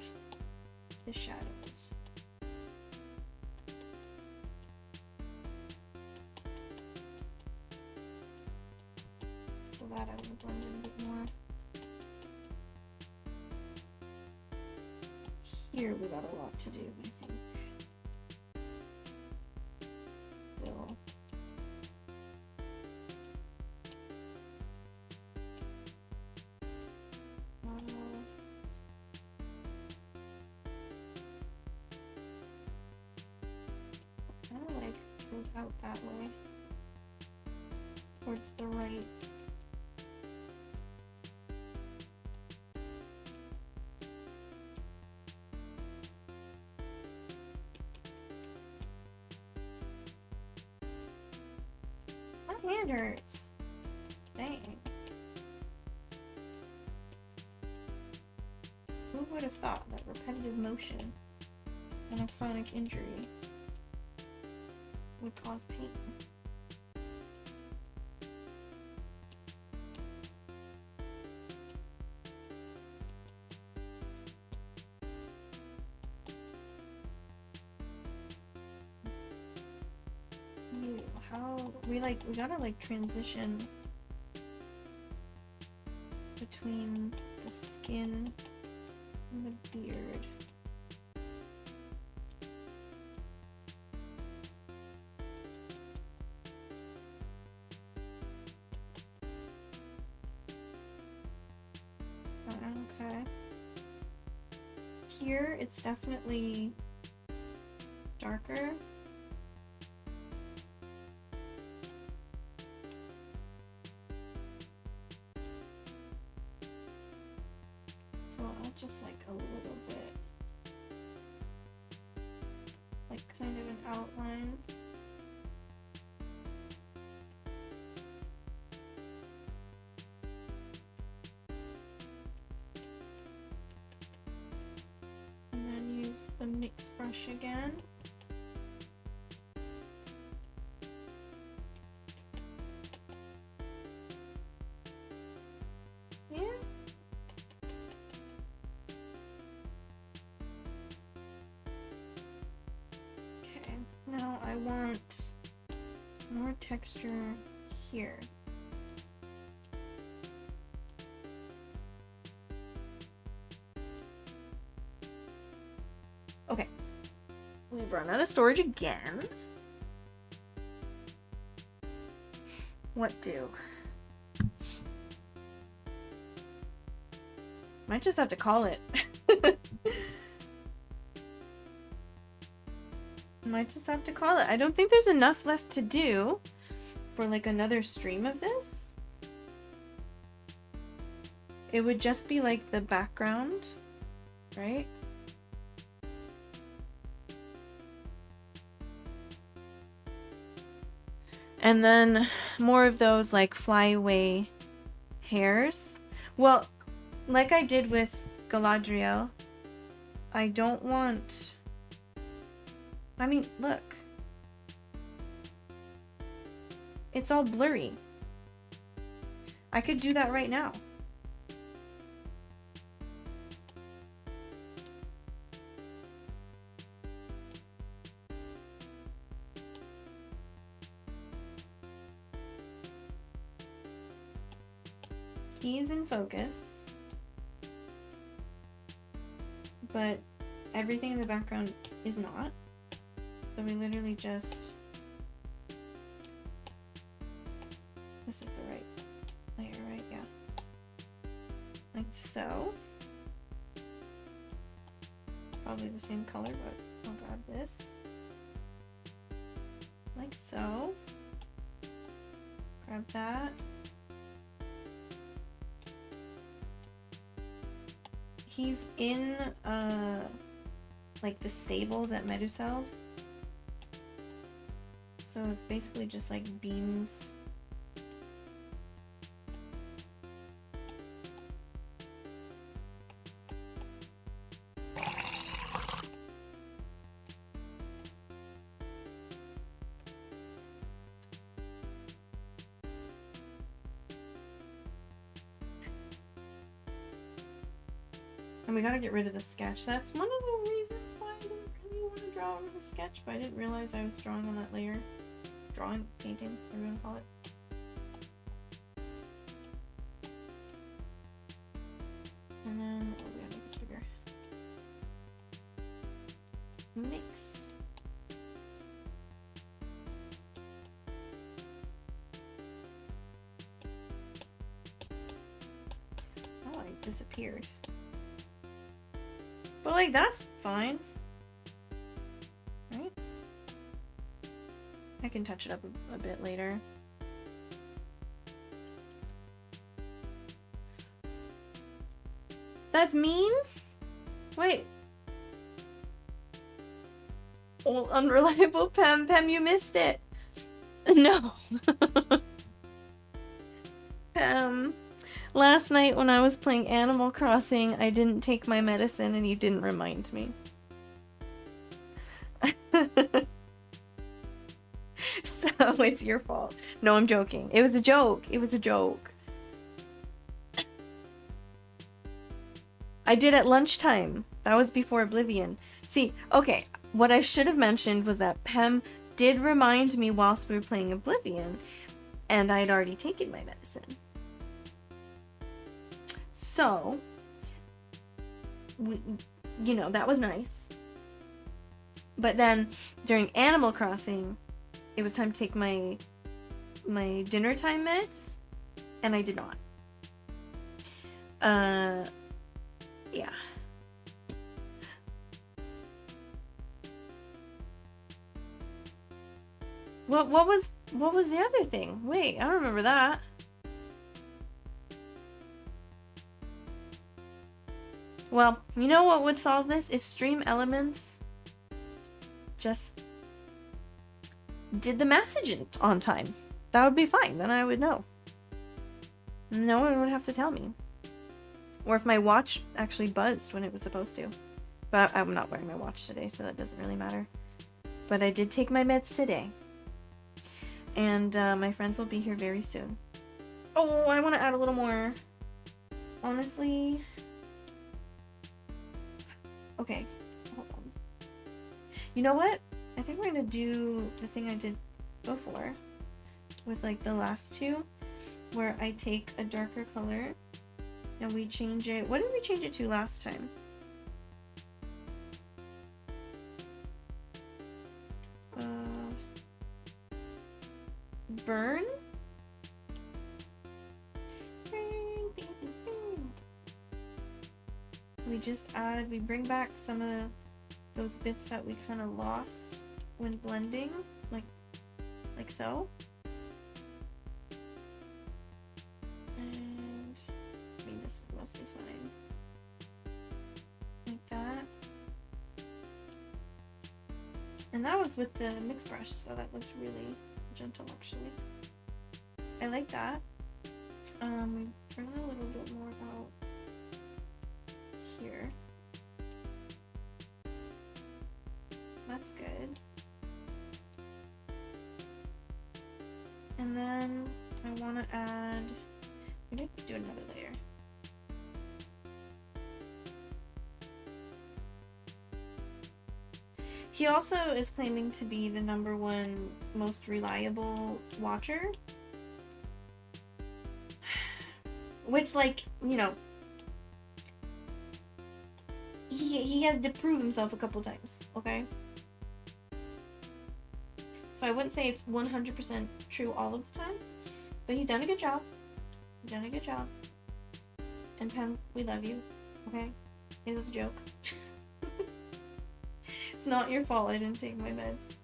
Speaker 1: the shadows. So that I would blend in a bit more. Here we got a lot to do, I think. Still. Kind of like goes out that way. Towards the right. My hand hurts. Dang. Who would have thought that repetitive motion and a chronic injury would cause pain? How we gotta like transition between the skin and the beard. Okay. Here it's definitely darker. So I'll just like a little bit, like kind of an outline. And then use the mix brush again. Yeah. Now I want more texture here. Okay, we've run out of storage again. What do? Might just have to call it. Might just have to call it. I don't think there's enough left to do for like another stream of this. It would just be like the background, right? And then more of those like flyaway hairs. Well, like I did with Galadriel, I don't want... I mean, look. It's all blurry. I could do that right now. he's in focus, but everything in the background is not. So we literally just... This is the right layer, right? Yeah. Like so. Probably the same color, but I'll grab this. Like so. Grab that. He's in like the stables at Meduseld. So it's basically just like beams. And we gotta get rid of the sketch. That's one of the reasons why I didn't really want to draw over the sketch, but I didn't realize I was drawing on that layer. Drawing, painting, whatever you want to call it. And then, oh, we gotta make this bigger. Mix. Oh, it disappeared. But like, that's fine. Right? I can touch it up a bit later. That's mean? Wait. Old unreliable Pem. Pem, you missed it. No. Pem. Last night when I was playing Animal Crossing, I didn't take my medicine and you didn't remind me. So it's your fault. No, I'm joking. It was a joke. It was a joke. I did at lunchtime. That was before Oblivion. See, okay, what I should have mentioned was that Pem did remind me whilst we were playing Oblivion, and I had already taken my medicine. So, you know, that was nice. But then, during Animal Crossing, it was time to take my dinner time meds, and I did not. Yeah. What was the other thing? Wait, I don't remember that. Well, you know what would solve this? If Stream Elements just did the message on time. That would be fine. Then I would know. No one would have to tell me. Or if my watch actually buzzed when it was supposed to. But I'm not wearing my watch today, so that doesn't really matter. But I did take my meds today. And my friends will be here very soon. Oh, I want to add a little more. Honestly. Okay, hold on. You know what? I think we're gonna do the thing I did before with like the last two, where I take a darker color and we change it. What did we change it to last time? Burn? We bring back some of those bits that we kind of lost when blending, like so. And I mean, this is mostly fine. Like that. And that was with the mix brush, so that looks really gentle actually. I like that. We bring a little bit more out here. That's good. And then I want to add, we need to do another layer. He also is claiming to be the #1 most reliable watcher. Which, like, you know, he has to prove himself a couple times, okay? So I wouldn't say it's 100% true all of the time, but he's done a good job. He's done a good job. And Pam, we love you, okay? It was a joke. It's not your fault I didn't take my meds.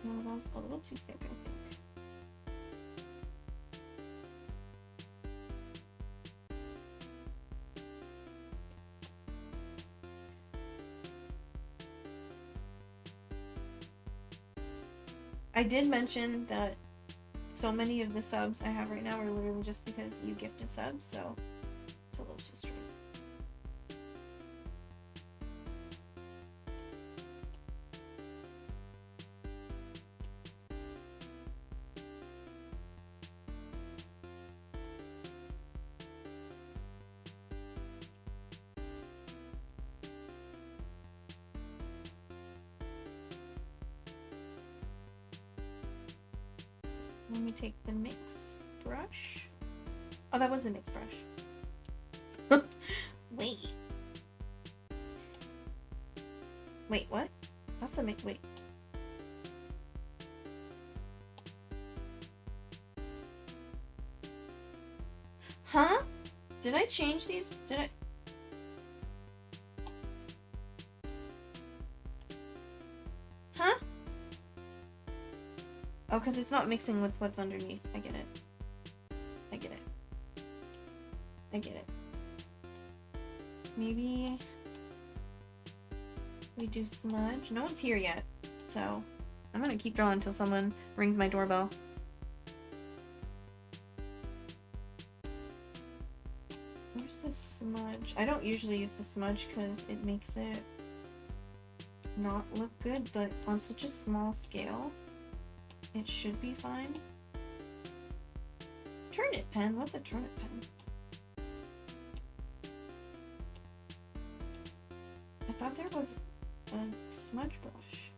Speaker 1: No, that was a little too thick, I think. I did mention that so many of the subs I have right now are literally just because you gifted subs, so it's a little too straight. Let me take the mix brush. Oh, that was the mix brush. Wait. Wait, what? That's the mix. Wait. Huh? Did I change these? Did I? Huh? Oh, because it's not mixing with what's underneath. I get it. I get it. I get it. Maybe we do smudge. No one's here yet, so I'm gonna keep drawing until someone rings my doorbell. Where's the smudge? I don't usually use the smudge because it makes it not look good, but on such a small scale, it should be fine. Turnip pen? What's a turnip pen? I thought there was a smudge brush.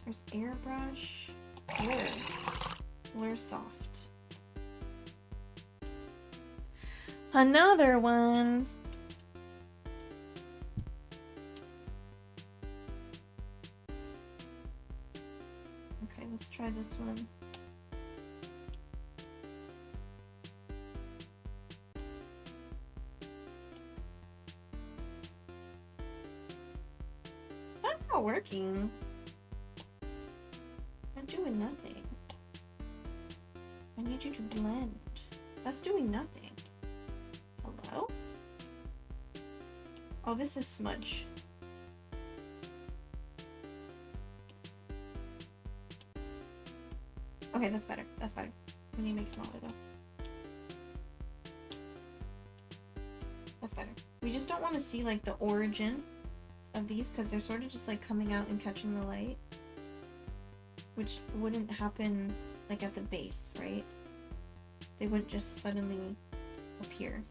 Speaker 1: There's airbrush. Blur. Blur soft. Another one. Okay, let's try this one. That's not working. I'm doing nothing. I need you to blend. That's doing nothing. Hello? Oh, this is smudge. Okay, that's better. That's better. We need to make smaller though. That's better. We just don't want to see like the origin of these because they're sort of just like coming out and catching the light, which wouldn't happen like at the base, right? They wouldn't just suddenly appear.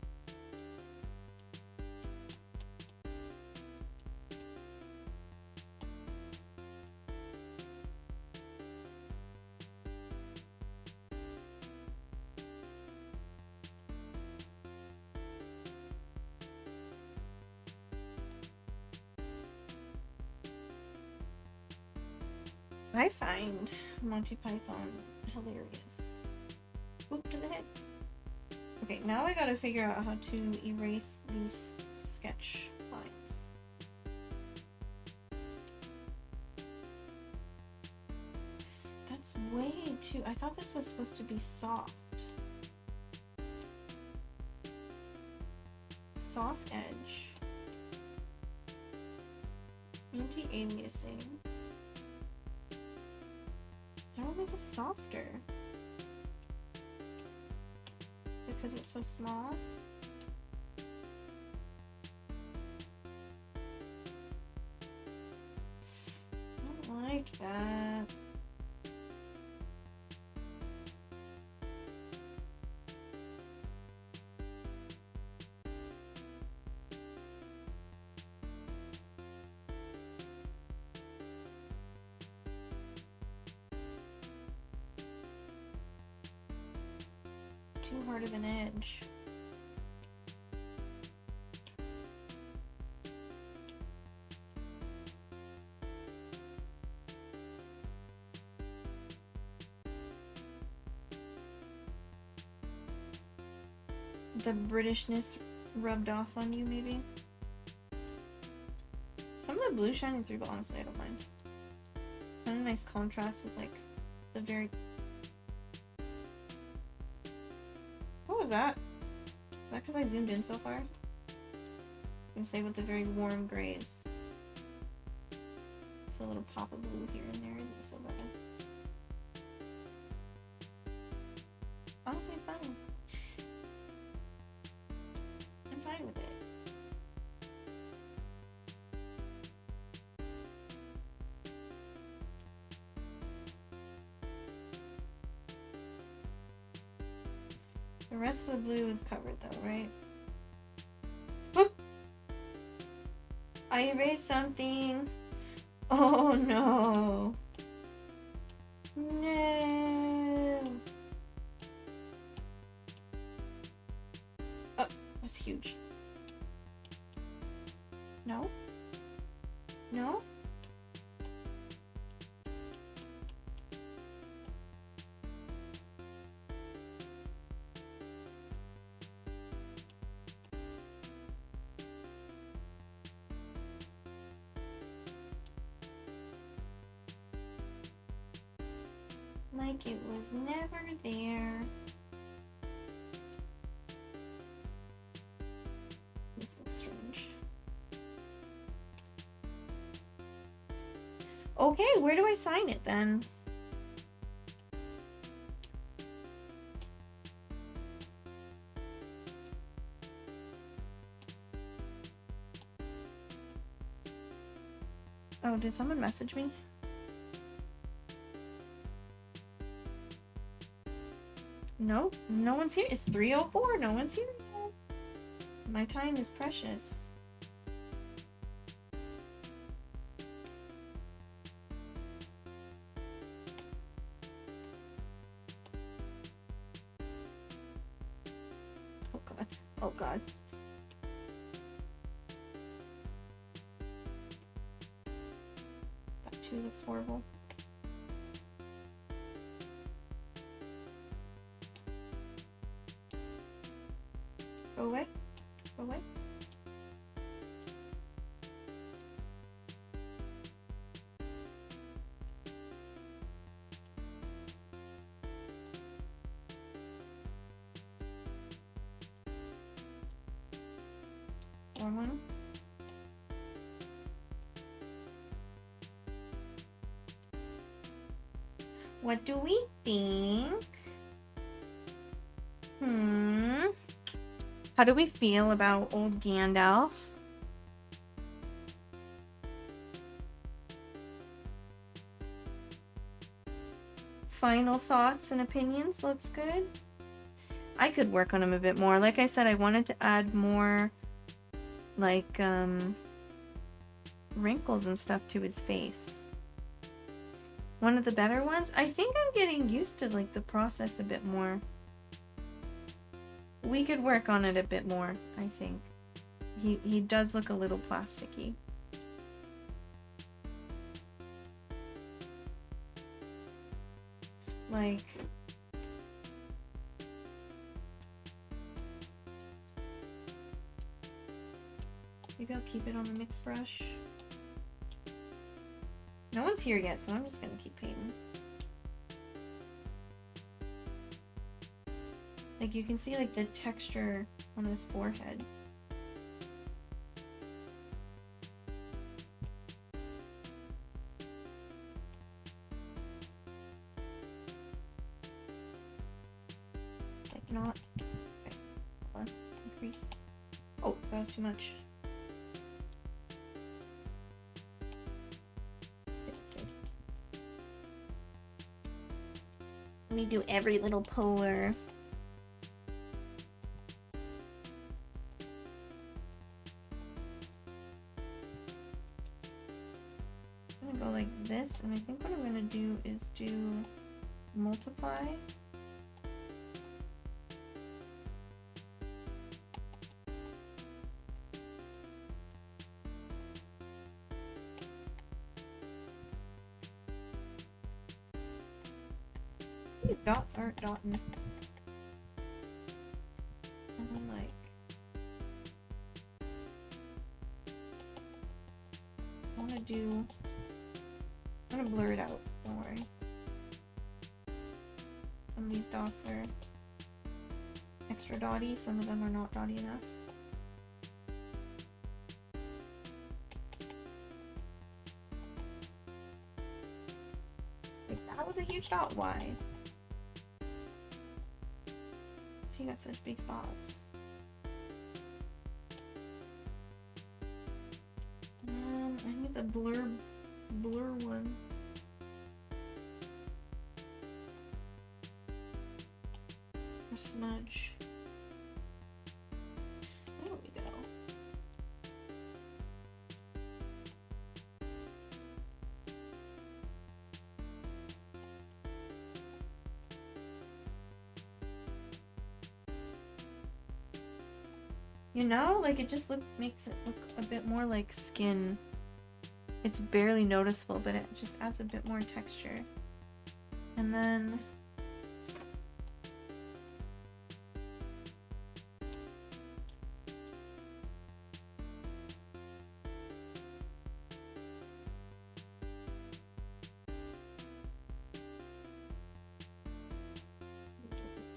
Speaker 1: I find Monty Python hilarious. Whoop to the head. Okay, now I gotta figure out how to erase these sketch lines. That's way too... I thought this was supposed to be soft. Soft edge. Anti-aliasing. How do I make it softer? Because it's so small? I don't like that. too hard of an edge. The Britishness rubbed off on you, maybe? Some of the blue shining through, but honestly, I don't mind. Kind of nice contrast with, like, the very... What was that? Is that because I zoomed in so far? I'm gonna say with the very warm grays. So a little pop of blue here and there isn't so bad. Honestly, it's fine. I'm fine with it. The rest of the blue is covered though, right? Oh! I erased something. Oh no. No. Oh, that's huge. No? No? Like it was never there. This looks strange. Okay, where do I sign it then? Oh, did someone message me? Nope, no one's here. It's 3:04. No one's here yet. My time is precious. Oh god. Oh god. That too looks horrible. Go away. Go away. One. What do we think? How do we feel about old Gandalf? Final thoughts and opinions? Looks good. I could work on him a bit more. Like I said, I wanted to add more, like, wrinkles and stuff to his face. One of the better ones? I think I'm getting used to, like, the process a bit more. We could work on it a bit more, I think. He does look a little plasticky. Like... Maybe I'll keep it on the mix brush. No one's here yet, so I'm just gonna keep painting. Like, you can see, like, the texture on his forehead. It's like not... Okay, hold on. Increase. Oh, that was too much. Let me do every little pore. I'm gonna go like this, and I think what I'm gonna do is do multiply. These dots aren't dotting. And then like I'm gonna blur it out, don't worry. Some of these dots are extra dotty, some of them are not dotty enough. Like, that was a huge dot, why? He got such big spots. I need the blur one. Or smudge. There we go. You know, like it just makes it look a bit more like skin. It's barely noticeable, but it just adds a bit more texture. And then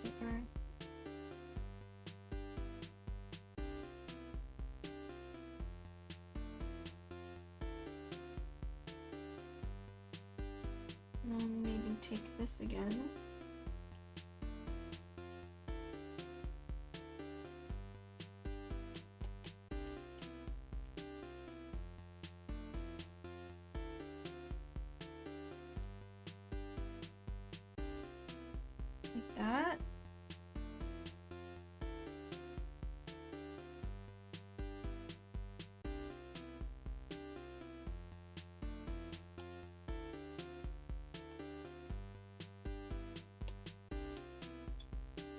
Speaker 1: zipper. And then maybe take this again. Like that.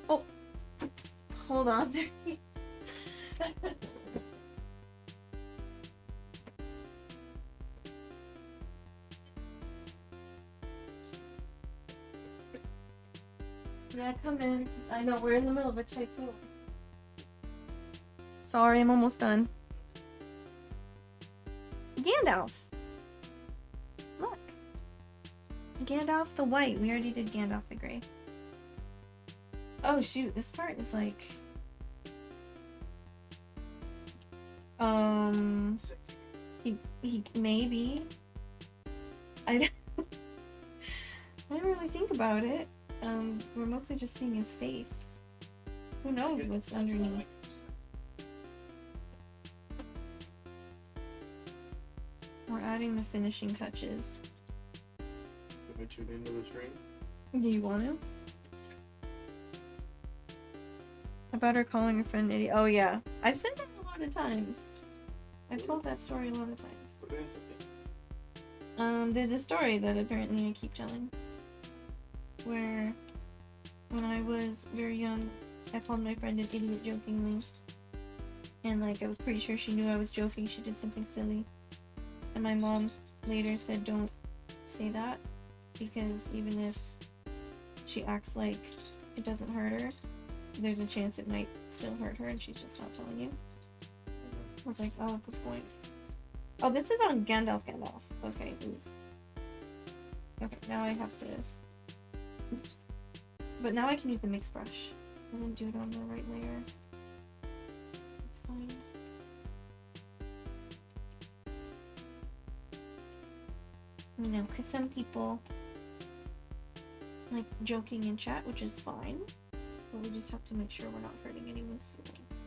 Speaker 1: Oh, hold on there. Yeah, come in. I know, we're in the middle of a typhoon. Sorry, I'm almost done. Gandalf. Look. Gandalf the white. We already did Gandalf the gray. Oh shoot, this part is like... He maybe. I didn't really think about it. We're mostly just seeing his face. Who knows what's underneath? We're adding the finishing touches.
Speaker 2: Can I tune into the stream?
Speaker 1: Do you want to? About her calling her friend idiot. Oh yeah, I've said that a lot of times. I've told that story a lot of times.
Speaker 2: What is it?
Speaker 1: There's a story that apparently I keep telling, where when I was very young, I called my friend an idiot jokingly, and like I was pretty sure she knew I was joking. She did something silly, and my mom later said, "Don't say that, because even if she acts like it doesn't hurt her, there's a chance it might still hurt her, and she's just not telling you." I was like, oh, good point. Oh, this is on Gandalf. Okay, ooh. Okay, now I have to... Oops. But now I can use the mix brush. And then do it on the right layer. It's fine. You know, because some people like joking in chat, which is fine. But we just have to make sure we're not hurting anyone's feelings.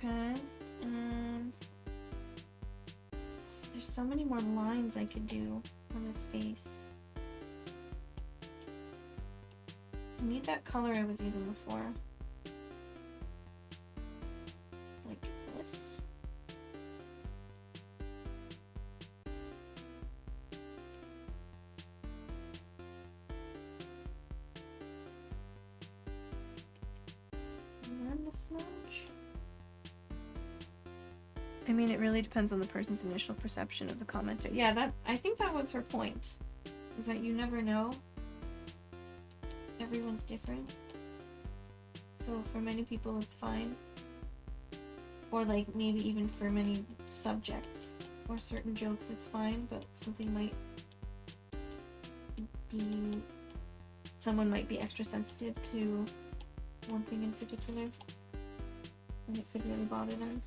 Speaker 1: Okay, there's so many more lines I could do on his face. I need that color I was using before. Like this. And then the smudge. I mean, it really depends on the person's initial perception of the commenter. Yeah, I think that was her point. Is that you never know. Everyone's different. So for many people it's fine. Or like maybe even for many subjects or certain jokes it's fine, but something might be... Someone might be extra sensitive to one thing in particular. And it could really bother them.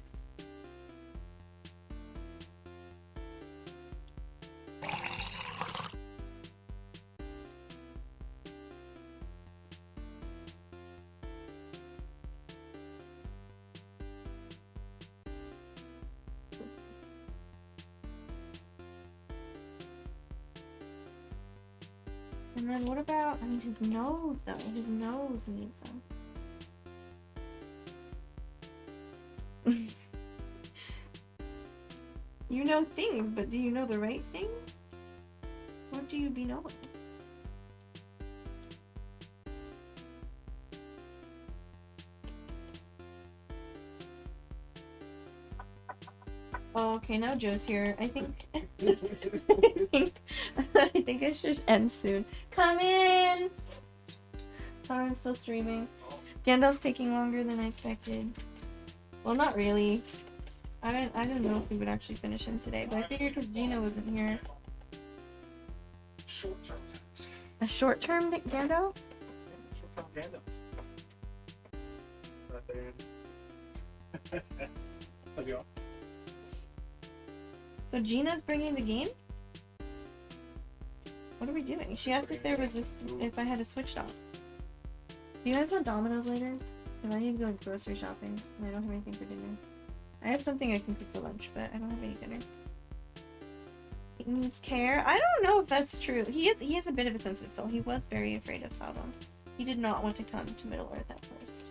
Speaker 1: And then what about, I mean, his nose though. His nose needs some. You know things, but do you know the right things? What do you be knowing? Oh, okay, now Joe's here. I think I think I should end soon. Come in! Sorry, I'm still streaming. Gandalf's taking longer than I expected. Well, not really. I didn't know if we would actually finish him today, but I figured because Gina wasn't here.
Speaker 2: Short-term task.
Speaker 1: A short-term Gandalf?
Speaker 2: Short-term Gandalf. Right there. How's it going?
Speaker 1: So Gina's bringing the game? What are we doing? She asked if there was if I had a Switch off. Do you guys want Domino's later? Because I need to go grocery shopping and I don't have anything for dinner. I have something I can cook for lunch, but I don't have any dinner. He needs care. I don't know if that's true. He has a bit of a sensitive soul. He was very afraid of Sauron. He did not want to come to Middle Earth at first.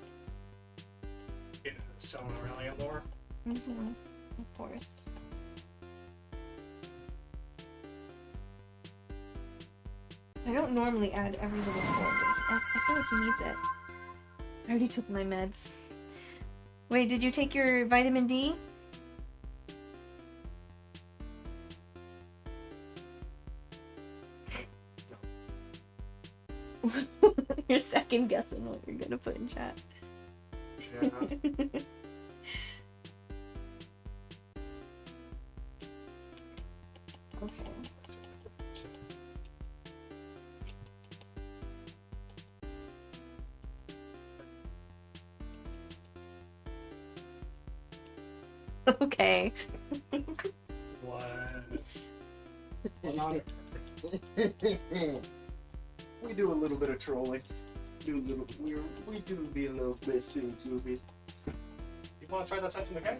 Speaker 2: Getting selling around more.
Speaker 1: Mm-hmm. Of course. I don't normally add every little word. I feel like he needs it. I already took my meds. Wait, did you take your vitamin D? You're second guessing what you're gonna put in chat.
Speaker 2: Yeah.
Speaker 1: Okay. Okay.
Speaker 2: What? Well, we do a little bit of trolling. We do be a little bit silly, goofy. You want to try that sentence again?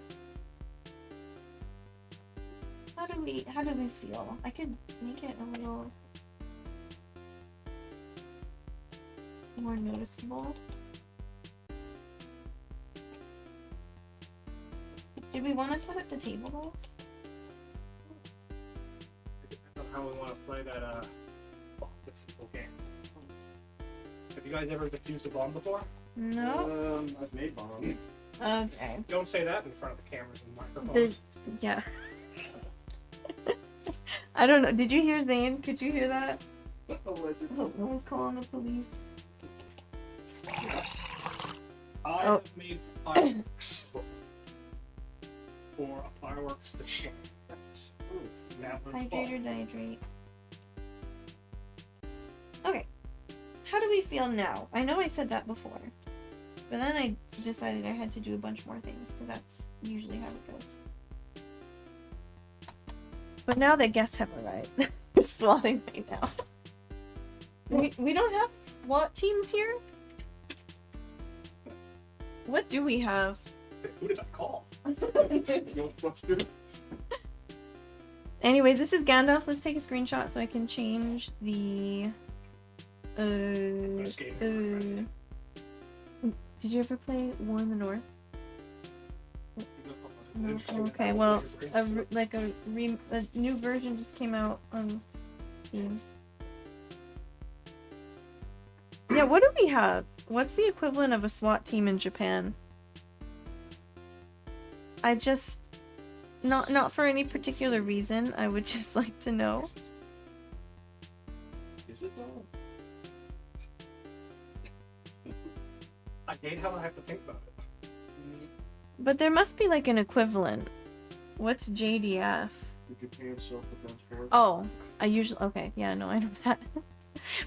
Speaker 1: How do we feel? I could make it a little more noticeable. Did we want to set up the table goals?
Speaker 2: It depends on how we want to play that this simple game. Have you guys ever defused a bomb before?
Speaker 1: No.
Speaker 2: I've made bombs.
Speaker 1: Okay.
Speaker 2: Don't say that in front of the cameras and microphones.
Speaker 1: There's, yeah. I don't know. Did you hear Zane? Could you hear that? Oh, no one's calling the police.
Speaker 2: I have made fireworks for a fireworks display.
Speaker 1: Hydrate or dihydrate. Okay. How do we feel now? I know I said that before. But then I decided I had to do a bunch more things, because that's usually how it goes. But now that guests have arrived, we're swatting right now. We don't have SWAT teams here? What do we have?
Speaker 2: Who did I call?
Speaker 1: Anyways, this is Gandalf. Let's take a screenshot so I can change the... Did you ever play War in the North? No. Okay, well, a new version just came out on Steam. Yeah, what do we have? What's the equivalent of a SWAT team in Japan? Not for any particular reason. I would just like to know.
Speaker 2: Is it though? I hate how I have to think about it.
Speaker 1: But there must be like an equivalent. What's JDF?
Speaker 2: The Japan Self-Defense Force.
Speaker 1: Oh, okay, yeah, no, I know that.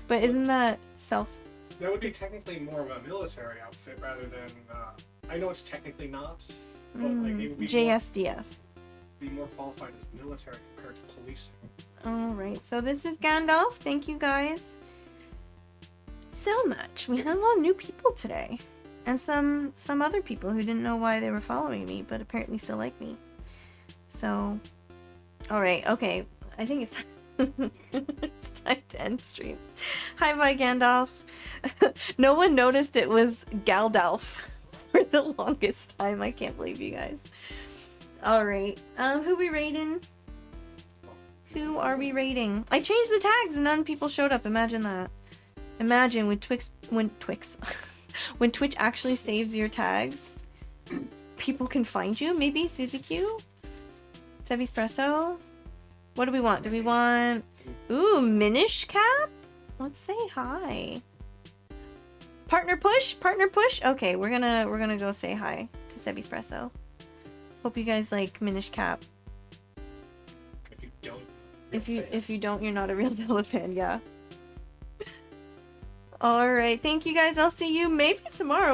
Speaker 1: But isn't that self?
Speaker 3: That would be technically more of a military outfit rather than. I know it's technically not, but like it would be
Speaker 1: JSDF.
Speaker 3: be more qualified as military compared to policing.
Speaker 1: All right, so this is Gandalf. Thank you guys so much. We had a lot of new people today, and some other people who didn't know why they were following me, but apparently still like me. So, all right, okay. I think it's time. It's time to end stream. Hi, bye, Gandalf. No one noticed it was Gandalf for the longest time. I can't believe you guys. All right. Who we rating? Who are we rating? I changed the tags and none people showed up. Imagine that. Imagine when when Twitch actually saves your tags, people can find you. Maybe Suzy Q, Sebespresso. What do we want? Do we want Minish Cap? Let's say hi. Partner push. Okay, we're gonna go say hi to Sebespresso. Hope you guys like Minish Cap.
Speaker 3: If you don't.
Speaker 1: If you don't, you're not a real Zelda fan, yeah. Alright, thank you guys. I'll see you maybe tomorrow.